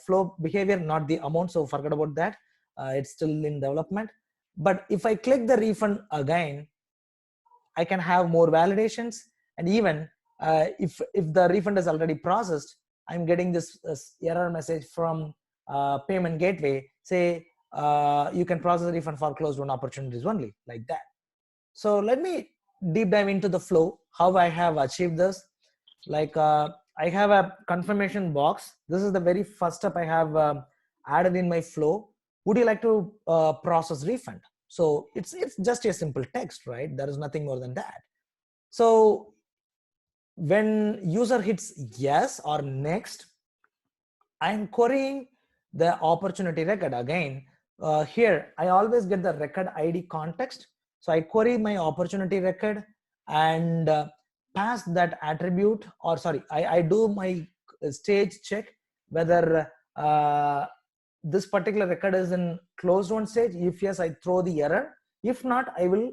flow behavior, not the amount, so forget about that. It's still in development. But if I click the refund again, I can have more validations, and even if the refund is already processed, I'm getting this error message from payment gateway, say you can process a refund for closed won opportunities only, like that. So let me deep dive into the flow, how I have achieved this. Like I have a confirmation box. This is the very first step I have added in my flow. Would you like to process refund? So it's just a simple text, right? There is nothing more than that. So when user hits yes or next, I'm querying the opportunity record. Again, here I always get the record ID context. So I query my opportunity record and pass that attribute, or sorry, I do my stage check whether this particular record is in closed won stage. If yes, I throw the error. If not, I will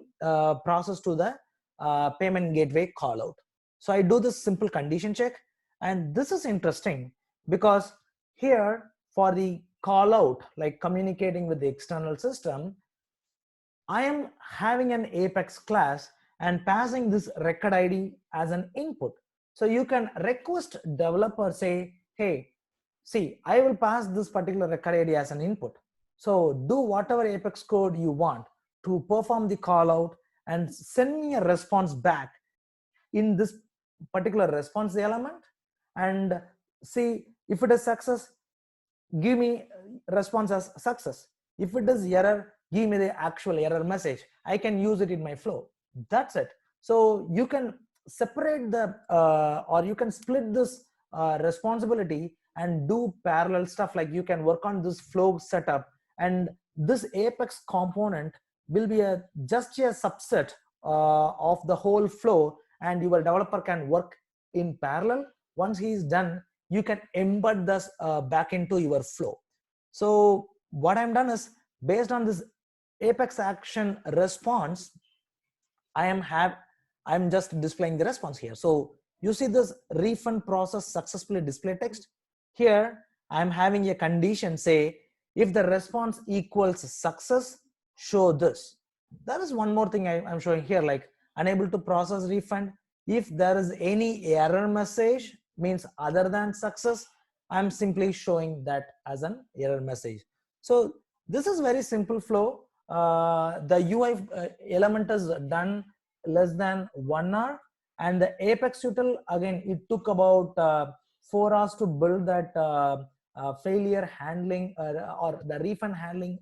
process to the payment gateway call out. So I do this simple condition check, and this is interesting because here for the call out, like communicating with the external system, I am having an Apex class and passing this record ID as an input. So you can request developer, say, hey, see, I will pass this particular record ID as an input. So do whatever Apex code you want to perform the call out and send me a response back in this particular response element, and see if it is success, give me response as success. If it is error, give me the actual error message. I can use it in my flow. That's it. So you can separate the or you can split this responsibility and do parallel stuff. Like you can work on this flow setup, and this Apex component will be just a subset of the whole flow, and your developer can work in parallel. Once he is done, you can embed this back into your flow. So what I'm done is, based on this Apex action response, I'm just displaying the response here. So you see this refund process successfully display text. Here I'm having a condition, say if the response equals success, show this. There is one more thing I'm showing here, like unable to process refund. If there is any error message, means other than success, I'm simply showing that as an error message. So this is very simple flow. The UI element is done less than 1 hour, and the Apex util, again, it took about 4 hours to build that failure handling or the refund handling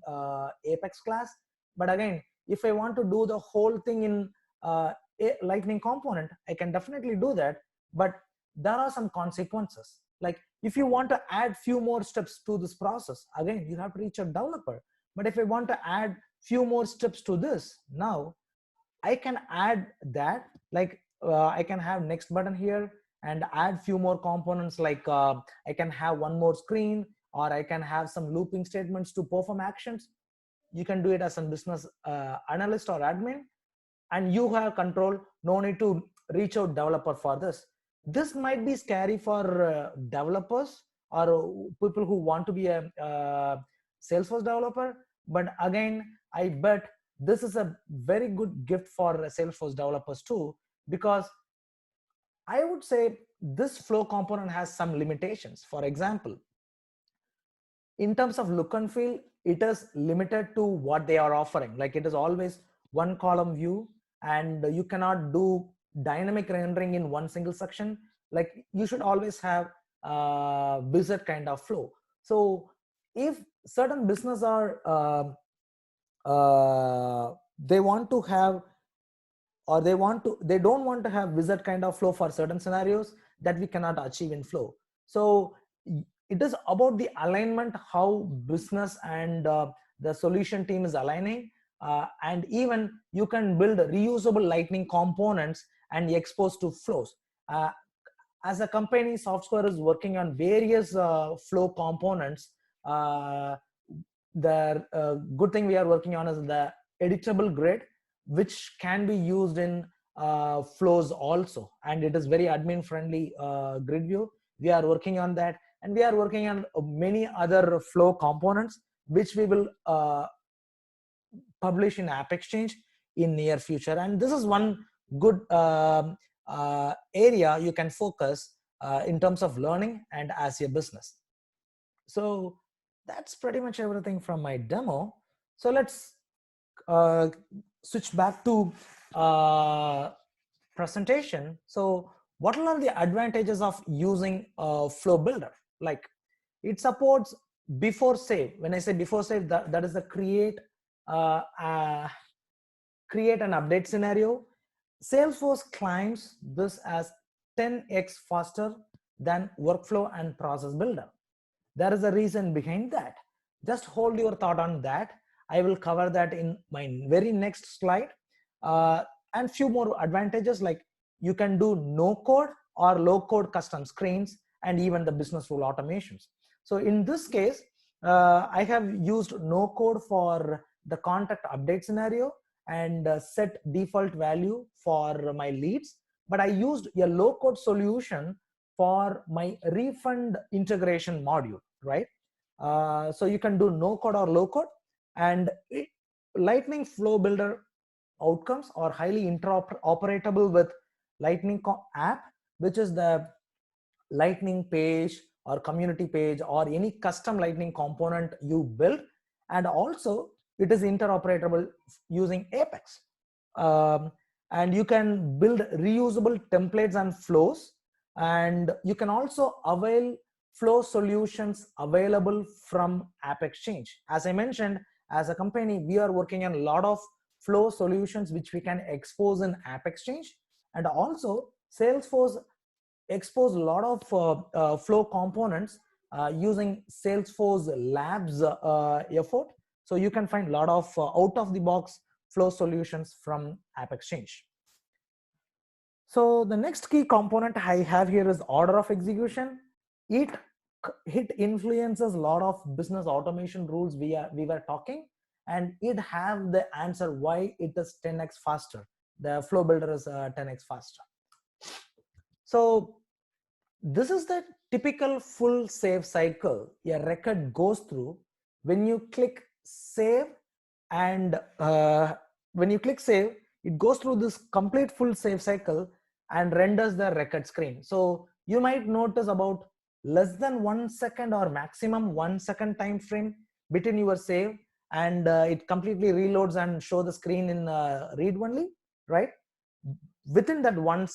Apex class. But again, if I want to do the whole thing in a Lightning component, I can definitely do that, but there are some consequences. Like if you want to add few more steps to this process, again, you have to reach a developer. But if I want to add few more steps to this, now I can add that, like I can have next button here and add few more components, like I can have one more screen, or I can have some looping statements to perform actions. You can do it as a business analyst or admin, and you have control. No need to reach out developer for this. This might be scary for developers or people who want to be a Salesforce developer, but again, I bet this is a very good gift for Salesforce developers too, because I would say this flow component has some limitations. For example, in terms of look and feel, it is limited to what they are offering. Like it is always one column view, and you cannot do dynamic rendering in one single section. Like you should always have wizard kind of flow. So if certain business are they want to have, or they don't want to have wizard kind of flow for certain scenarios that we cannot achieve in flow. So it is about the alignment, how business and the solution team is aligning. and even you can build reusable lightning components and expose to flows. As a company, Softsquare is working on various flow components. The good thing we are working on is the editable grid, which can be used in flows also, and it is very admin friendly grid view. We are working on that, and we are working on many other flow components which we will publish in AppExchange in near future. And this is one good area you can focus in terms of learning and as your business. So that's pretty much everything from my demo. So let's switch back to presentation. So what are the advantages of using Flow Builder? Like, it supports before save. When I say before save, that is the create an update scenario. Salesforce claims this as 10x faster than workflow and process builder. There is a reason behind that. Just hold your thought on that. I will cover that in my very next slide. And few more advantages, like you can do no code or low code custom screens and even the business rule automations. So in this case, I have used no code for the contact update scenario and set default value for my leads, but I used a low code solution for my refund integration module, right? So you can do no code or low code, and Lightning Flow Builder outcomes are highly interoperable with Lightning app, which is the Lightning page or community page or any custom Lightning component you build, and also it is interoperable using Apex. And you can build reusable templates and flows, and you can also avail flow solutions available from AppExchange. As I mentioned, as a company, we are working on a lot of flow solutions which we can expose in AppExchange, and also Salesforce expose a lot of flow components using Salesforce Labs effort. So you can find a lot of out-of-the-box flow solutions from AppExchange. So the next key component I have here is order of execution. It influences a lot of business automation rules we were talking, and it have the answer why it is 10x faster. The Flow Builder is 10x faster. So this is the typical full save cycle a record goes through when you click save, and when you click save, it goes through this complete full save cycle and renders the record screen. So you might notice about less than 1 second or maximum 1 second time frame between your save, and it completely reloads and show the screen in read only, right? Within that 1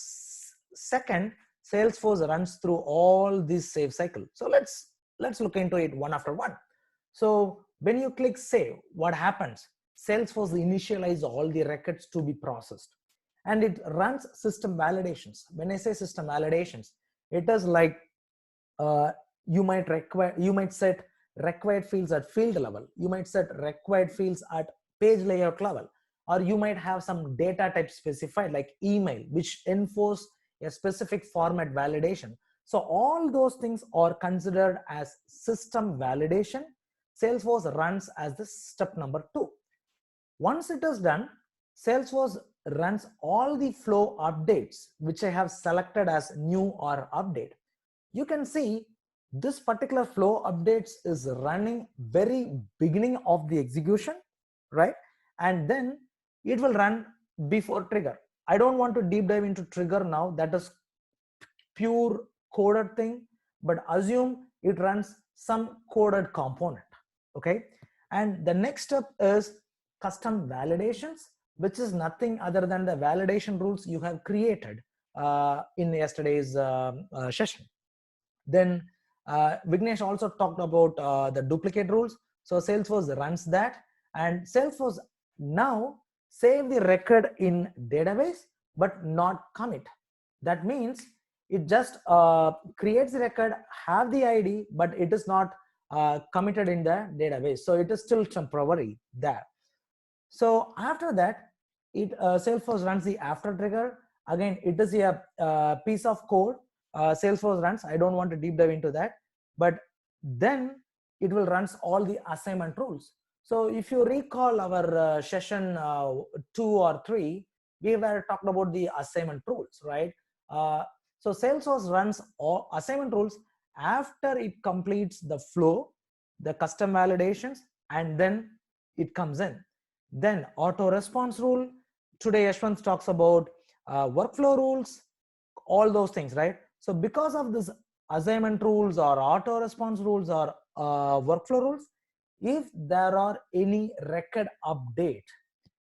second, Salesforce runs through all these save cycle. So let's look into it one after one. So when you click save, what happens? Salesforce initialize all the records to be processed, and it runs system validations. When I say system validations, it is like you might set required fields at field level, you might set required fields at page layout level, or you might have some data type specified like email, which enforce a specific format validation. So all those things are considered as system validation. Salesforce runs as the step number 2. Once it is done, Salesforce runs all the flow updates, which I have selected as new or update. You can see this particular flow updates is running very beginning of the execution, right? And then it will run before trigger. I don't want to deep dive into trigger now, that is pure coded thing, but assume it runs some coded component, okay? And the next step is custom validations, which is nothing other than the validation rules you have created in yesterday's session. Then Vignesh also talked about the duplicate rules. So Salesforce runs that, and Salesforce now save the record in database but not commit. That means it just creates the record, have the ID, but it is not committed in the database. So it is still temporary there. So after that, Salesforce runs the after trigger. Again, it is a piece of code Salesforce runs. I don't want to deep dive into that, but then it will runs all the assignment rules. So if you recall our session 2 or 3, we were talking about the assignment rules, right? So Salesforce runs all assignment rules after it completes the flow, the custom validations, and then it comes in. Then auto response rule. Today Yashwant talks about workflow rules, all those things, right? So because of this assignment rules or auto response rules or workflow rules, if there are any record update,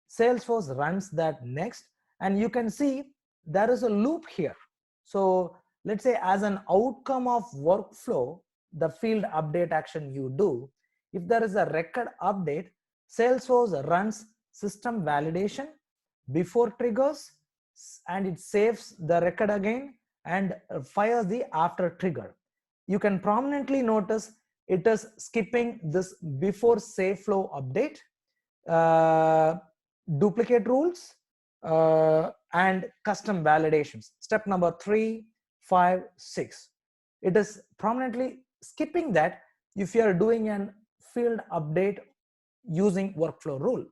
Salesforce runs that next, and you can see there is a loop here. So let's say as an outcome of workflow, the field update action you do, if there is a record update, Salesforce runs system validation before triggers, and it saves the record again and fires the after trigger. You can prominently notice it is skipping this before save flow update, duplicate rules, and custom validations. Step number 3, 5, 6. It is prominently skipping that if you are doing an field update using workflow rule.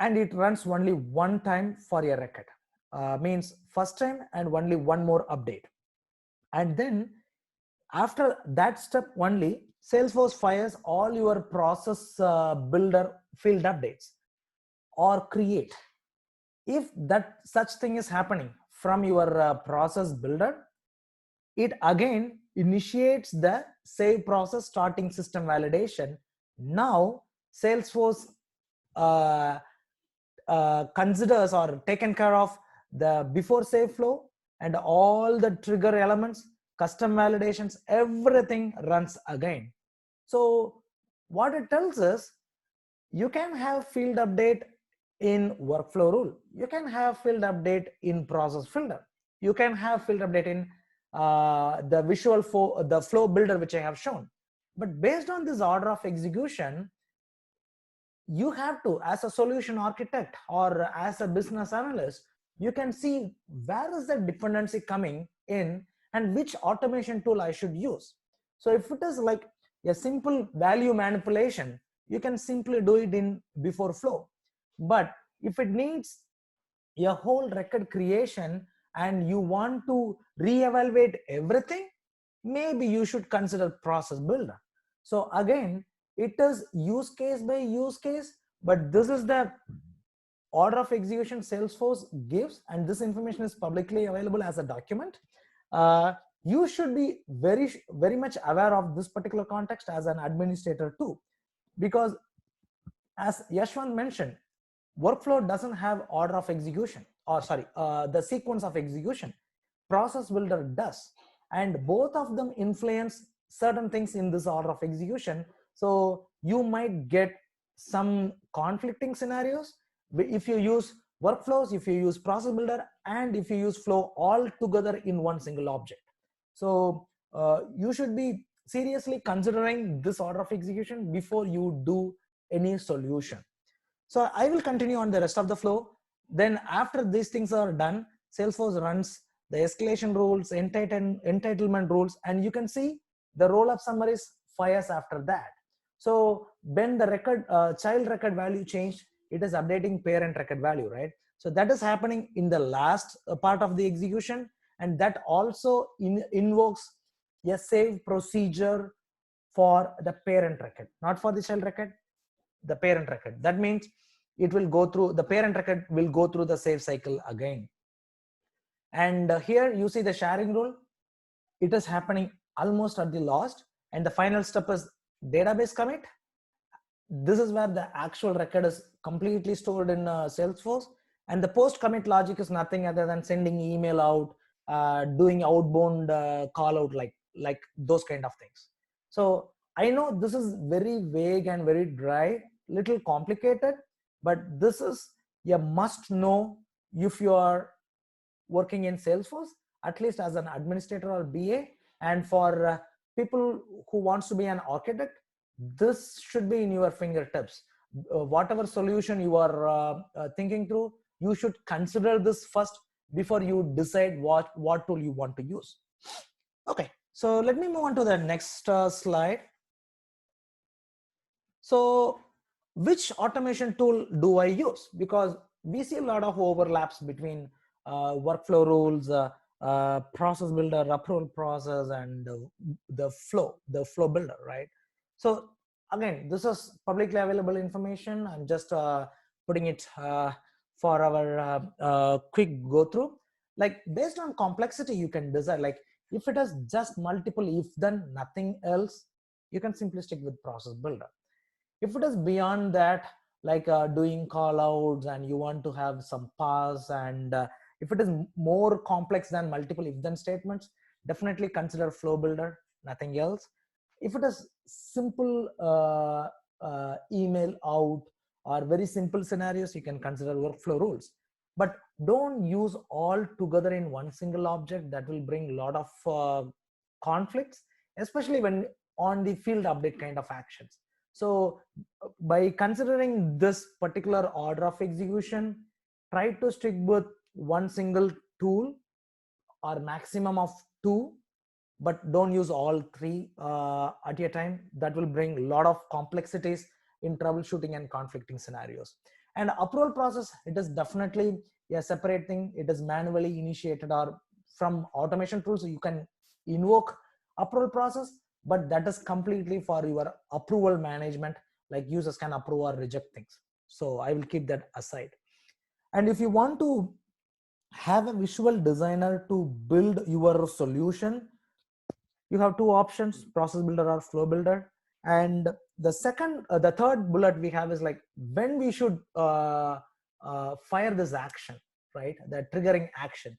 And it runs only one time for a record. Means first time and only one more update. And then after that step only, Salesforce fires all your process builder field updates or create. If that such thing is happening from your process builder, it again initiates the save process starting system validation. Now Salesforce considers or taken care of the before save flow and all the trigger elements, custom validations, everything runs again. So what it tells us, you can have field update in workflow rule, you can have field update in process builder, you can have field update in the visual the flow builder which I have shown. But based on this order of execution, you have to, as a solution architect or as a business analyst, you can see where is the dependency coming in and which automation tool I should use. So if it is like a simple value manipulation, you can simply do it in before flow. But if it needs a whole record creation and you want to reevaluate everything, maybe you should consider process builder. So again, it is use case by use case, but this is the order of execution Salesforce gives, and this information is publicly available as a document. You should be very much aware of this particular context as an administrator too, because as Yashwant mentioned, workflow doesn't have order of execution, or sorry, the sequence of execution. Process builder does, and both of them influence certain things in this order of execution. So you might get some conflicting scenarios if you use workflows, if you use process builder, and if you use flow all together in one single object. So you should be seriously considering this order of execution before you do any solution. So I will continue on the rest of the flow. Then after these things are done, Salesforce runs the escalation rules, entitlement rules, and you can see the roll-up summaries fires after that. So when the record child record value changed, it is updating parent record value, right? So that is happening in the last part of the execution, and that also invokes a save procedure for the parent record, not for the child record, the parent record. That means it will go through, the parent record will go through the save cycle again. And here you see the sharing rule. It is happening almost at the last, and the final step is database commit. This is where the actual record is completely stored in Salesforce, and the post commit logic is nothing other than sending email out, doing outbound call out, like those kind of things. So I know this is very vague and very dry, little complicated, but this is a must know if you are working in Salesforce, at least as an administrator or BA. And for people who wants to be an architect, this should be in your fingertips. whatever solution you are thinking through, you should consider this first before you decide what tool you want to use. Okay, so let me move on to the next slide. So which automation tool do I use? Because we see a lot of overlaps between workflow rules, process builder, approval process, and the flow builder, right? So again, this is publicly available information. I'm just putting it for our quick go through. Like based on complexity, you can decide, like if it has just multiple if then nothing else, you can simply stick with process builder. If it is beyond that, like doing call outs and you want to have some pass, and if it is more complex than multiple if then statements, definitely consider flow builder, nothing else. If it is simple email out or very simple scenarios, you can consider workflow rules. But don't use all together in one single object. That will bring a lot of conflicts, especially when on the field update kind of actions. So by considering this particular order of execution, try to stick with one single tool or maximum of 2, but don't use all 3 at a time. That will bring a lot of complexities in troubleshooting and conflicting scenarios. And approval process, it is definitely a separate thing. It is manually initiated or from automation tools. So you can invoke approval process, but that is completely for your approval management, like users can approve or reject things. So I will keep that aside. And if you want to have a visual designer to build your solution, you have 2 options, process builder or flow builder. And the third bullet we have is like when we should fire this action, right? The triggering action.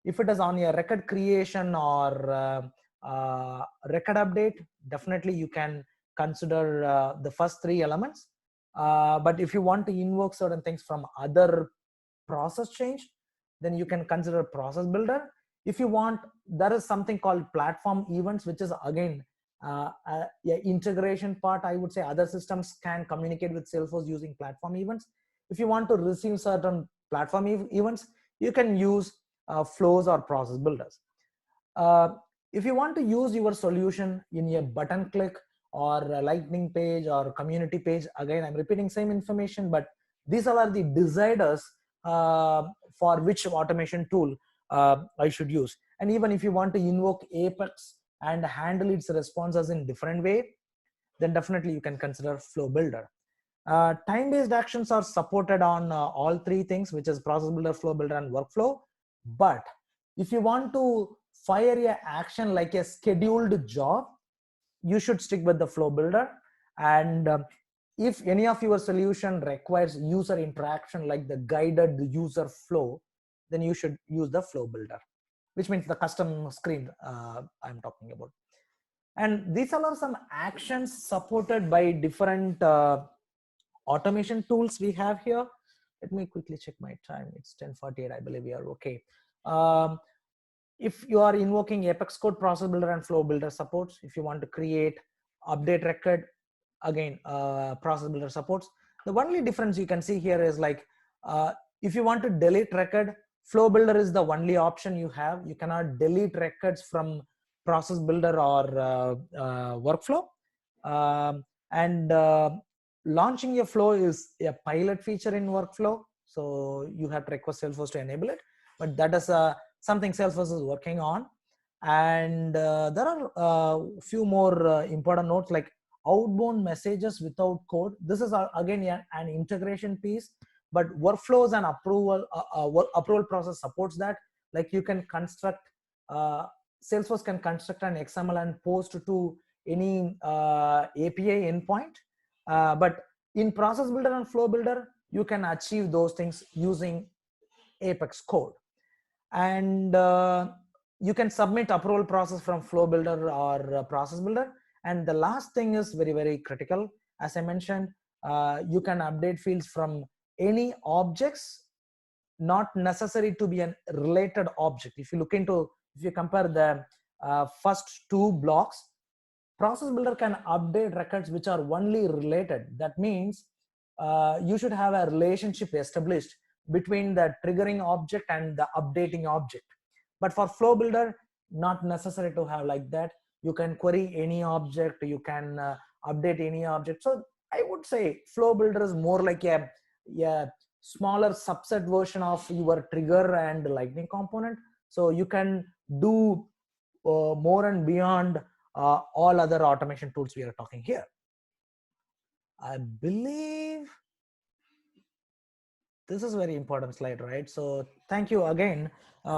If it is on your record creation or record update, definitely you can consider the first 3 elements. But if you want to invoke certain things from other process change, then you can consider process builder. If you want, there is something called platform events, which is again integration part. I would say other systems can communicate with Salesforce using platform events. If you want to receive certain platform events, you can use flows or process builders. If you want to use your solution in a button click or a lightning page or community page, again, I'm repeating same information, but these are the deciders for which automation tool I should use. And even if you want to invoke Apex and handle its responses in different way, then definitely you can consider flow builder. Time-based actions are supported on all 3 things, which is process builder, flow builder, and workflow. But if you want to fire a action like a scheduled job, you should stick with the flow builder. And if any of your solution requires user interaction like the guided user flow, then you should use the flow builder, which means the custom screen I'm talking about. And these are some actions supported by different automation tools we have here. Let me quickly check my time. It's 10:48. I believe we are okay. If you are invoking Apex Code, process builder and flow builder supports. If you want to create update record, again, process builder supports. The only difference you can see here is like, if you want to delete record, flow builder is the only option you have. You cannot delete records from process builder or workflow. Launching a flow is a pilot feature in workflow. So you have to request Salesforce to enable it, but that is something Salesforce is working on. And there are a few more important notes, like outbound messages without code. This is again an integration piece, but workflows and approval process supports that. Like you can construct, Salesforce can construct an XML and post to any API endpoint. But in process builder and flow builder, you can achieve those things using Apex code. And you can submit approval process from flow builder or process builder. And the last thing is very, very critical. As I mentioned, you can update fields from any objects, not necessary to be a related object. If you compare the first 2 blocks, process builder can update records which are only related. That means you should have a relationship established between the triggering object and the updating object. But for flow builder, not necessary to have like that. You can query any object, you can update any object. So I would say flow builder is more like a smaller subset version of your trigger and lightning component. So you can do more and beyond all other automation tools we are talking here. I believe this is a very important slide, right? So thank you again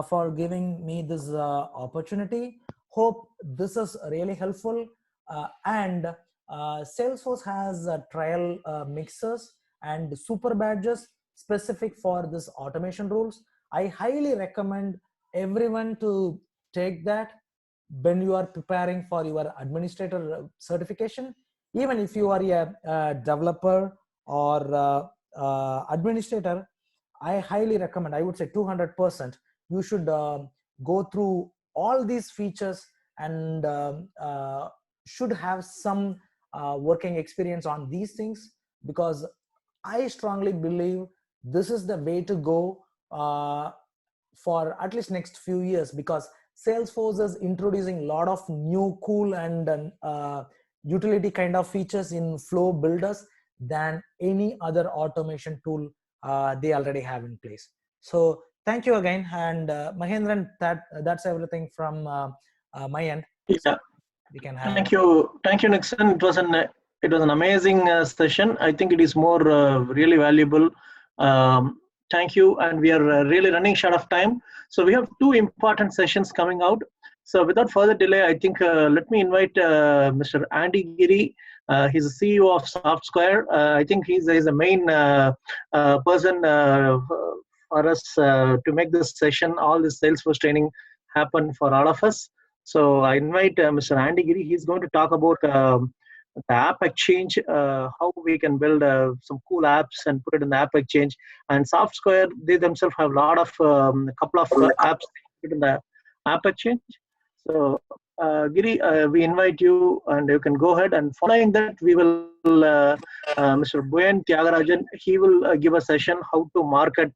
for giving me this opportunity. Hope this is really helpful. And Salesforce has trial mixers and super badges specific for this automation rules. I highly recommend everyone to take that when you are preparing for your administrator certification. Even if you are a developer or administrator, I highly recommend, I would say 200%, you should go through all these features and should have some working experience on these things, because I strongly believe this is the way to go for at least next few years, because Salesforce is introducing a lot of new cool and utility kind of features in flow builders than any other automation tool they already have in place. So thank you again, and Mahendran, that's everything from my end. Yeah, so we can have thank you, Nixon. It was an amazing session. I think it is more really valuable. Thank you, and we are really running short of time. So we have two important sessions coming out. So without further delay, I think let me invite Mr. Andy Giri. He's the CEO of Softsquare. I think he's the main person for us to make this session, all this Salesforce training happen for all of us. So I invite Mr. Andy Giri. He's going to talk about the AppExchange, how we can build some cool apps and put it in the AppExchange. And Softsquare, they themselves have a lot of couple of apps in the AppExchange. So Giri, we invite you, and you can go ahead. And following that, we will Mr. Bhuyan Tyagarajan. He will give a session how to market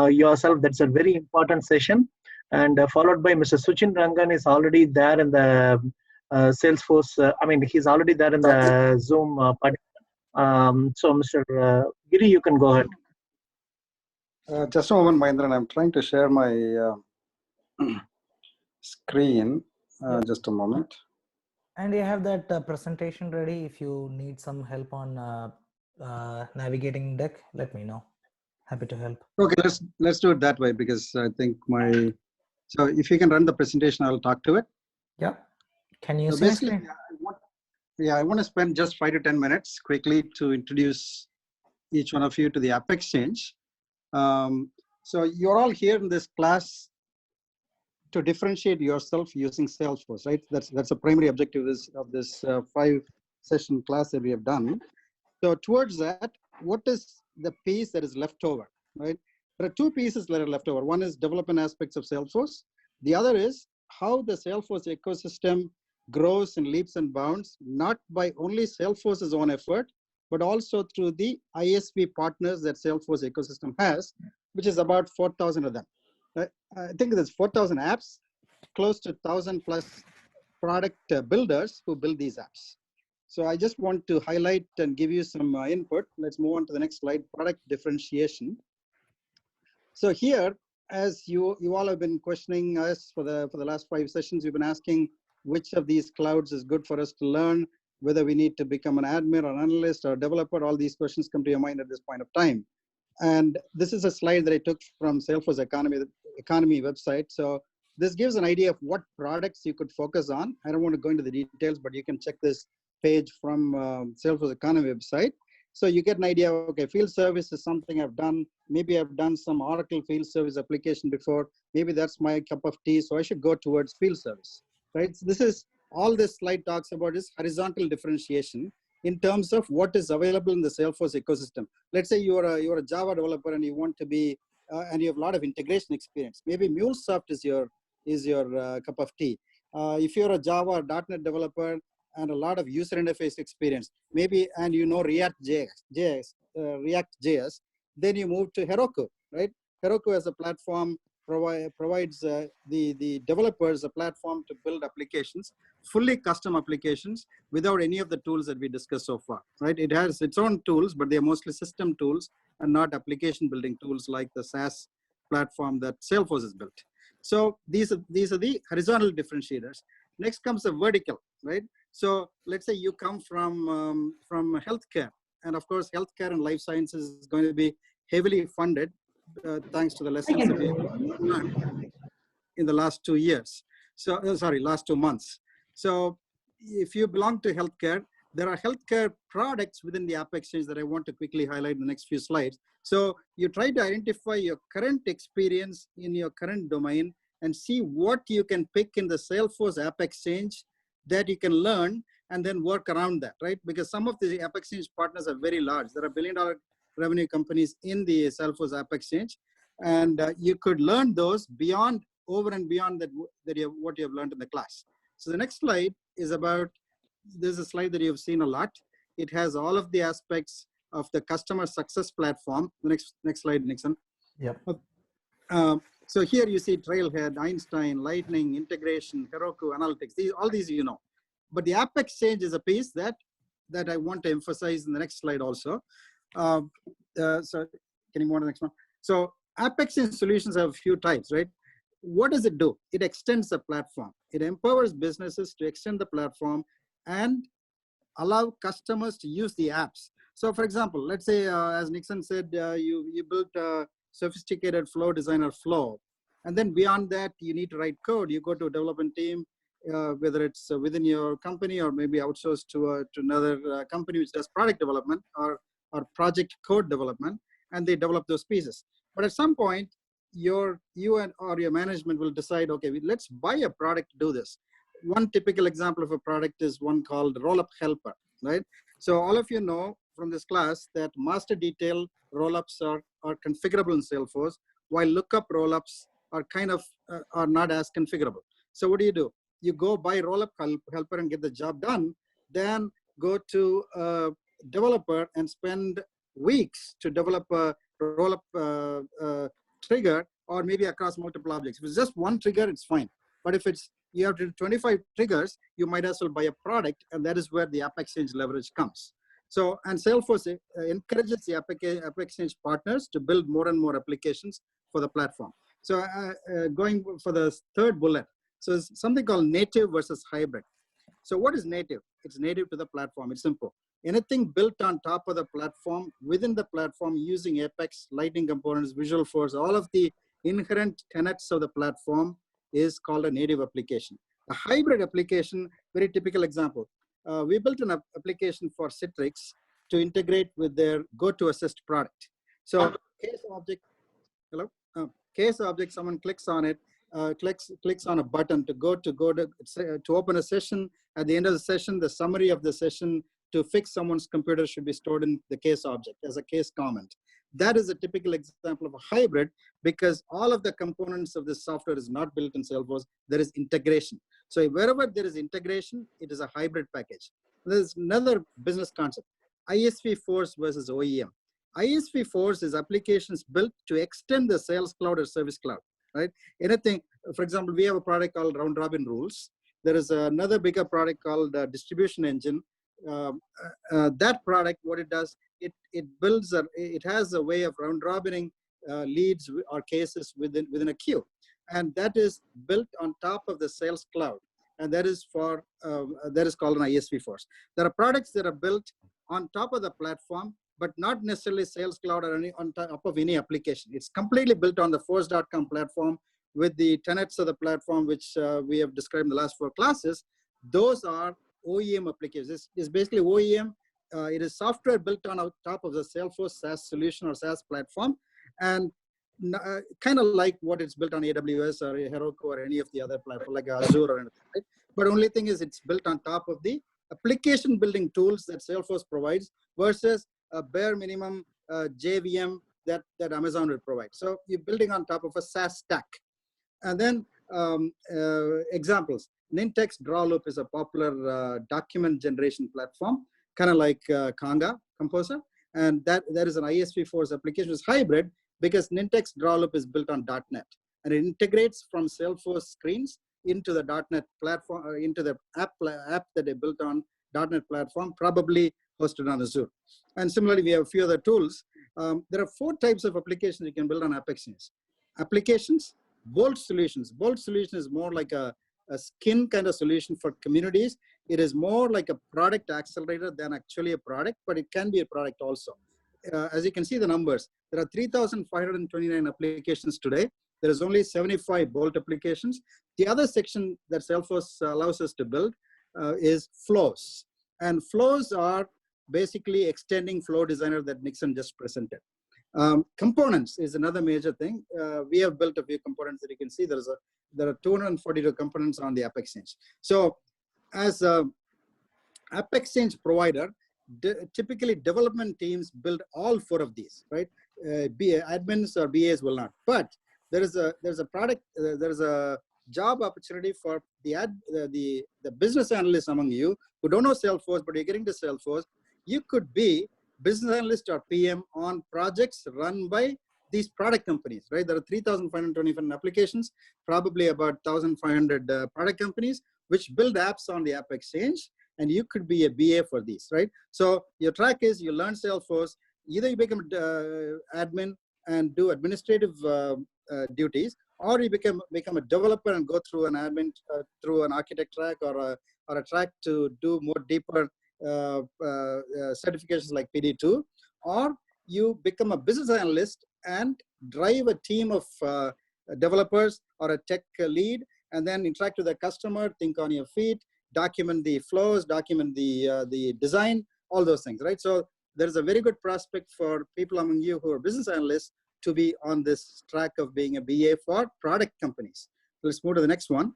yourself. That's a very important session. And followed by Mr. Suchin Rangan is already there in the Salesforce. He's already there in the Zoom party. So Mr. Giri, you can go ahead. Just a moment, Mahendran. I'm trying to share my screen. Just a moment. And you have that presentation ready. If you need some help on navigating deck, let me know. Happy to help. Okay, let's do it that way, because I think so if you can run the presentation, I'll talk to it. Yeah. Can you so see my screen? I want to spend just 5 to 10 minutes quickly to introduce each one of you to the AppExchange. So you're all here in this class to differentiate yourself using Salesforce, right? That's a primary objective of this 5-session class that we have done. So towards that, what is the piece that is left over, right? There are two pieces that are left over. One is development aspects of Salesforce. The other is how the Salesforce ecosystem grows in leaps and bounds, not by only Salesforce's own effort, but also through the ISV partners that Salesforce ecosystem has, which is about 4,000 of them. I think there's 4,000 apps, close to 1,000 plus product builders who build these apps. So I just want to highlight and give you some input. Let's move on to the next slide, product differentiation. So here, as you all have been questioning us for the last 5 sessions, we've been asking which of these clouds is good for us to learn, whether we need to become an admin or analyst or developer. All these questions come to your mind at this point of time. And this is a slide that I took from Salesforce Economy website. So this gives an idea of what products you could focus on. I don't want to go into the details, but you can check this page from Salesforce Economy website. So you get an idea, okay, field service is something I've done. Maybe I've done some Oracle field service application before. Maybe that's my cup of tea, so I should go towards field service, right? So this is, all this slide talks about is horizontal differentiation in terms of what is available in the Salesforce ecosystem. Let's say you're a Java developer and you want to be, and you have a lot of integration experience. Maybe MuleSoft is your cup of tea. If you're a Java or .NET developer and a lot of user interface experience, maybe, and you know React.js, React.js. Then you move to Heroku, right? Heroku as a platform provides the developers a platform to build applications, fully custom applications without any of the tools that we discussed so far, right? It has its own tools, but they're mostly system tools and not application building tools like the SaaS platform that Salesforce has built. So these are the horizontal differentiators. Next comes the vertical, right? So let's say you come from healthcare, and of course, healthcare and life sciences is going to be heavily funded thanks to the lessons that we learned in the last 2 years. So, last 2 months. So if you belong to healthcare, there are healthcare products within the AppExchange that I want to quickly highlight in the next few slides. So you try to identify your current experience in your current domain and see what you can pick in the Salesforce AppExchange that you can learn and then work around that, right? Because some of the AppExchange partners are very large. There are billion-dollar revenue companies in the Salesforce AppExchange, and you could learn those over and beyond what you have learned in the class. So the next slide is about, this is a slide that you've seen a lot. It has all of the aspects of the customer success platform. The next slide, Nixon. Yep. So here you see Trailhead, Einstein, Lightning, integration, Heroku, analytics. All these you know. But the AppExchange is a piece that I want to emphasize in the next slide also. So can you move on to the next one? So AppExchange solutions have a few types, right? What does it do? It extends the platform. It empowers businesses to extend the platform and allow customers to use the apps. So for example, let's say, as Nixon said, you built a sophisticated flow designer flow. And then beyond that, you need to write code. You go to a development team, whether it's within your company or maybe outsourced to another company which does product development or project code development, and they develop those pieces. But at some point, your management will decide, okay, let's buy a product to do this. One typical example of a product is one called Rollup Helper, right? So all of you know from this class that master detail rollups are configurable in Salesforce, while lookup rollups are are not as configurable. So what do? You go buy Rollup Helper and get the job done, then go to a developer and spend weeks to develop a rollup trigger, or maybe across multiple objects. If it's just one trigger, it's fine. But if you have to do 25 triggers, you might as well buy a product, and that is where the AppExchange leverage comes. So, and Salesforce encourages the AppExchange partners to build more and more applications for the platform. So going for the third bullet, so it's something called native versus hybrid. So what is native? It's native to the platform. It's simple. Anything built on top of the platform, within the platform, using Apex, Lightning components, Visual Force, all of the inherent tenets of the platform is called a native application. A hybrid application, very typical example. We built an application for Citrix to integrate with their go-to-assist product. So case object, case object, someone clicks on it, clicks on a button to open a session. At the end of the session, the summary of the session to fix someone's computer should be stored in the case object as a case comment. That is a typical example of a hybrid, because all of the components of this software is not built in Salesforce. There is integration. So wherever there is integration, it is a hybrid package. There's another business concept, ISV Force versus OEM. ISV Force is applications built to extend the Sales Cloud or Service Cloud, right? Anything, for example, we have a product called Round Robin Rules. There is another bigger product called Distribution Engine. That product, what it does, it has a way of round robining leads or cases within a queue, and that is built on top of the Sales Cloud, and that is called an ISV Force. There are products that are built on top of the platform, but not necessarily Sales Cloud or on top of any application. It's completely built on the Force.com platform with the tenets of the platform, which we have described in the last 4 classes. Those are OEM applications. It's basically OEM. It is software built on top of the Salesforce SaaS solution or SaaS platform, and kind of like what it's built on AWS or Heroku or any of the other platforms like Azure or anything, right? But only thing is it's built on top of the application building tools that Salesforce provides versus a bare minimum JVM that Amazon will provide. So you're building on top of a SaaS stack. And then examples. Nintex Drawloop is a popular document generation platform, kind of like Conga Composer. And that is an ISV Force application. It's hybrid because Nintex Drawloop is built on .NET, and it integrates from Salesforce screens into the .NET platform, into the app that they built on .NET platform, probably hosted on Azure. And similarly, we have a few other tools. There are 4 types of applications you can build on AppExchange. Applications, Bolt solutions. Bolt solution is more like a skin kind of solution for communities. It is more like a product accelerator than actually a product, but it can be a product also. As you can see the numbers, there are 3,529 applications today. There is only 75 Bolt applications. The other section that Salesforce allows us to build is flows. And flows are basically extending Flow Designer that Nixon just presented. Components is another major thing. We have built a few components that you can see. There are 242 components on the AppExchange. So as a AppExchange provider, typically development teams build all 4 of these, right? Admins or BAs will not. But there's a job opportunity for the business analysts among you who don't know Salesforce, but you're getting to Salesforce. You could be business analyst or PM on projects run by these product companies, right? There are 3,525 applications, probably about 1,500 product companies, which build apps on the AppExchange, and you could be a BA for these, right? So your track is you learn Salesforce, either you become admin and do administrative duties, or you become a developer and go through an admin, through an architect track or a track to do more deeper certifications like PD2, or you become a business analyst and drive a team of developers or a tech lead, and then interact with the customer, think on your feet, document the flows, document the design, all those things, right? So there's a very good prospect for people among you who are business analysts to be on this track of being a BA for product companies. Let's move to the next one.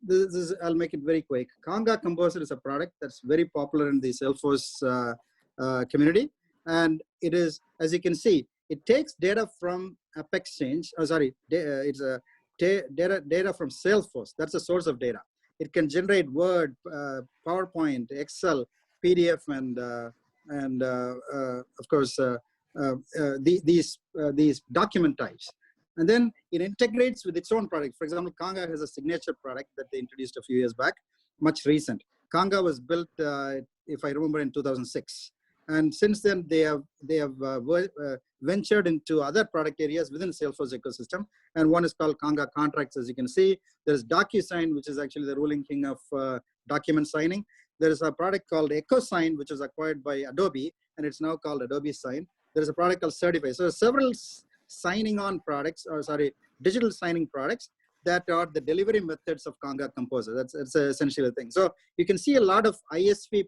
This is, I'll make it very quick. Conga Composer is a product that's very popular in the Salesforce community. And it is, as you can see, it takes data from AppExchange, it's a data from Salesforce. That's the source of data. It can generate Word, PowerPoint, Excel, PDF, and of course, these document types. And then it integrates with its own product. For example, Conga has a signature product that they introduced a few years back, much recent. Conga was built, if I remember, in 2006. And since then, they have ventured into other product areas within the Salesforce ecosystem. And one is called Conga Contracts, as you can see. There's DocuSign, which is actually the ruling king of document signing. There is a product called EchoSign, which was acquired by Adobe, and it's now called Adobe Sign. There's a product called Certify. So several signing on products, digital signing products that are the delivery methods of Conga Composer. That's essentially the thing. So you can see a lot of ISV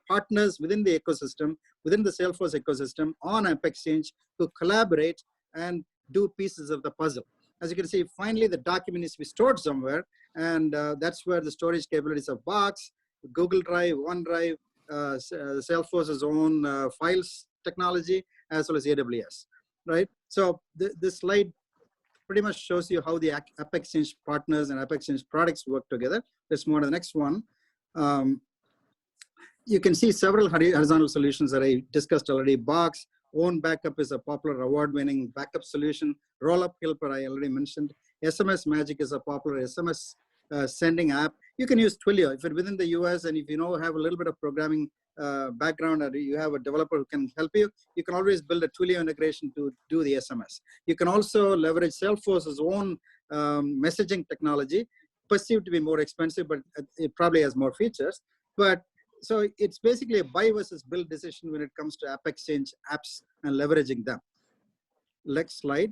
partners within the ecosystem, within the Salesforce ecosystem on AppExchange who collaborate and do pieces of the puzzle. As you can see, finally, the document needs to be stored somewhere, and that's where the storage capabilities of Box, Google Drive, OneDrive, Salesforce's own files technology, as well as AWS, right? So this slide pretty much shows you how the AppExchange partners and AppExchange products work together. Let's move on to the next one. You can see several horizontal solutions that I discussed already. Box, Own Backup is a popular award-winning backup solution. Rollup Helper, I already mentioned. SMS Magic is a popular SMS sending app. You can use Twilio if you're within the US, and if you have a little bit of programming background, or you have a developer who can help you, you can always build a Twilio integration to do the SMS. You can also leverage Salesforce's own messaging technology, perceived to be more expensive, but it probably has more features. But so it's basically a buy versus build decision when it comes to AppExchange apps and leveraging them. Next slide.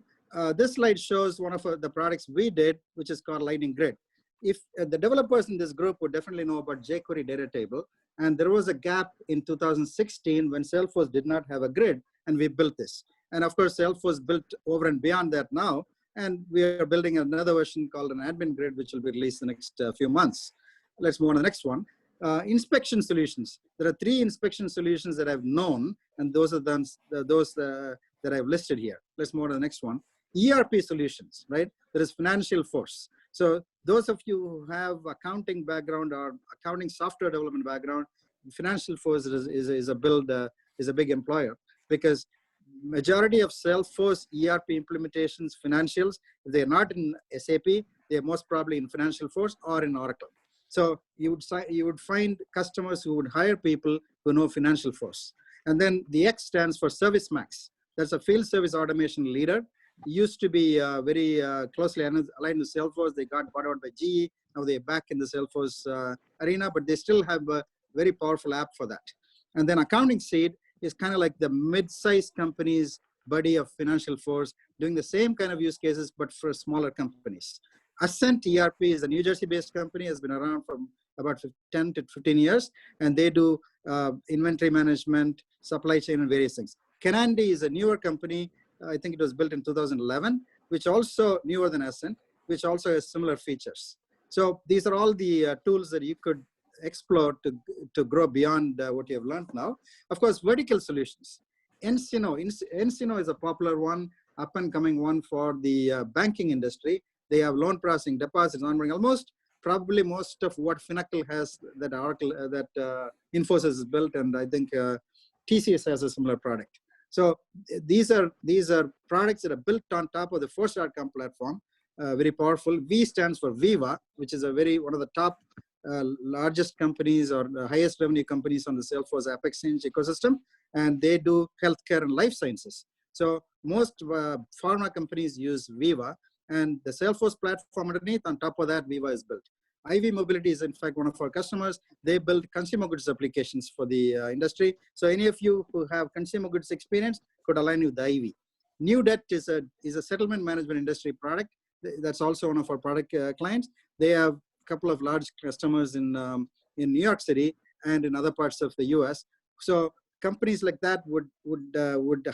This slide shows one of the products we did, which is called Lightning Grid. If the developers in this group would definitely know about jQuery data table, and there was a gap in 2016 when Salesforce did not have a grid, and we built this. And of course, Salesforce built over and beyond that now, and we are building another version called an admin grid, which will be released in the next few months. Let's move on to the next one. Inspection solutions. There are 3 inspection solutions that I've known, and those are those that I've listed here. Let's move on to the next one. ERP solutions, right? There is Financial Force. So those of you who have accounting background or accounting software development background, Financial Force is a build is a big employer, because majority of Salesforce ERP implementations, financials, if they're not in SAP, they're most probably in Financial Force or in Oracle. So you would find customers who would hire people who know Financial Force. And then the X stands for ServiceMax. That's a field service automation leader. Used to be very closely aligned with Salesforce. They got bought out by GE. Now they're back in the Salesforce arena, but they still have a very powerful app for that. And then Accounting Seed is kind of like the mid-sized companies buddy of Financial Force, doing the same kind of use cases, but for smaller companies. Ascent ERP is a New Jersey-based company, has been around for about 10 to 15 years, and they do inventory management, supply chain, and various things. Kenandi is a newer company. I think it was built in 2011, which also newer than Ascent, which also has similar features. So these are all the tools that you could explore to grow beyond what you have learned now. Of course, vertical solutions. Encino is a popular one, up and coming one for the banking industry. They have loan processing, deposits, onboarding, almost probably most of what Finacle has that Oracle, Infosys has built, and I think TCS has a similar product. So these are products that are built on top of the 4-star.com platform, very powerful. V stands for Viva, which is one of the top largest companies or the highest revenue companies on the Salesforce AppExchange ecosystem, and they do healthcare and life sciences. So most pharma companies use Viva, and the Salesforce platform underneath, on top of that, Viva is built. IV Mobility is in fact one of our customers. They build consumer goods applications for the industry. So any of you who have consumer goods experience could align with the IV. New Debt is a settlement management industry product. That's also one of our product clients. They have a couple of large customers in New York City and in other parts of the US. So companies like that would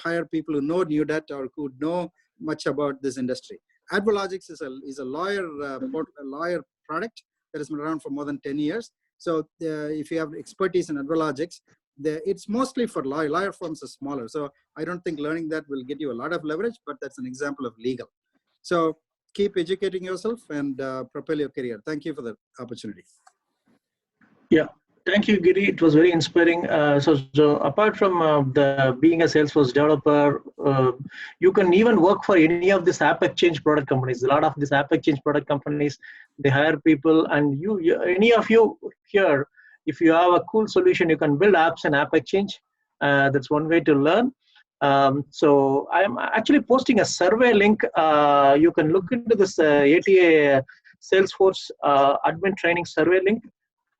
hire people who know New Debt or who know much about this industry. Advologics is a lawyer product that has been around for more than 10 years. So if you have expertise in Advologics, it's mostly for lawyer firms are smaller. So I don't think learning that will get you a lot of leverage, but that's an example of legal. So keep educating yourself and propel your career. Thank you for the opportunity. Yeah. Thank you, Giri. It was very inspiring. So apart from being a Salesforce developer, you can even work for any of these AppExchange product companies. A lot of these AppExchange product companies, they hire people, and any of you here, if you have a cool solution, you can build apps in AppExchange. That's one way to learn. So I'm actually posting a survey link. You can look into this ATEA Salesforce admin training survey link.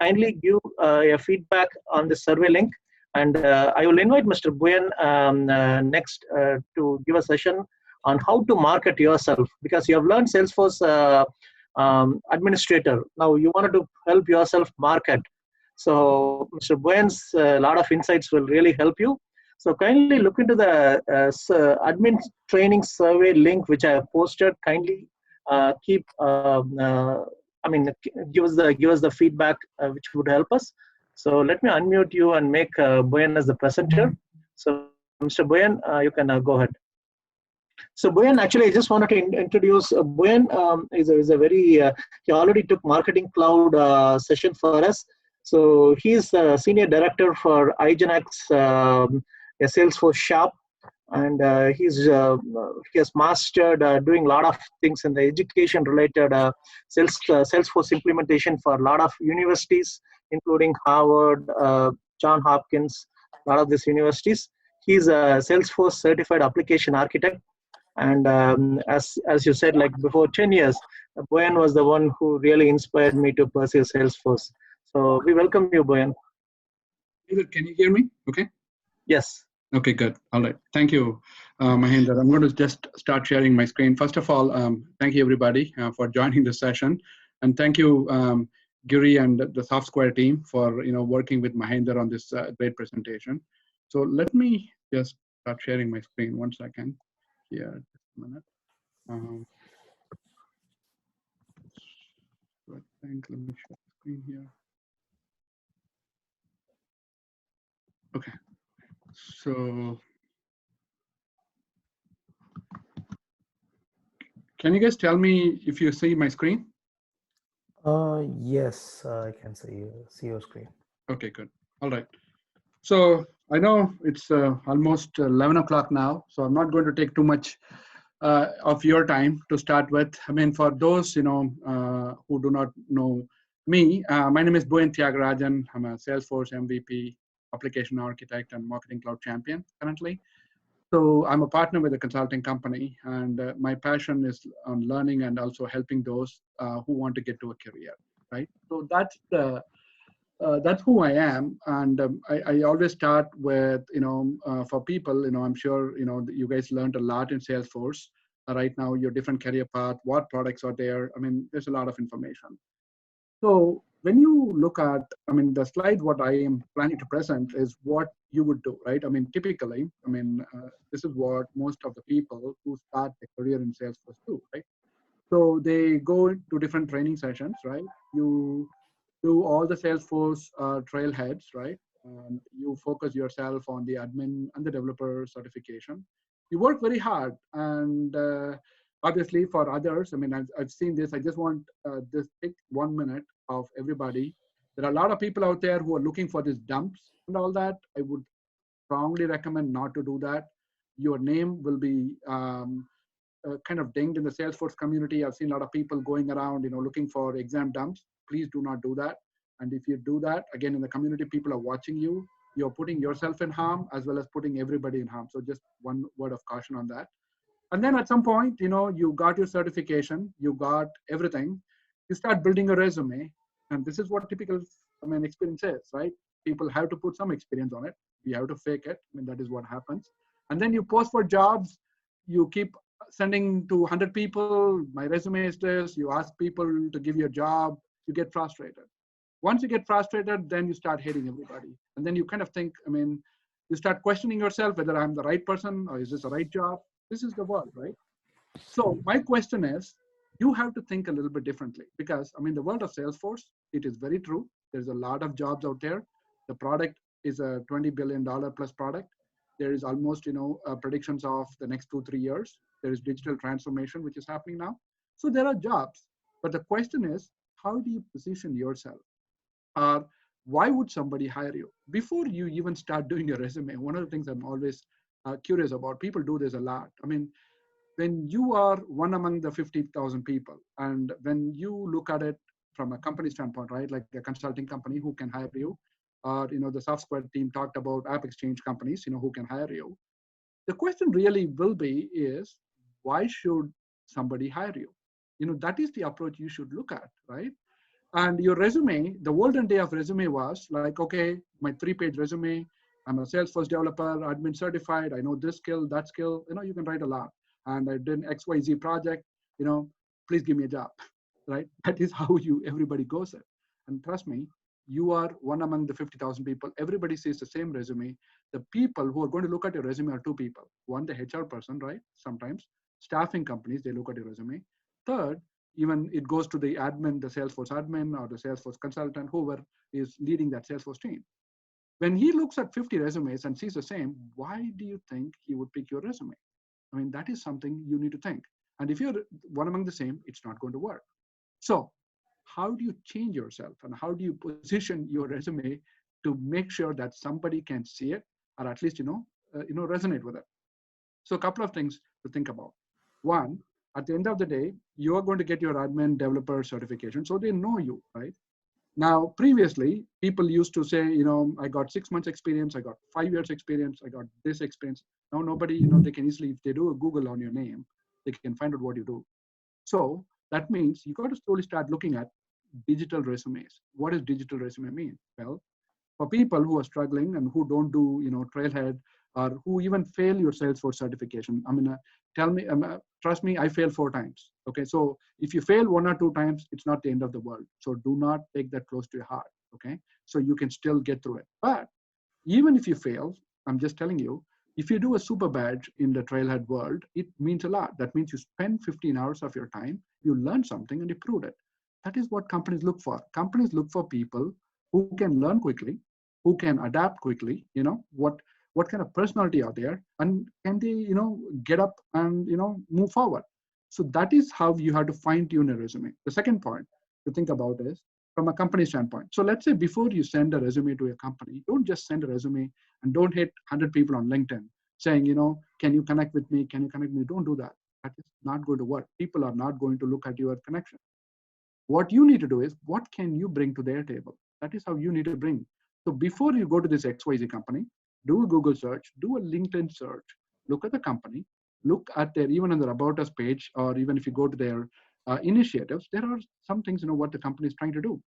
Kindly give a feedback on the survey link, and I will invite Mr. Buyen next to give a session on how to market yourself, because you have learned Salesforce Administrator. Now you wanted to help yourself market. So Mr. Buyen's lot of insights will really help you. So kindly look into the admin training survey link which I have posted. Kindly keep give us the feedback which would help us. So let me unmute you and make Buyen as the presenter. So Mr. Buyen, you can go ahead. So Buyen, actually, I just wanted to introduce Buyen. Is a very he already took Marketing Cloud session for us. So he's senior director for iGenX, a Salesforce shop. And he has mastered doing a lot of things in the education related Salesforce implementation for a lot of universities, including Harvard, John Hopkins, a lot of these universities. He's a Salesforce certified application architect. And as you said, like before 10 years, Buyen was the one who really inspired me to pursue Salesforce. So we welcome you, Buyen. Can you hear me? Okay. Yes. Okay, good. All right. Thank you, Mahendra. I'm going to just start sharing my screen. First of all, thank you, everybody, for joining the session. And thank you, Giri and the Softsquare team for working with Mahendra on this great presentation. So let me just start sharing my screen. 1 second. Here, just a minute. I think let me share the screen here. Okay. So can you guys tell me if you see my screen? Yes, I can see your screen. Okay, good. All right. So I know it's almost 11 o'clock now, so I'm not going to take too much of your time to start with. I mean, for those who do not know me, my name is Boyan Thiagarajan. I'm a Salesforce MVP, application architect, and marketing cloud champion currently. So I'm a partner with a consulting company, and my passion is on learning and also helping those who want to get to a career, right? So that's who I am, and I always start with for people, I'm sure you guys learned a lot in Salesforce. Right now, your different career path, what products are there. I mean, there's a lot of information. So when you look at, I mean, the slide, what I am planning to present is what you would do, right? I mean, typically, this is what most of the people who start a career in Salesforce do, right? So they go to different training sessions, right? You do all the Salesforce trailheads, right? You focus yourself on the admin and the developer certification. You work very hard, and obviously for others, I mean, I've seen this. I just want this take 1 minute of everybody. There are a lot of people out there who are looking for these dumps and all that. I would strongly recommend not to do that. Your name will be kind of dinged in the Salesforce community. I've seen a lot of people going around, looking for exam dumps. Please do not do that. And if you do that, again, in the community, people are watching you. You're putting yourself in harm as well as putting everybody in harm. So just one word of caution on that. And then at some point, you got your certification, you got everything. You start building a resume. And this is what typical, experience is, right? People have to put some experience on it. You have to fake it. I mean, that is what happens. And then you post for jobs. You keep sending to 100 people, my resume is this. You ask people to give you a job. You get frustrated. Once you get frustrated, then you start hating everybody. And then you kind of think, you start questioning yourself whether I'm the right person or is this the right job? This is the world, right? So my question is, you have to think a little bit differently because, the world of Salesforce, it is very true. There's a lot of jobs out there. The product is a $20 billion plus product. There is almost, predictions of the next 2-3 years. There is digital transformation, which is happening now. So there are jobs. But the question is, how do you position yourself? Why would somebody hire you? Before you even start doing your resume, one of the things I'm always curious about, people do this a lot. When you are one among the 50,000 people, and when you look at it from a company standpoint, right, like a consulting company who can hire you, or the Softsquare team talked about AppExchange companies, who can hire you. The question really will be is, why should somebody hire you? That is the approach you should look at, right? And your resume, the olden day of resume was like, okay, my 3-page resume, I'm a Salesforce developer, admin certified, I know this skill, that skill, you can write a lot. And I did XYZ project, please give me a job, right? That is how everybody goes it. And trust me, you are one among the 50,000 people. Everybody sees the same resume. The people who are going to look at your resume are 2 people. One, the HR person, right? Sometimes staffing companies, they look at your resume. Third, even it goes to the admin, the Salesforce admin or the Salesforce consultant, whoever is leading that Salesforce team. When he looks at 50 resumes and sees the same, why do you think he would pick your resume? That is something you need to think. And if you're one among the same, it's not going to work. So how do you change yourself and how do you position your resume to make sure that somebody can see it or at least, resonate with it? So a couple of things to think about. One, at the end of the day, you're going to get your admin developer certification, so they know you, right? Now, previously, people used to say, I got 6 months experience, I got 5 years experience, I got this experience. Now, nobody, they can easily, if they do a Google on your name, they can find out what you do. So that means you got to slowly start looking at digital resumes. What does digital resume mean? Well, for people who are struggling and who don't do, trailhead, or who even fail your Salesforce certification, trust me, I failed 4 times. Okay, so if you fail 1 or 2 times, it's not the end of the world. So do not take that close to your heart. Okay, so you can still get through it. But even if you fail, I'm just telling you, if you do a super badge in the trailhead world, it means a lot. That means you spend 15 hours of your time, you learn something and you prove it. That is what companies look for. Companies look for people who can learn quickly, who can adapt quickly, what kind of personality are there, and can they, get up and, move forward. So that is how you have to fine tune a resume. The second point to think about is, from a company standpoint. So let's say before you send a resume to a company, don't just send a resume and don't hit 100 people on LinkedIn saying, can you connect with me? Can you connect with me? Don't do that. That is not going to work. People are not going to look at your connection. What you need to do is, what can you bring to their table? That is how you need to bring. So before you go to this XYZ company, do a Google search, do a LinkedIn search, look at the company, look at their, even on their About Us page, or even if you go to their initiatives, there are some things, what the company is trying to do.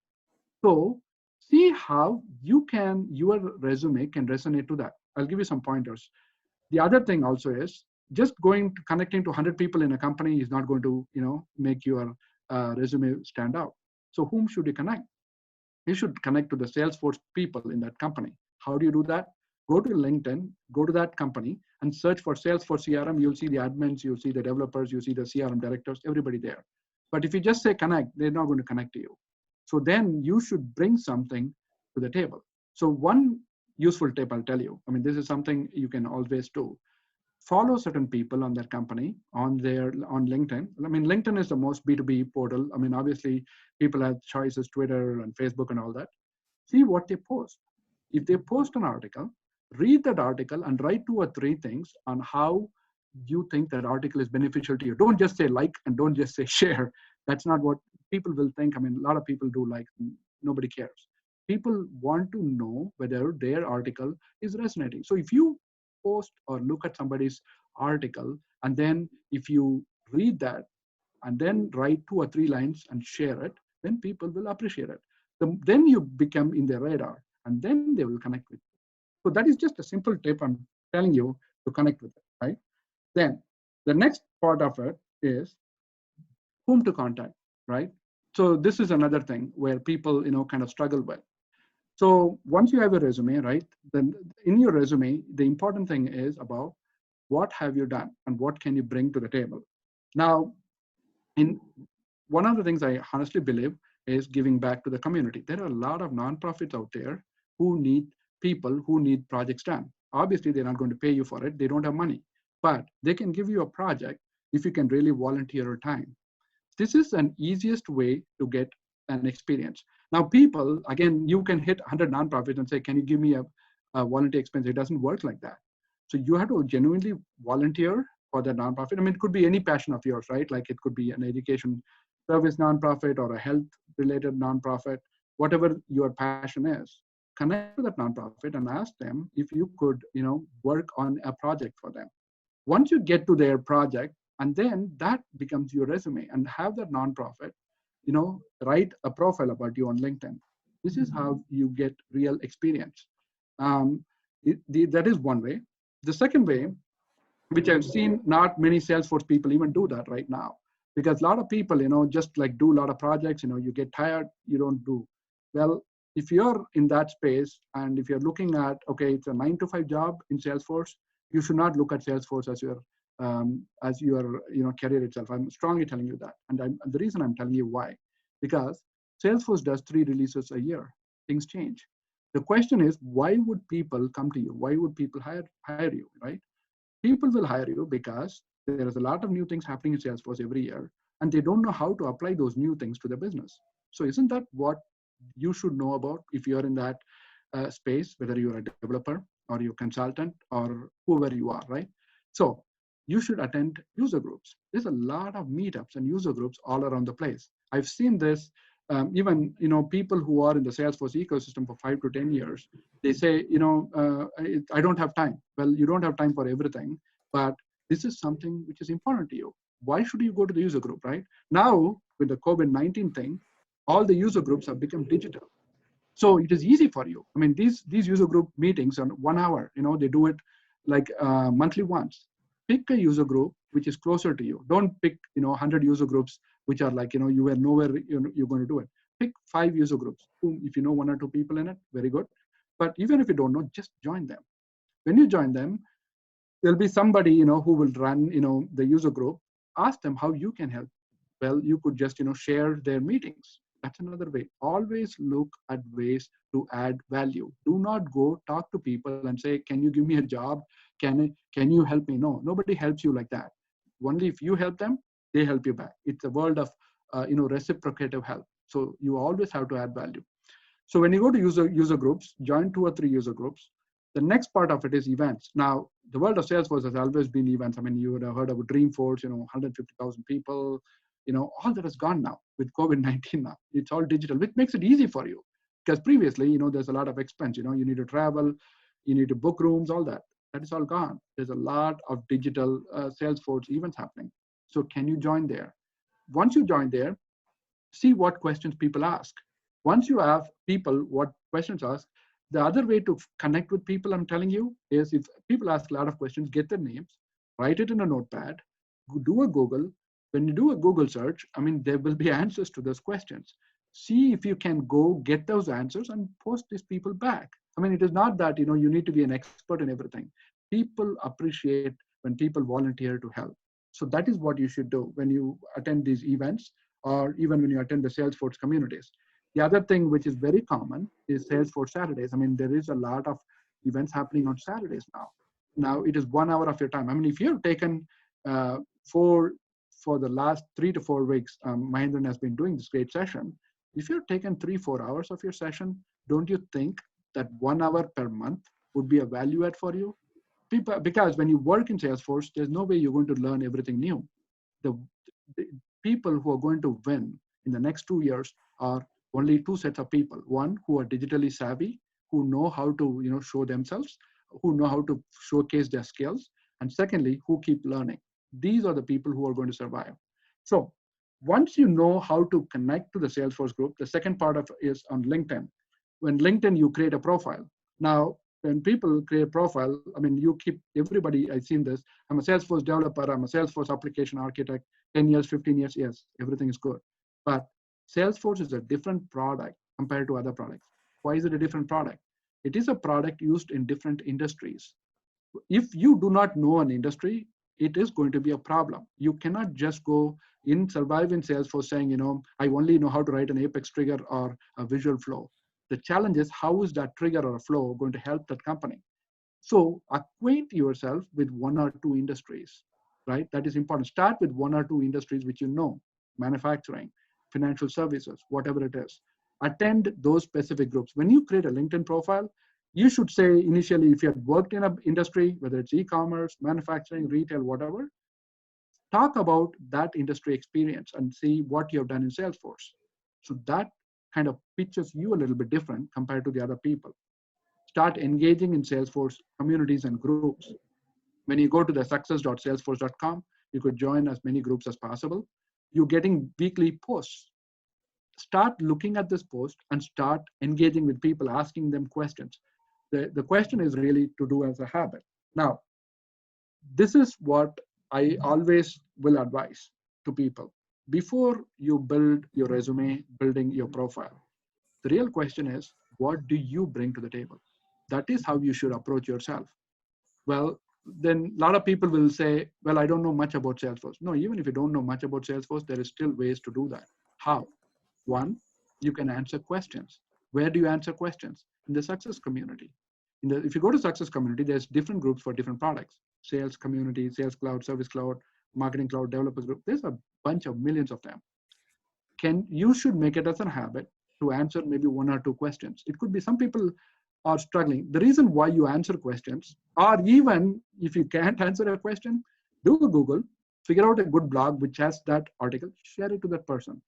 So see how your resume can resonate to that. I'll give you some pointers. The other thing also is, just connecting to 100 people in a company is not going to, make your resume stand out. So whom should you connect? You should connect to the Salesforce people in that company. How do you do that? Go to LinkedIn, go to that company and search for Salesforce CRM. You'll see the admins, you'll see the developers, you'll see the CRM directors, everybody there. But if you just say connect, they're not going to connect to you. So then you should bring something to the table. So one useful tip I'll tell you, this is something you can always do. Follow certain people on their company on LinkedIn. LinkedIn is the most B2B portal. Obviously people have choices, Twitter and Facebook and all that. See what they post. If they post an article, read that article and write 2 or 3 things on how you think that article is beneficial to you. Don't just say like and don't just say share. That's not what people will think. A lot of people do like, nobody cares. People want to know whether their article is resonating. So if you post or look at somebody's article, and then if you read that and then write 2 or 3 lines and share it, then people will appreciate it. Then you become in their radar, and then they will connect with you. So that is just a simple tip I'm telling you to connect with it, right? Then the next part of it is whom to contact, right? So this is another thing where people, kind of struggle with. So once you have a resume, right, then in your resume, the important thing is about what have you done and what can you bring to the table. Now, one of the things I honestly believe is giving back to the community. There are a lot of nonprofits out there who need people who need projects done. Obviously, they're not going to pay you for it. They don't have money, but they can give you a project if you can really volunteer your time. This is an easiest way to get an experience. Now, people, again, you can hit 100 nonprofits and say, can you give me a volunteer expense? It doesn't work like that. So you have to genuinely volunteer for the nonprofit. It could be any passion of yours, right? Like it could be an education service nonprofit or a health-related nonprofit, whatever your passion is. Connect to that nonprofit and ask them if you could, work on a project for them. Once you get to their project, and then that becomes your resume, and have that nonprofit, write a profile about you on LinkedIn. This is how you get real experience. That is one way. The second way, which I've seen not many Salesforce people even do that right now, because a lot of people, just like do a lot of projects, you get tired, you don't do. Well, if you're in that space and if you're looking at, okay, it's a 9-to-5 job in Salesforce, you should not look at Salesforce as your career itself. I'm strongly telling you that. And the reason I'm telling you why, because Salesforce does 3 releases a year. Things change. The question is, why would people come to you? Why would people hire you, right? People will hire you because there is a lot of new things happening in Salesforce every year, and they don't know how to apply those new things to the business. So isn't that what you should know about if you're in that space, whether you're a developer or you're a consultant or whoever you are, right? So you should attend user groups. There's a lot of meetups and user groups all around the place. I've seen this even, people who are in the Salesforce ecosystem for 5 to 10 years, they say, I don't have time. Well, you don't have time for everything, but this is something which is important to you. Why should you go to the user group, right? Now, with the COVID-19 thing, all the user groups have become digital. So it is easy for you. These user group meetings are 1 hour, they do it like monthly once. Pick a user group which is closer to you. Don't pick 100 user groups which are like you were nowhere you're going to do it. Pick 5 user groups. If you know 1 or 2 people in it, very good. But even if you don't know, just join them. When you join them, there'll be somebody who will run the user group. Ask them how you can help. Well, you could just share their meetings. That's another way. Always look at ways to add value. Do not go talk to people and say, can you give me a job? Can you help me? No, nobody helps you like that. Only if you help them, they help you back. It's a world of reciprocative help. So you always have to add value. So when you go to user groups, join 2 or 3 user groups. The next part of it is events. Now, the world of Salesforce has always been events. I mean, you would have heard about Dreamforce, 150,000 people, all that is gone now with COVID-19 now. It's all digital, which makes it easy for you. Because previously, there's a lot of expense, you need to travel, you need to book rooms, all that. That is all gone. There's a lot of digital Salesforce events happening. So can you join there? Once you join there, see what questions people ask. Once you have people what questions ask, the other way to connect with people, I'm telling you, is if people ask a lot of questions, get their names, write it in a notepad, do a Google. When you do a Google search, there will be answers to those questions. See if you can go get those answers and post these people back. It is not that, you need to be an expert in everything. People appreciate when people volunteer to help. So that is what you should do when you attend these events, or even when you attend the Salesforce communities. The other thing which is very common is Salesforce Saturdays. There is a lot of events happening on Saturdays now. Now it is 1 hour of your time. If you've taken for the last 3 to 4 weeks, Mahindran has been doing this great session. If you've taken 3-4 hours of your session, don't you think that 1 hour per month would be a value add for you? Because when you work in Salesforce, there's no way you're going to learn everything new. The people who are going to win in the next 2 years are only 2 sets of people. One, who are digitally savvy, who know how to show themselves, who know how to showcase their skills, and secondly, who keep learning. These are the people who are going to survive. So once you know how to connect to the Salesforce group, the second part of it is on LinkedIn. When LinkedIn, you create a profile. Now, when people create a profile, you keep everybody, I've seen this, I'm a Salesforce developer, I'm a Salesforce application architect, 10 years, 15 years, yes, everything is good. But Salesforce is a different product compared to other products. Why is it a different product? It is a product used in different industries. If you do not know an industry, it is going to be a problem. You cannot just survive in Salesforce saying, I only know how to write an Apex trigger or a visual flow. The challenge is, how is that trigger or a flow going to help that company? So acquaint yourself with 1 or 2 industries, right? That is important. Start with 1 or 2 industries which you know, manufacturing, financial services, whatever it is. Attend those specific groups. When you create a LinkedIn profile, you should say initially, if you have worked in an industry, whether it's e-commerce, manufacturing, retail, whatever, talk about that industry experience and see what you have done in Salesforce. So that kind of pitches you a little bit different compared to the other people. Start engaging in Salesforce communities and groups. When you go to the success.salesforce.com, you could join as many groups as possible. You're getting weekly posts. Start looking at this post and start engaging with people, asking them questions. The question is really to do as a habit. Now, this is what I always will advise to people. Before you build your resume, building your profile, the real question is, what do you bring to the table? That is how you should approach yourself. Well, then a lot of people will say, well, I don't know much about Salesforce. No, even if you don't know much about Salesforce, there is still ways to do that. How? One, you can answer questions. Where do you answer questions? In the success community. If you go to success community, there's different groups for different products. Sales community, sales cloud, service cloud, marketing cloud, developers group. There's a bunch of millions of them. You should make it as a habit to answer maybe 1 or 2 questions. It could be some people are struggling. The reason why you answer questions, or even if you can't answer a question, do a Google, figure out a good blog which has that article, share it to that person.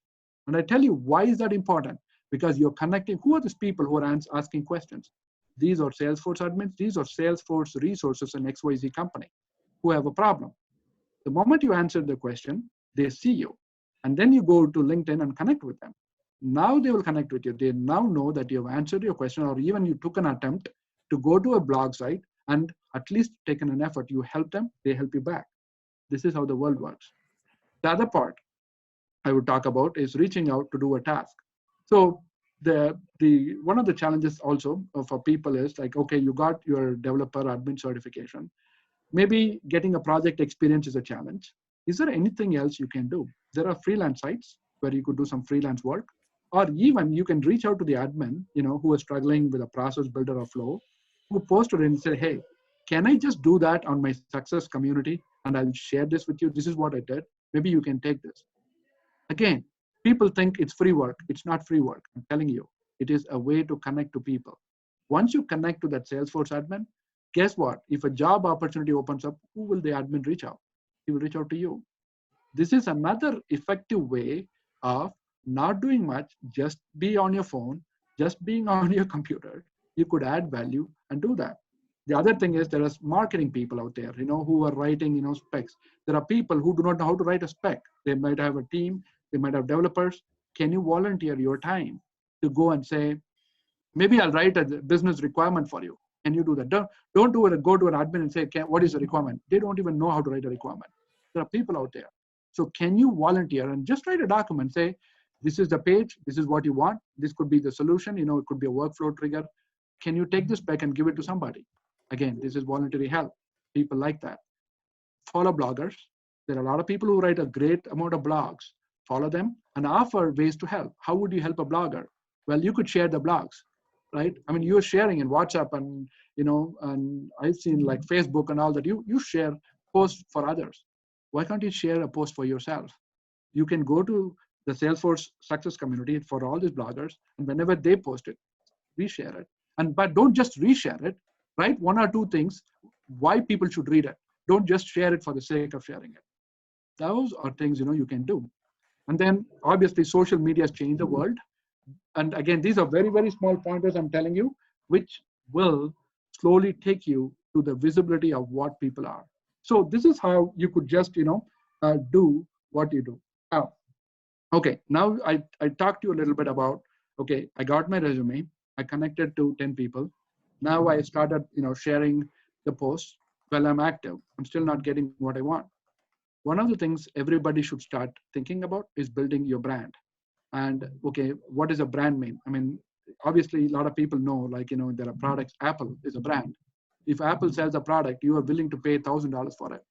And I tell you, why is that important? Because you're connecting, who are these people who are asking questions? These are Salesforce admins, these are Salesforce resources in XYZ company who have a problem. The moment you answer the question, they see you. And then you go to LinkedIn and connect with them. Now they will connect with you. They now know that you have answered your question, or even you took an attempt to go to a blog site and at least taken an effort. You help them, they help you back. This is how the world works. The other part I would talk about is reaching out to do a task. So one of the challenges also for people is like, okay, you got your developer admin certification. Maybe getting a project experience is a challenge. Is there anything else you can do? There are freelance sites where you could do some freelance work, or even you can reach out to the admin, who is struggling with a process builder or flow, who posted and say, hey, can I just do that on my success community? And I'll share this with you. This is what I did. Maybe you can take this. Again, People think it's free work. It's not free work. I'm telling you, it is a way to connect to people. Once you connect to that Salesforce admin, guess what? If a job opportunity opens up, who will the admin reach out? He will reach out to you. This is another effective way of not doing much, just be on your phone, just being on your computer. You could add value and do that. The other thing is there are marketing people out there, who are writing, specs. There are people who do not know how to write a spec. They might have a team, they might have developers. Can you volunteer your time to go and say, maybe I'll write a business requirement for you. Can you do that? Don't do it. Go to an admin and say, what is the requirement? They don't even know how to write a requirement. There are people out there. So can you volunteer and just write a document, say, this is the page, this is what you want. This could be the solution. It could be a workflow trigger. Can you take this back and give it to somebody? Again, this is voluntary help. People like that. Follow bloggers. There are a lot of people who write a great amount of blogs. Follow them and offer ways to help. How would you help a blogger? Well, you could share the blogs, right? I mean, you're sharing in WhatsApp and, and I've seen like Facebook and all that. You share posts for others. Why can't you share a post for yourself? You can go to the Salesforce success community for all these bloggers, and whenever they post it, reshare it. But don't just reshare it. Write one or two things why people should read it. Don't just share it for the sake of sharing it. Those are things you can do. And then obviously social media has changed the world. And again, these are very, very small pointers I'm telling you, which will slowly take you to the visibility of what people are. So this is how you could just do what you do. Now, okay, now I talked to you a little bit about, okay, I got my resume, I connected to 10 people. Now I started sharing the posts. Well, I'm active. I'm still not getting what I want. One of the things everybody should start thinking about is building your brand. And okay, what does a brand mean? I mean, obviously a lot of people know, like, there are products. Apple is a brand. If Apple sells a product, you are willing to pay $1,000 for it.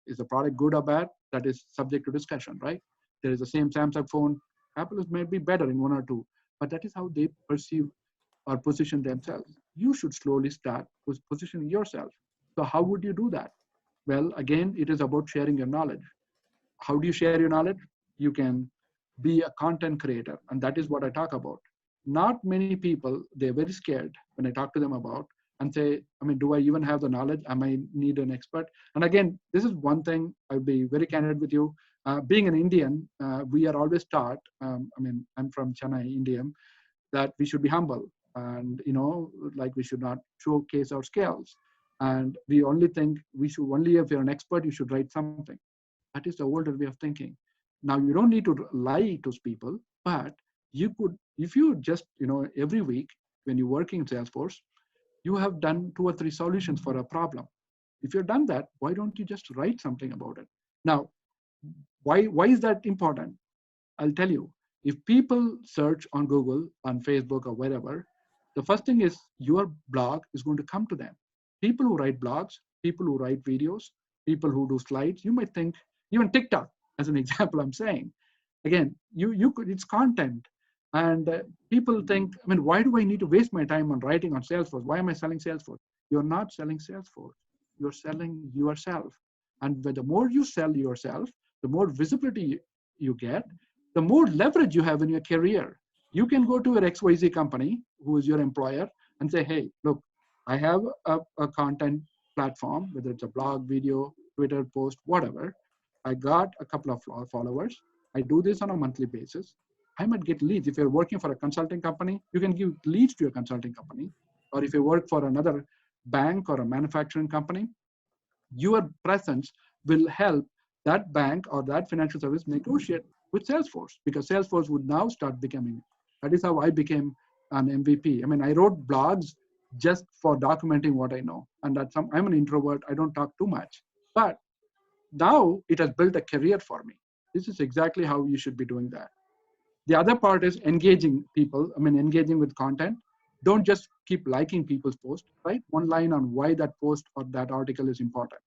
Is the product good or bad? That is subject to discussion, right? There is the same Samsung phone. Apple is maybe better in one or two, but that is how they perceive or position themselves. You should slowly start positioning yourself. So how would you do that? Well, again, it is about sharing your knowledge. How do you share your knowledge? You can be a content creator, and that is what I talk about. Not many people, they're very scared when I talk to them about and say, I mean, do I even have the knowledge? Am I need an expert? And again, this is one thing I'll be very candid with you. Being an Indian, we are always taught, I mean, I'm from Chennai, India, that we should be humble and, like we should not showcase our skills. And we only think we should only, if you're an expert, you should write something. That is the older way of thinking. Now, you don't need to lie to people, but you could, if you just, every week when you're working in Salesforce, you have done 2 or 3 solutions for a problem. If you've done that, why don't you just write something about it? Now, why is that important? I'll tell you. If people search on Google, on Facebook, or wherever, the first thing is your blog is going to come to them. People who write blogs, people who write videos, people who do slides, you might think, even TikTok, as an example I'm saying. Again, you could, it's content. And people think, I mean, why do I need to waste my time on writing on Salesforce? Why am I selling Salesforce? You're not selling Salesforce. You're selling yourself. And the more you sell yourself, the more visibility you get, the more leverage you have in your career. You can go to an XYZ company, who is your employer, and say, hey, look, I have a content platform, whether it's a blog, video, Twitter post, whatever. I got a couple of followers. I do this on a monthly basis. I might get leads. If you're working for a consulting company, you can give leads to your consulting company. Or if you work for another bank or a manufacturing company, your presence will help that bank or that financial service negotiate with Salesforce, because Salesforce would now start becoming. That is how I became an MVP. I mean, I wrote blogs just for documenting what I know. And I'm an introvert. I don't talk too much. But now it has built a career for me. This is exactly how you should be doing that. The other part is engaging people. I mean, engaging with content. Don't just keep liking people's posts, right? One line on why that post or that article is important.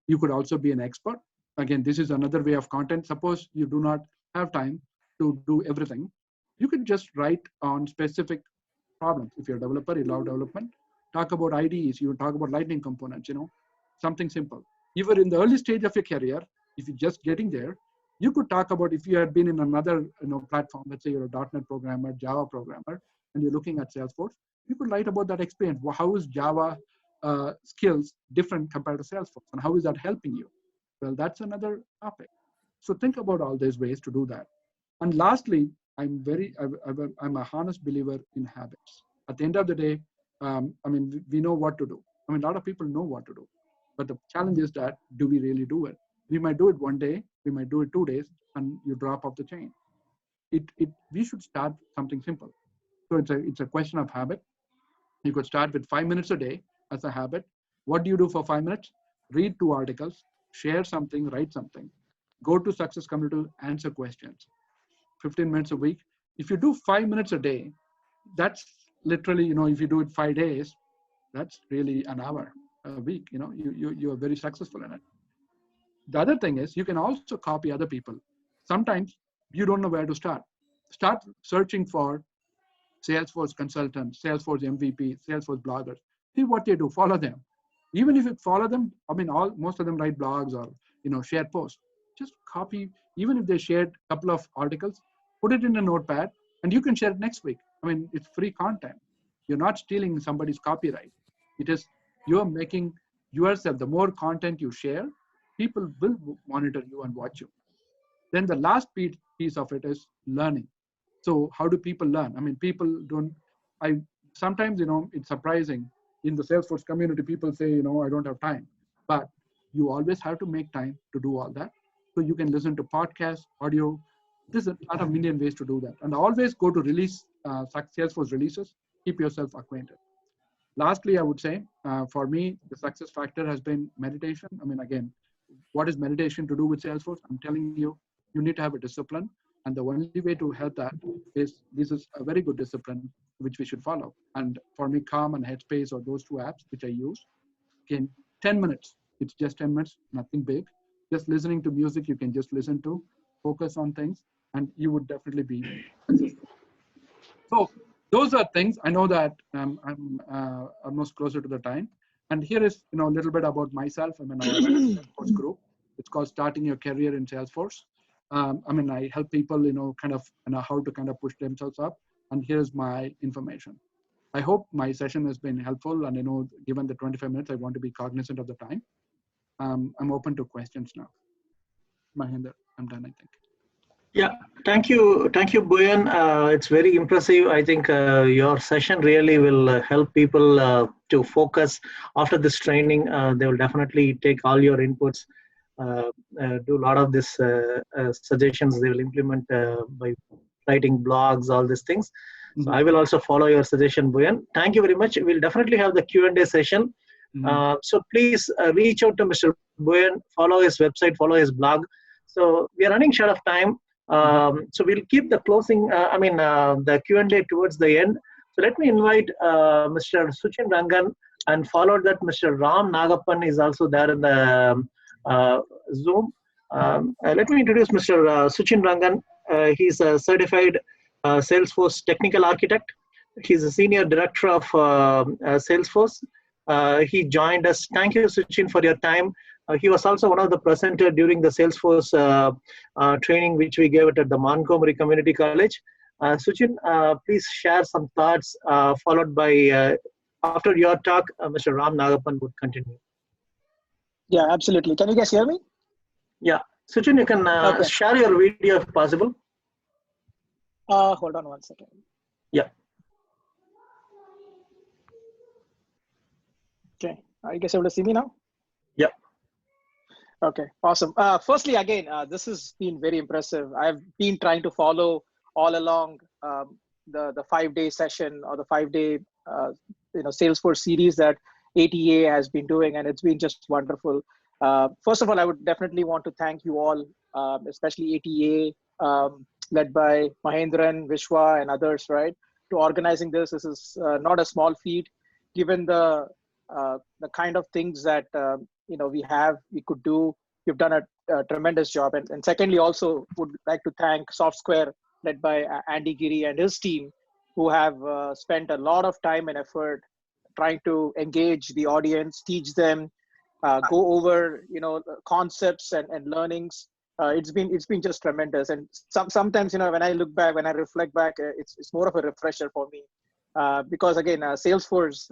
You could also be an expert. Again, this is another way of content. Suppose you do not have time to do everything. You could just write on specific problems. If you're a developer, you love development, talk about IDEs, you talk about lightning components, something simple. Even in the early stage of your career, if you're just getting there, You could talk about if you had been in another platform, let's say you're a .NET programmer, Java programmer, and you're looking at Salesforce, you could write about that experience. Well, how is Java skills different compared to Salesforce, and how is that helping you? Well, that's another topic. So think about all these ways to do that. And lastly, I'm a honest believer in habits. At the end of the day, we know what to do. A lot of people know what to do, but the challenge is that, do we really do it? We might do it one day, we might do it 2 days, and you drop off the chain. We should start something simple. So it's a question of habit. You could start with 5 minutes a day as a habit. What do you do for 5 minutes? Read 2 articles, share something, write something, go to success community, answer questions. 15 minutes a week. If you do 5 minutes a day, that's literally, if you do it 5 days, that's really an hour a week. You are very successful in it. The other thing is, you can also copy other people. Sometimes you don't know where to start. Start searching for Salesforce consultants, Salesforce MVP, Salesforce bloggers. See what they do, follow them. Even if you follow them, most of them write blogs or share posts. Just copy, even if they shared a couple of articles, put it in a notepad, and you can share it next week. It's free content. You're not stealing somebody's copyright. It is, you're making yourself, the more content you share, people will monitor you and watch you. Then the last piece of it is learning. So how do people learn? People don't, sometimes, it's surprising. In the Salesforce community, people say, I don't have time. But you always have to make time to do all that. So you can listen to podcasts, audio. There's a lot of million ways to do that. And always go to Salesforce releases, keep yourself acquainted. Lastly, I would say, for me, the success factor has been meditation. Again, what is meditation to do with Salesforce? I'm telling you, you need to have a discipline. And the only way to help that is, this is a very good discipline which we should follow. And for me, Calm and Headspace are those 2 apps which I use. Again, 10 minutes. It's just 10 minutes, nothing big. Just listening to music you can just listen to, focus on things, and you would definitely be successful. So those are things. I know that I'm almost closer to the time. And here is a little bit about myself. I'm in a Salesforce group. It's called Starting Your Career in Salesforce. I help people, how to push themselves up. And here's my information. I hope my session has been helpful. And given the 25 minutes, I want to be cognizant of the time. I'm open to questions now. Mahinder, I'm done, I think. Yeah, thank you, Boyan. It's very impressive. I think your session really will help people to focus after this training. They will definitely take all your inputs, do a lot of this suggestions they will implement by writing blogs, all these things. Mm-hmm. So I will also follow your suggestion, Boyan. Thank you very much. We'll definitely have the Q&A session. Mm-hmm. So please reach out to Mr. Boyan, follow his website, follow his blog. So we are running short of time. So we'll keep the closing, the Q&A towards the end. So let me invite Mr. Suchin Rangan, and follow that Mr. Ram Nagappan is also there in the Zoom. Let me introduce Mr. Suchin Rangan. He's a certified Salesforce technical architect. He's a senior director of Salesforce. He joined us. Thank you, Suchin, for your time. He was also one of the presenters during the Salesforce training, which we gave it at the Montgomery Community College. Suchin, please share some thoughts, followed by, after your talk, Mr. Ram Nagappan would continue. Yeah, absolutely. Can you guys hear me? Yeah. Suchin, you can share your video if possible. Hold on 1 second. Yeah. Okay. Are you guys able to see me now? Yeah. Okay, awesome. Firstly, again, this has been very impressive. I've been trying to follow all along the 5-day session, or the 5-day Salesforce series that ATEA has been doing, and it's been just wonderful. First of all, I would definitely want to thank you all, especially ATEA, led by Mahendran, Vishwa, and others, right, to organizing this. This is not a small feat, given the kind of things that we could do. You've done a tremendous job. And secondly, also would like to thank Softsquare, led by Andy Giri and his team, who have spent a lot of time and effort trying to engage the audience, teach them, go over concepts and learnings it's been just tremendous. And sometimes, when I look back, when I reflect back, it's more of a refresher for me. Because again, Salesforce,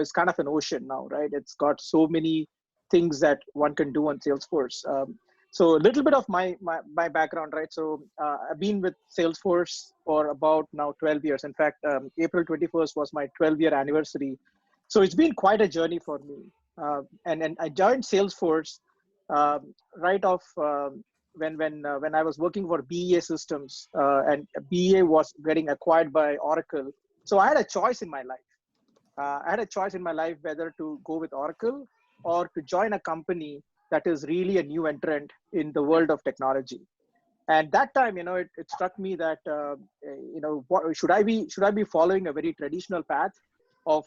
is kind of an ocean now, right? It's got so many things that one can do on Salesforce. So a little bit of my background, right? So I've been with Salesforce for about now 12 years. In fact, April 21st was my 12-year anniversary. So it's been quite a journey for me. And I joined Salesforce right off when I was working for BEA Systems, and BEA was getting acquired by Oracle. So I had a choice in my life. I had a choice in my life whether to go with Oracle or to join a company that is really a new entrant in the world of technology. And that time, it struck me that, should I be following a very traditional path of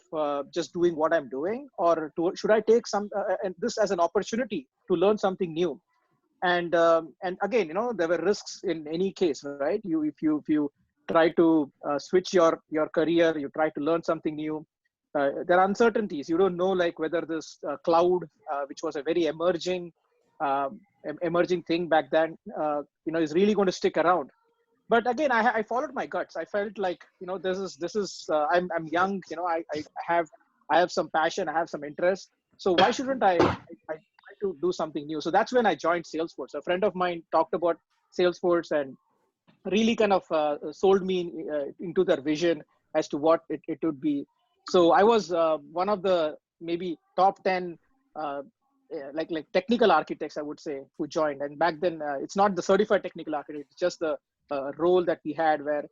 just doing what I'm doing, or should I take this as an opportunity to learn something new? And again, there were risks in any case, right? If you try to switch your career, you try to learn something new. There are uncertainties. You don't know, like, whether this cloud, which was a very emerging thing back then, is really going to stick around. But again, I followed my guts. I felt like, this is I'm young. I have some passion. I have some interest. So why shouldn't I try to do something new? So that's when I joined Salesforce. A friend of mine talked about Salesforce and really kind of sold me into their vision as to what it would be. So I was one of the maybe top 10 like technical architects, I would say, who joined. And back then, it's not the certified technical architect, it's just the role that we had, where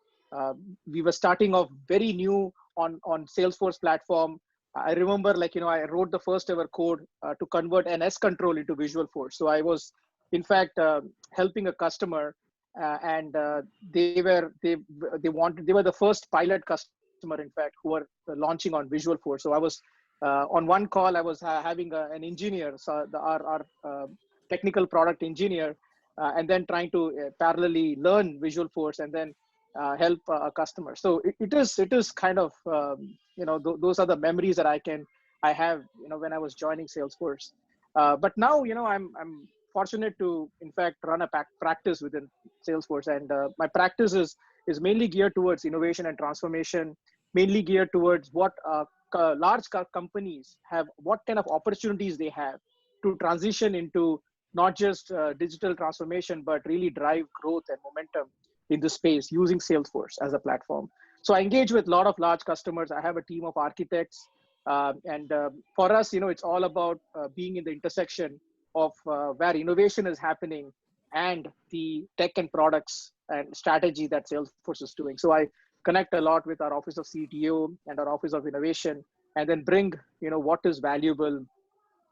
we were starting off very new on Salesforce platform. I remember, I wrote the first ever code to convert an S control into Visualforce. So I was, in fact, helping a customer, and they were the first pilot customer, in fact, who were launching on Visualforce. So I was on one call, I was having an engineer, so our technical product engineer, and then trying to parallelly learn Visualforce and then help a customer. So it is kind of, those are the memories that I have, when I was joining Salesforce. But now, I'm fortunate to, in fact, run a practice within Salesforce. And my practice is mainly geared towards innovation and transformation, mainly geared towards what large companies have, what kind of opportunities they have to transition into not just digital transformation, but really drive growth and momentum in the space using Salesforce as a platform. So I engage with a lot of large customers. I have a team of architects. And for us, it's all about being in the intersection of where innovation is happening and the tech and products and strategy that Salesforce is doing. So I connect a lot with our Office of CTO and our Office of Innovation, and then bring, what is valuable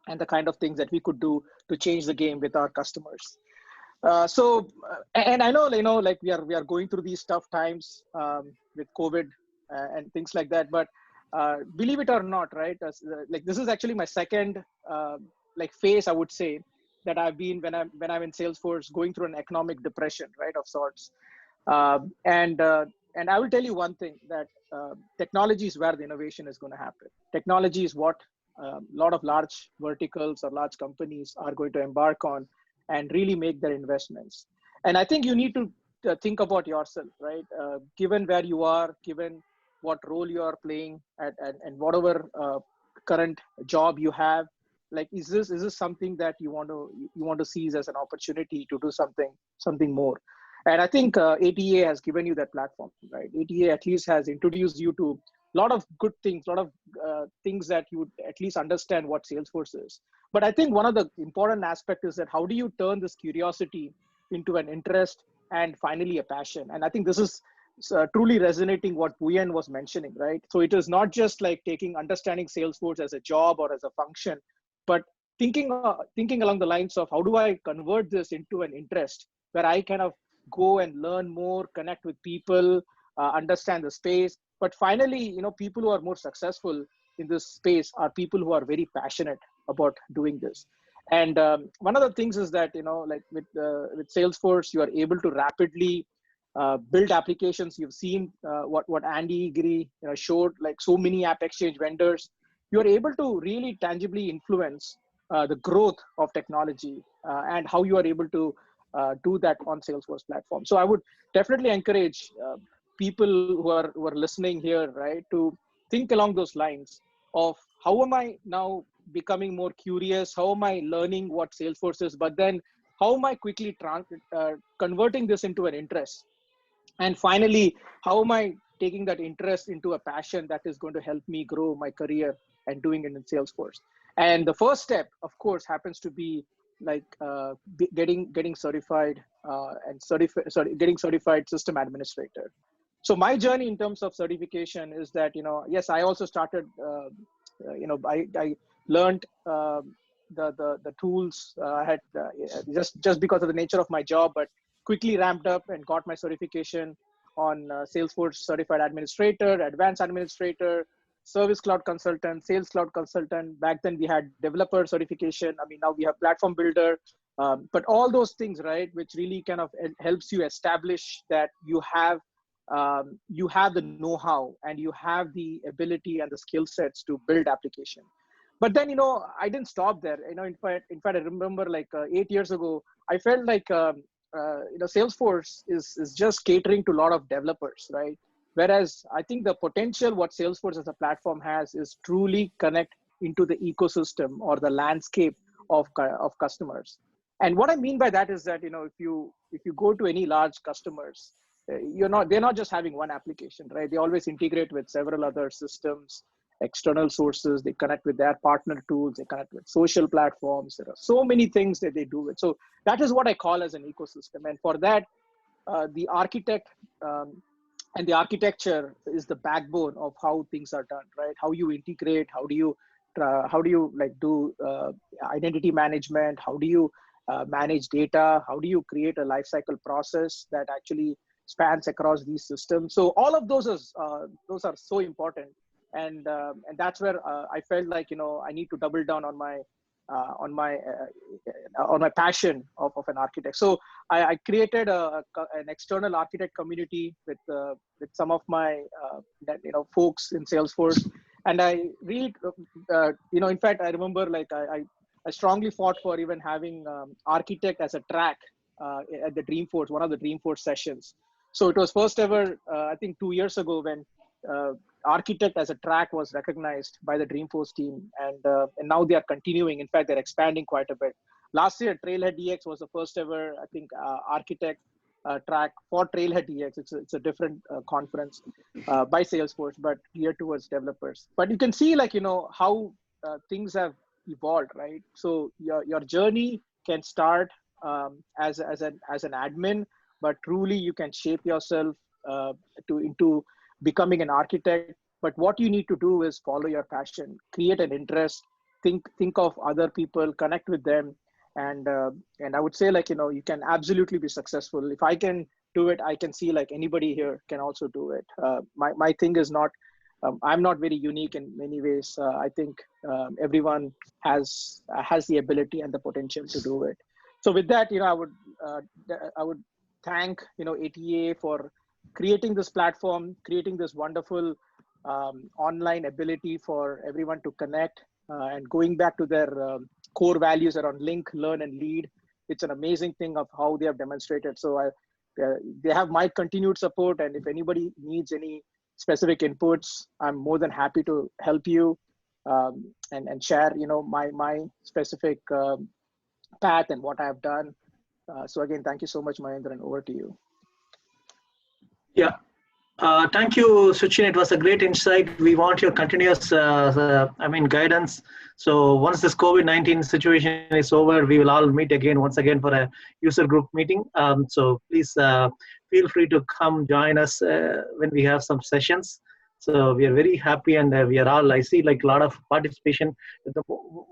and the kind of things that we could do to change the game with our customers. And I know, like we are going through these tough times with COVID and things like that, but believe it or not, right? Like, this is actually my second phase, I would say, that I've been when I'm in Salesforce, going through an economic depression, right, of sorts. And I will tell you one thing, that technology is where the innovation is going to happen. Technology is what a lot of large verticals or large companies are going to embark on and really make their investments. And I think you need to think about yourself, right? Given where you are, given what role you are playing and whatever current job you have, like, is this something that you want to seize as an opportunity to do something more? And I think ATEA has given you that platform, right? ATEA at least has introduced you to a lot of good things, a lot of things that you would at least understand what Salesforce is. But I think one of the important aspects is that how do you turn this curiosity into an interest and finally a passion? And I think this is truly resonating what Puyan was mentioning, right? So it is not just like understanding Salesforce as a job or as a function, but thinking along the lines of how do I convert this into an interest where I kind of go and learn more, connect with people, understand the space. But finally, people who are more successful in this space are people who are very passionate about doing this. And one of the things is that, like with Salesforce, you are able to rapidly build applications. You've seen what Andy Giri showed, like so many AppExchange vendors. You're able to really tangibly influence the growth of technology and how you are able to do that on Salesforce platform. So I would definitely encourage people who are listening here, right, to think along those lines of how am I now becoming more curious? How am I learning what Salesforce is? But then how am I quickly converting this into an interest? And finally, how am I taking that interest into a passion that is going to help me grow my career and doing it in Salesforce? And the first step, of course, happens to be like getting certified getting certified system administrator. So my journey in terms of certification is that, yes, I also started, I learned the tools I had just because of the nature of my job, but quickly ramped up and got my certification on Salesforce Certified Administrator, Advanced Administrator, Service Cloud Consultant, Sales Cloud Consultant. Back then we had developer certification. I mean, now we have Platform Builder. But all those things, right, which really kind of helps you establish that you have the know-how and you have the ability and the skill sets to build application. But then, I didn't stop there. In fact, I remember like 8 years ago, I felt like, Salesforce is just catering to a lot of developers, right? Whereas I think the potential what Salesforce as a platform has is truly connect into the ecosystem or the landscape of customers. And what I mean by that is that, if you go to any large customers, they're not just having one application, right? They always integrate with several other systems, external sources. They connect with their partner tools. They connect with social platforms. There are so many things that they do it. So that is what I call as an ecosystem. And for that, the architect and the architecture is the backbone of how things are done, right? How you integrate, how do you do identity management? How do you manage data? How do you create a lifecycle process that actually spans across these systems? So all of those are so important, and that's where I felt like I need to double down on my passion of an architect. So I created an external architect community with some of my folks in Salesforce, and I really in fact I remember like I strongly fought for even having architect as a track at the Dreamforce, one of the Dreamforce sessions. So it was first ever, I think 2 years ago, when architect as a track was recognized by the Dreamforce team, and now they are continuing. In fact, they're expanding quite a bit. Last year, Trailhead DX was the first ever, I think, architect track for Trailhead DX. It's a different conference by Salesforce, but geared towards developers. But you can see, like, how things have evolved, right? So your journey can start as an admin, but truly you can shape yourself into becoming an architect. But what you need to do is follow your passion, create an interest, think of other people, connect with them, and I would say, like, you can absolutely be successful. If I can do it, I can see like anybody here can also do it. My thing is not, I'm not very unique in many ways. I think everyone has the ability and the potential to do it. So with that, I would thank ATEA for creating this platform, creating this wonderful online ability for everyone to connect, and going back to their core values around link, learn, and lead. It's an amazing thing of how they have demonstrated. So they have my continued support, and if anybody needs any specific inputs, I'm more than happy to help you and share my specific path and what I have done. So again, thank you so much, Mahendra, and over to you. Yeah. Thank you, Suchin. It was a great insight. We want your continuous, guidance. So once this COVID-19 situation is over, we will all meet again, once again, for a user group meeting. So please feel free to come join us when we have some sessions. So we are very happy, and we are all, I see like a lot of participation. The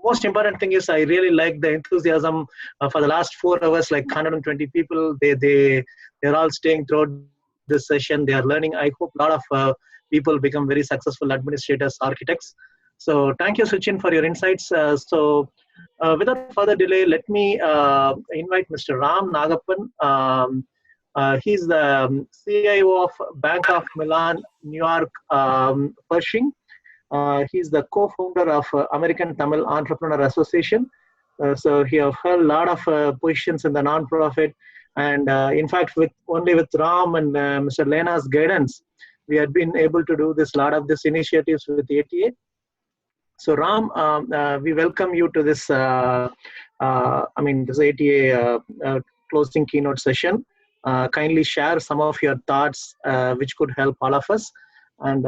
most important thing is I really like the enthusiasm for the last 4 hours, like 120 people. They're all staying throughout this session. They are learning. I hope a lot of people become very successful administrators, architects. So thank you, Suchin, for your insights. So without further delay, let me invite Mr. Ram Nagappan. He's the CIO of Bank of Milan, New York, Pershing. He's the co-founder of American Tamil Entrepreneur Association. So you have heard a lot of positions in the nonprofit, and in fact, only with Ram and Mr. Lena's guidance, we had been able to do this lot of these initiatives with ATEA. So Ram, we welcome you to this. This ATEA closing keynote session. Kindly share some of your thoughts, which could help all of us. And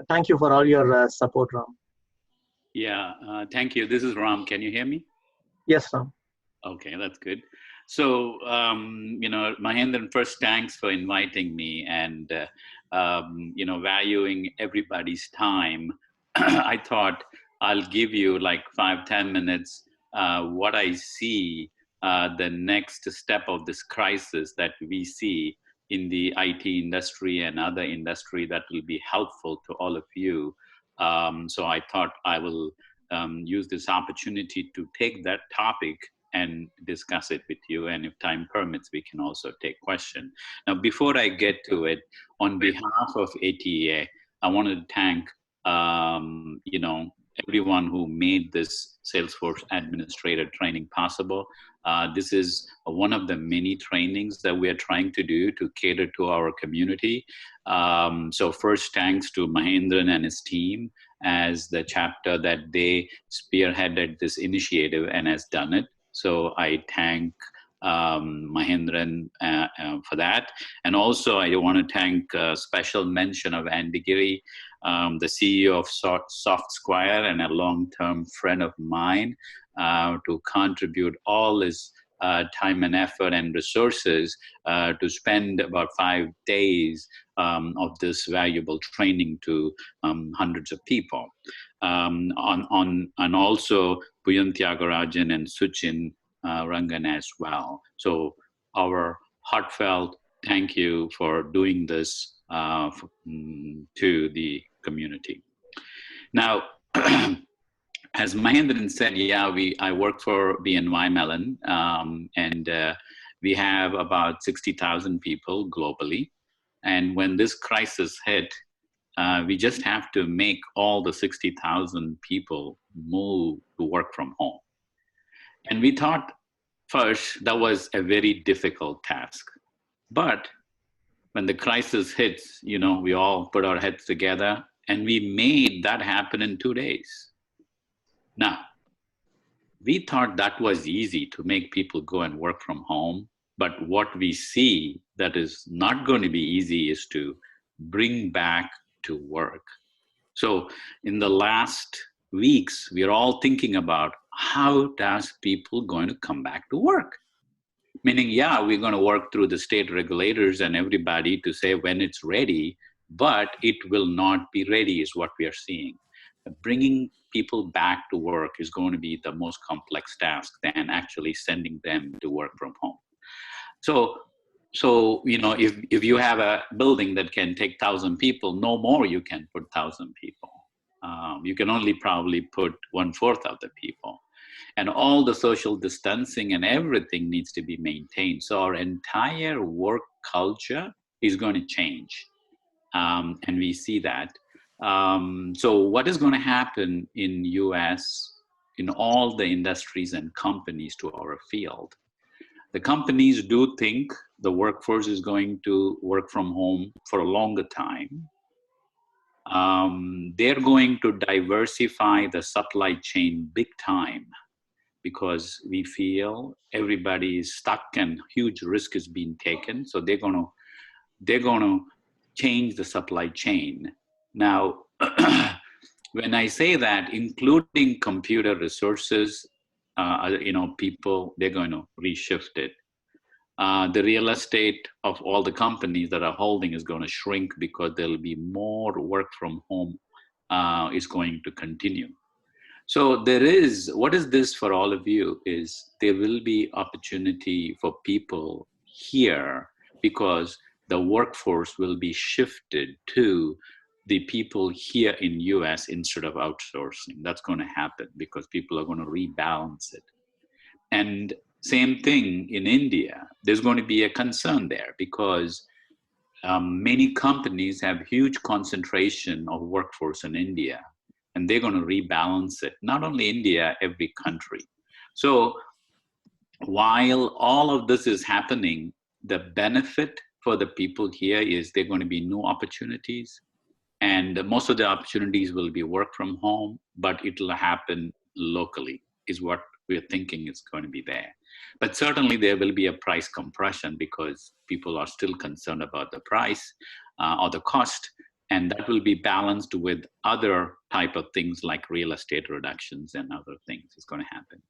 thank you for all your support, Ram. Yeah, thank you. This is Ram. Can you hear me? Yes, Ram. Okay, that's good. So, Mahendran, first, thanks for inviting me and, valuing everybody's time. I thought I'll give you like 5-10 minutes what I see the next step of this crisis that we see in the IT industry and other industry that will be helpful to all of you. So I thought I will use this opportunity to take that topic and discuss it with you. And if time permits, we can also take questions. Now, before I get to it, on behalf of ATEA, I want to thank, everyone who made this Salesforce Administrator training possible. This is one of the many trainings that we are trying to do to cater to our community. So first, thanks to Mahendran and his team as the chapter that they spearheaded this initiative and has done it. So I thank Mahendran for that. And also I want to thank a special mention of Andy Giri, the CEO of Softsquare and a long-term friend of mine, to contribute all his time and effort and resources to spend about 5 days of this valuable training to hundreds of people. And also Puyan Tyagarajan and Suchin Rangan as well. So our heartfelt thank you for doing this to the community. Now, as Mahendran said, yeah, I work for BNY Mellon, and we have about 60,000 people globally. And when this crisis hit, we just have to make all the 60,000 people move to work from home. And we thought first that was a very difficult task. But when the crisis hits, we all put our heads together and we made that happen in 2 days. Now, we thought that was easy to make people go and work from home. But what we see that is not going to be easy is to bring back to work. So in the last weeks, we're all thinking about how does people going to come back to work? Meaning, yeah, we're going to work through the state regulators and everybody to say when it's ready, but it will not be ready is what we are seeing. Bringing people back to work is going to be the most complex task than actually sending them to work from home. So if you have a building that can take 1,000 people, no more you can put 1,000 people. You can only probably put 1/4 of the people. And all the social distancing and everything needs to be maintained. So our entire work culture is going to change. And we see that. So what is going to happen in US, in all the industries and companies to our field? The companies do think the workforce is going to work from home for a longer time. They're going to diversify the supply chain big time because we feel everybody is stuck and huge risk is being taken. So they're going to change the supply chain. Now, when I say that, including computer resources, people, they're going to reshift it. The real estate of all the companies that are holding is going to shrink because there'll be more work from home is going to continue. So what is this for all of you is there will be opportunity for people here because the workforce will be shifted to the people here in US instead of outsourcing. That's going to happen because people are going to rebalance it. And same thing in India. There's going to be a concern there because many companies have huge concentration of workforce in India, and they're going to rebalance it. Not only India, every country. So while all of this is happening, the benefit for the people here is there are going to be new opportunities, and most of the opportunities will be work from home, but it will happen locally is what we're thinking is going to be there. But certainly there will be a price compression because people are still concerned about the price or the cost, and that will be balanced with other type of things like real estate reductions and other things is going to happen.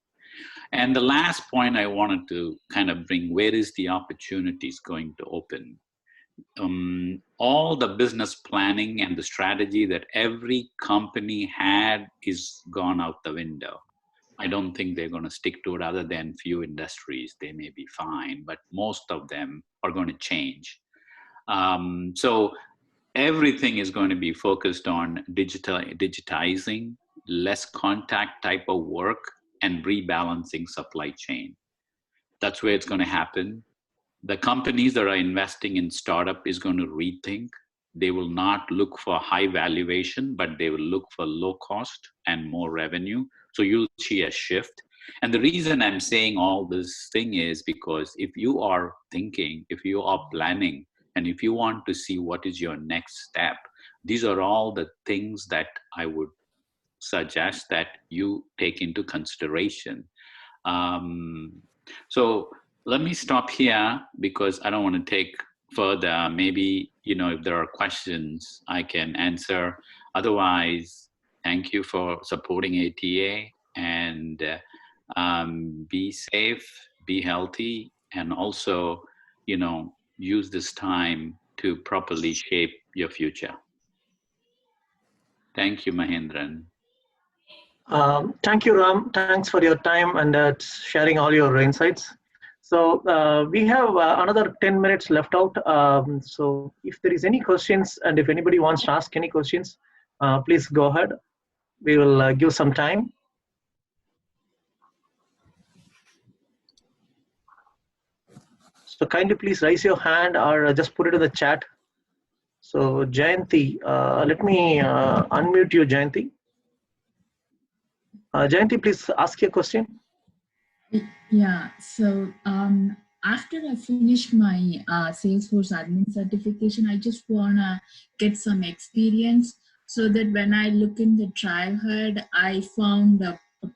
And the last point I wanted to kind of bring, where is the opportunities going to open? All the business planning and the strategy that every company had is gone out the window. I don't think they're going to stick to it other than few industries. They may be fine, but most of them are going to change. So everything is going to be focused on digitizing, less contact type of work, and rebalancing supply chain. That's where it's going to happen. The companies that are investing in startup is going to rethink. They will not look for high valuation, but they will look for low cost and more revenue. So you'll see a shift. And the reason I'm saying all this thing is because if you are thinking, if you are planning, and if you want to see what is your next step, these are all the things that I would suggest that you take into consideration. So let me stop here because I don't want to take further. Maybe, if there are questions I can answer. Otherwise, thank you for supporting ATEA, and be safe, be healthy, and also, use this time to properly shape your future. Thank you, Mahendran. Thank you, Ram. Thanks for your time and sharing all your insights. So we have another 10 minutes left out. So if there is any questions, and if anybody wants to ask any questions, please go ahead. We will give some time. So kindly please raise your hand or just put it in the chat. So Jayanti, let me unmute you, Jayanti. Jayanti, please ask your question. Yeah, so after I finish my Salesforce admin certification, I just want to get some experience so that when I look in the Trailhead, I found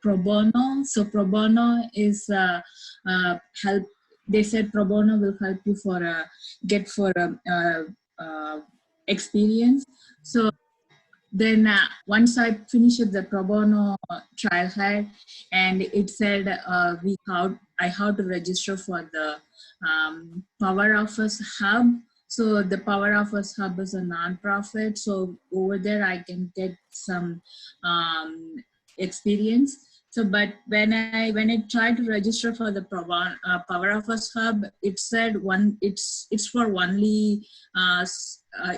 pro bono. So pro bono is help. They said pro bono will help you for experience. So then once I finished the pro bono Trailhead, and it said I have to register for the Power Office Hub. So the Power Office Hub is a non-profit. So over there I can get some experience. So, but when I tried to register for the Power Office Hub, it said it's for only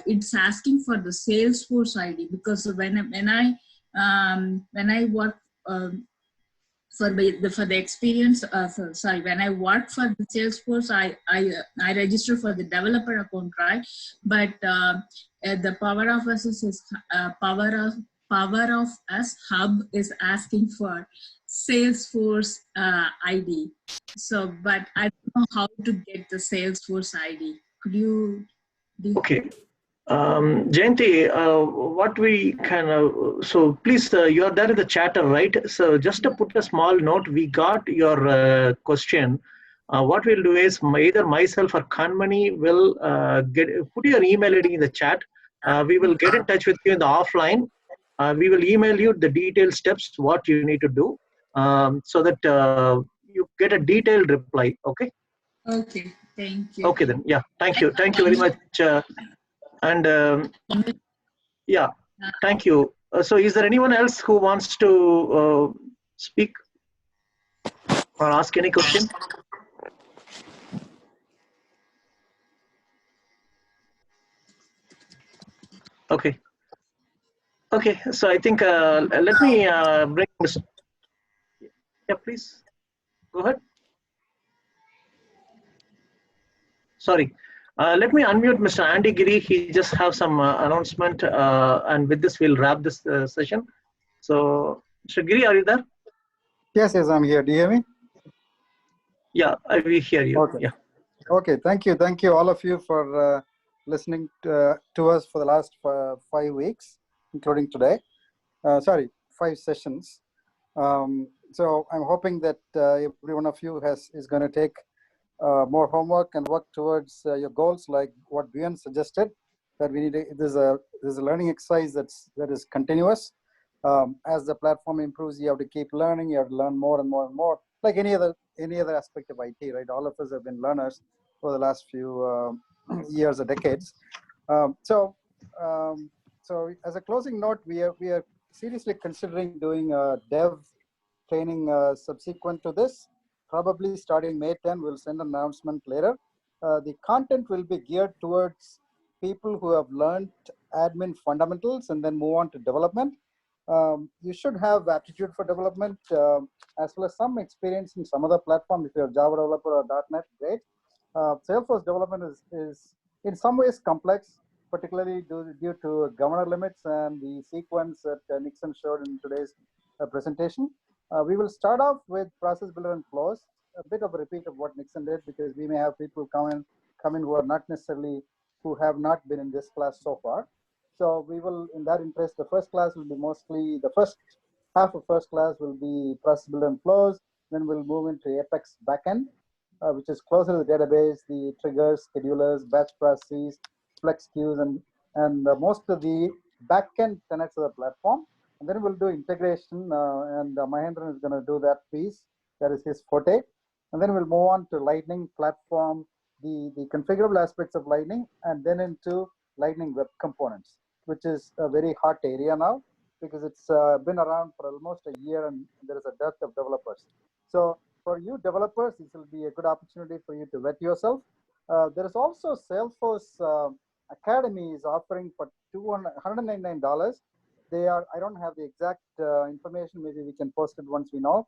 it's asking for the Salesforce ID, because when I work for the experience, when I work for the Salesforce, I register for the developer account, right? But the Power of Us Hub is asking for Salesforce ID. So, but I don't know how to get the Salesforce ID. Could you? Okay. Jayanti, what we can, so please, you are there in the chatter, right? So just to put a small note, we got your question. What we'll do is either myself or Kanmani will put your email ID in the chat. We will get in touch with you in the offline. We will email you the detailed steps, what you need to do, so that you get a detailed reply, okay? Okay, thank you. Okay then, yeah, thank you. Thank you very much. And yeah, thank you. So is there anyone else who wants to speak or ask any question? Okay. Okay, so I think let me bring Mr. Yeah, please go ahead. Sorry. Let me unmute Mr. Andy Giri. He just have some announcement, and with this we'll wrap this session. So, Mr. Giri, are you there? Yes, I'm here. Do you hear me? Yeah, we hear you. Okay. Yeah. Okay, thank you all of you for listening to us for the last 5 weeks, including today. 5 sessions. So I'm hoping that every one of you is going to take more homework and work towards your goals, like what Björn suggested. That we need there's a learning exercise that is continuous. As the platform improves, you have to keep learning. You have to learn more and more and more. Like any other aspect of IT, right? All of us have been learners for the last few years or decades. So as a closing note, we are seriously considering doing a dev training subsequent to this. Probably starting May 10, we'll send an announcement later. The content will be geared towards people who have learned admin fundamentals and then move on to development. You should have aptitude for development as well as some experience in some other platform. If you're a Java developer or .NET, great. Salesforce development is in some ways complex, particularly due to governor limits and the sequence that Nixon showed in today's presentation. We will start off with process builder and flows, a bit of a repeat of what Nixon did, because we may have people come in who have not been in this class so far. So we will, in that interest, the first class will be mostly, the first half of first class will be process builder and flows. Then we'll move into Apex backend, which is closer to the database, the triggers, schedulers, batch processes, flex queues, and most of the backend tenets of the platform. And then we'll do integration, and Mahendran is going to do that piece. That is his forte. And then we'll move on to Lightning platform, the configurable aspects of Lightning, and then into Lightning web components, which is a very hot area now because it's been around for almost a year and there is a dearth of developers. So for you developers, this will be a good opportunity for you to vet yourself. There is also Salesforce Academy is offering for $199. I don't have the exact information. Maybe we can post it once we know.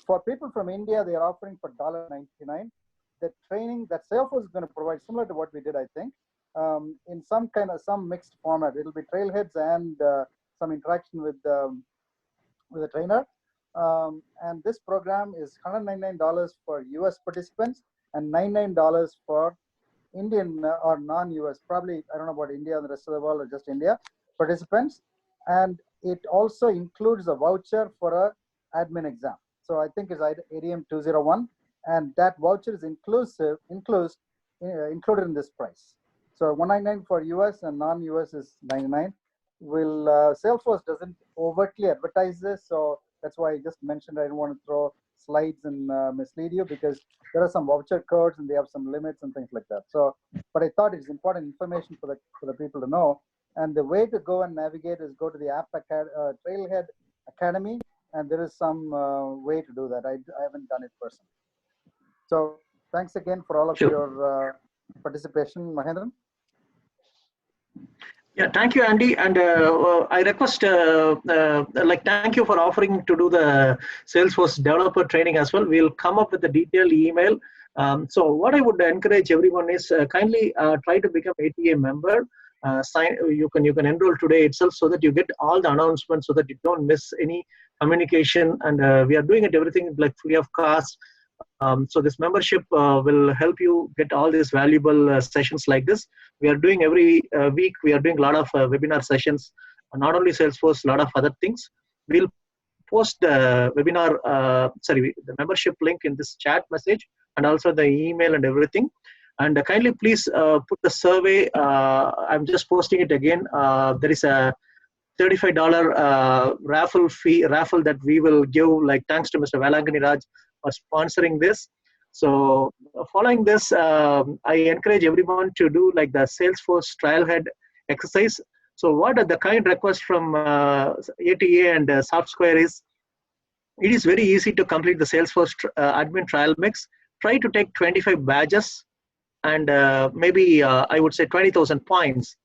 For people from India, they are offering for $99. The training that Salesforce is going to provide, similar to what we did, I think, in some mixed format. It'll be trailheads and some interaction with the trainer. And this program is $199 for US participants and $99 for Indian or non-US, probably, I don't know about India and the rest of the world or just India participants. And it also includes a voucher for a admin exam. So I think it's ADM 201, and that voucher is included in this price. So $199 for US and non-US is $99. Salesforce doesn't overtly advertise this, so that's why I just mentioned I don't want to throw slides and mislead you, because there are some voucher codes and they have some limits and things like that. So, but I thought it's important information for the people to know. And the way to go and navigate is go to the Trailhead Academy, and there is some way to do that. I haven't done it personally. So thanks again for all of your participation, Mahendran. Yeah, thank you, Andy. And I request, thank you for offering to do the Salesforce developer training as well. We'll come up with a detailed email. So what I would encourage everyone is kindly try to become ATEA member. You can enroll today itself so that you get all the announcements, so that you don't miss any communication. And we are doing everything like free of cost. So this membership will help you get all these valuable sessions like this. We are doing every week, we are doing a lot of webinar sessions, not only Salesforce, a lot of other things. We'll post the webinar, the membership link in this chat message, and also the email and everything. And kindly please put the survey. I'm just posting it again. There is a $35 raffle that we will give, like thanks to Mr. Valangani Raj for sponsoring this. So following this, I encourage everyone to do like the Salesforce Trailhead exercise. So what are the kind requests from ATEA and Softsquare is, it is very easy to complete the Salesforce admin trial mix. Try to take 25 badges and maybe I would say 20,000 points.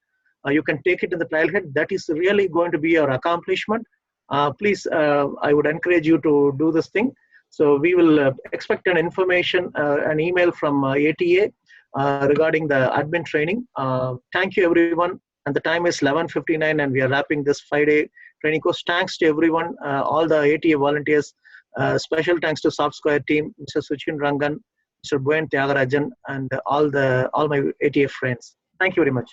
You can take it in the Trailhead. That is really going to be your accomplishment. Please, I would encourage you to do this thing. So we will expect an email from ATEA regarding the admin training. Thank you, everyone. And the time is 11:59, and we are wrapping this 5-day training course. Thanks to everyone, all the ATEA volunteers Special thanks to Softsquare team, Mr. Suchin Rangan, Mr. Buen Tyagarajan, and all my ATF friends. Thank you very much.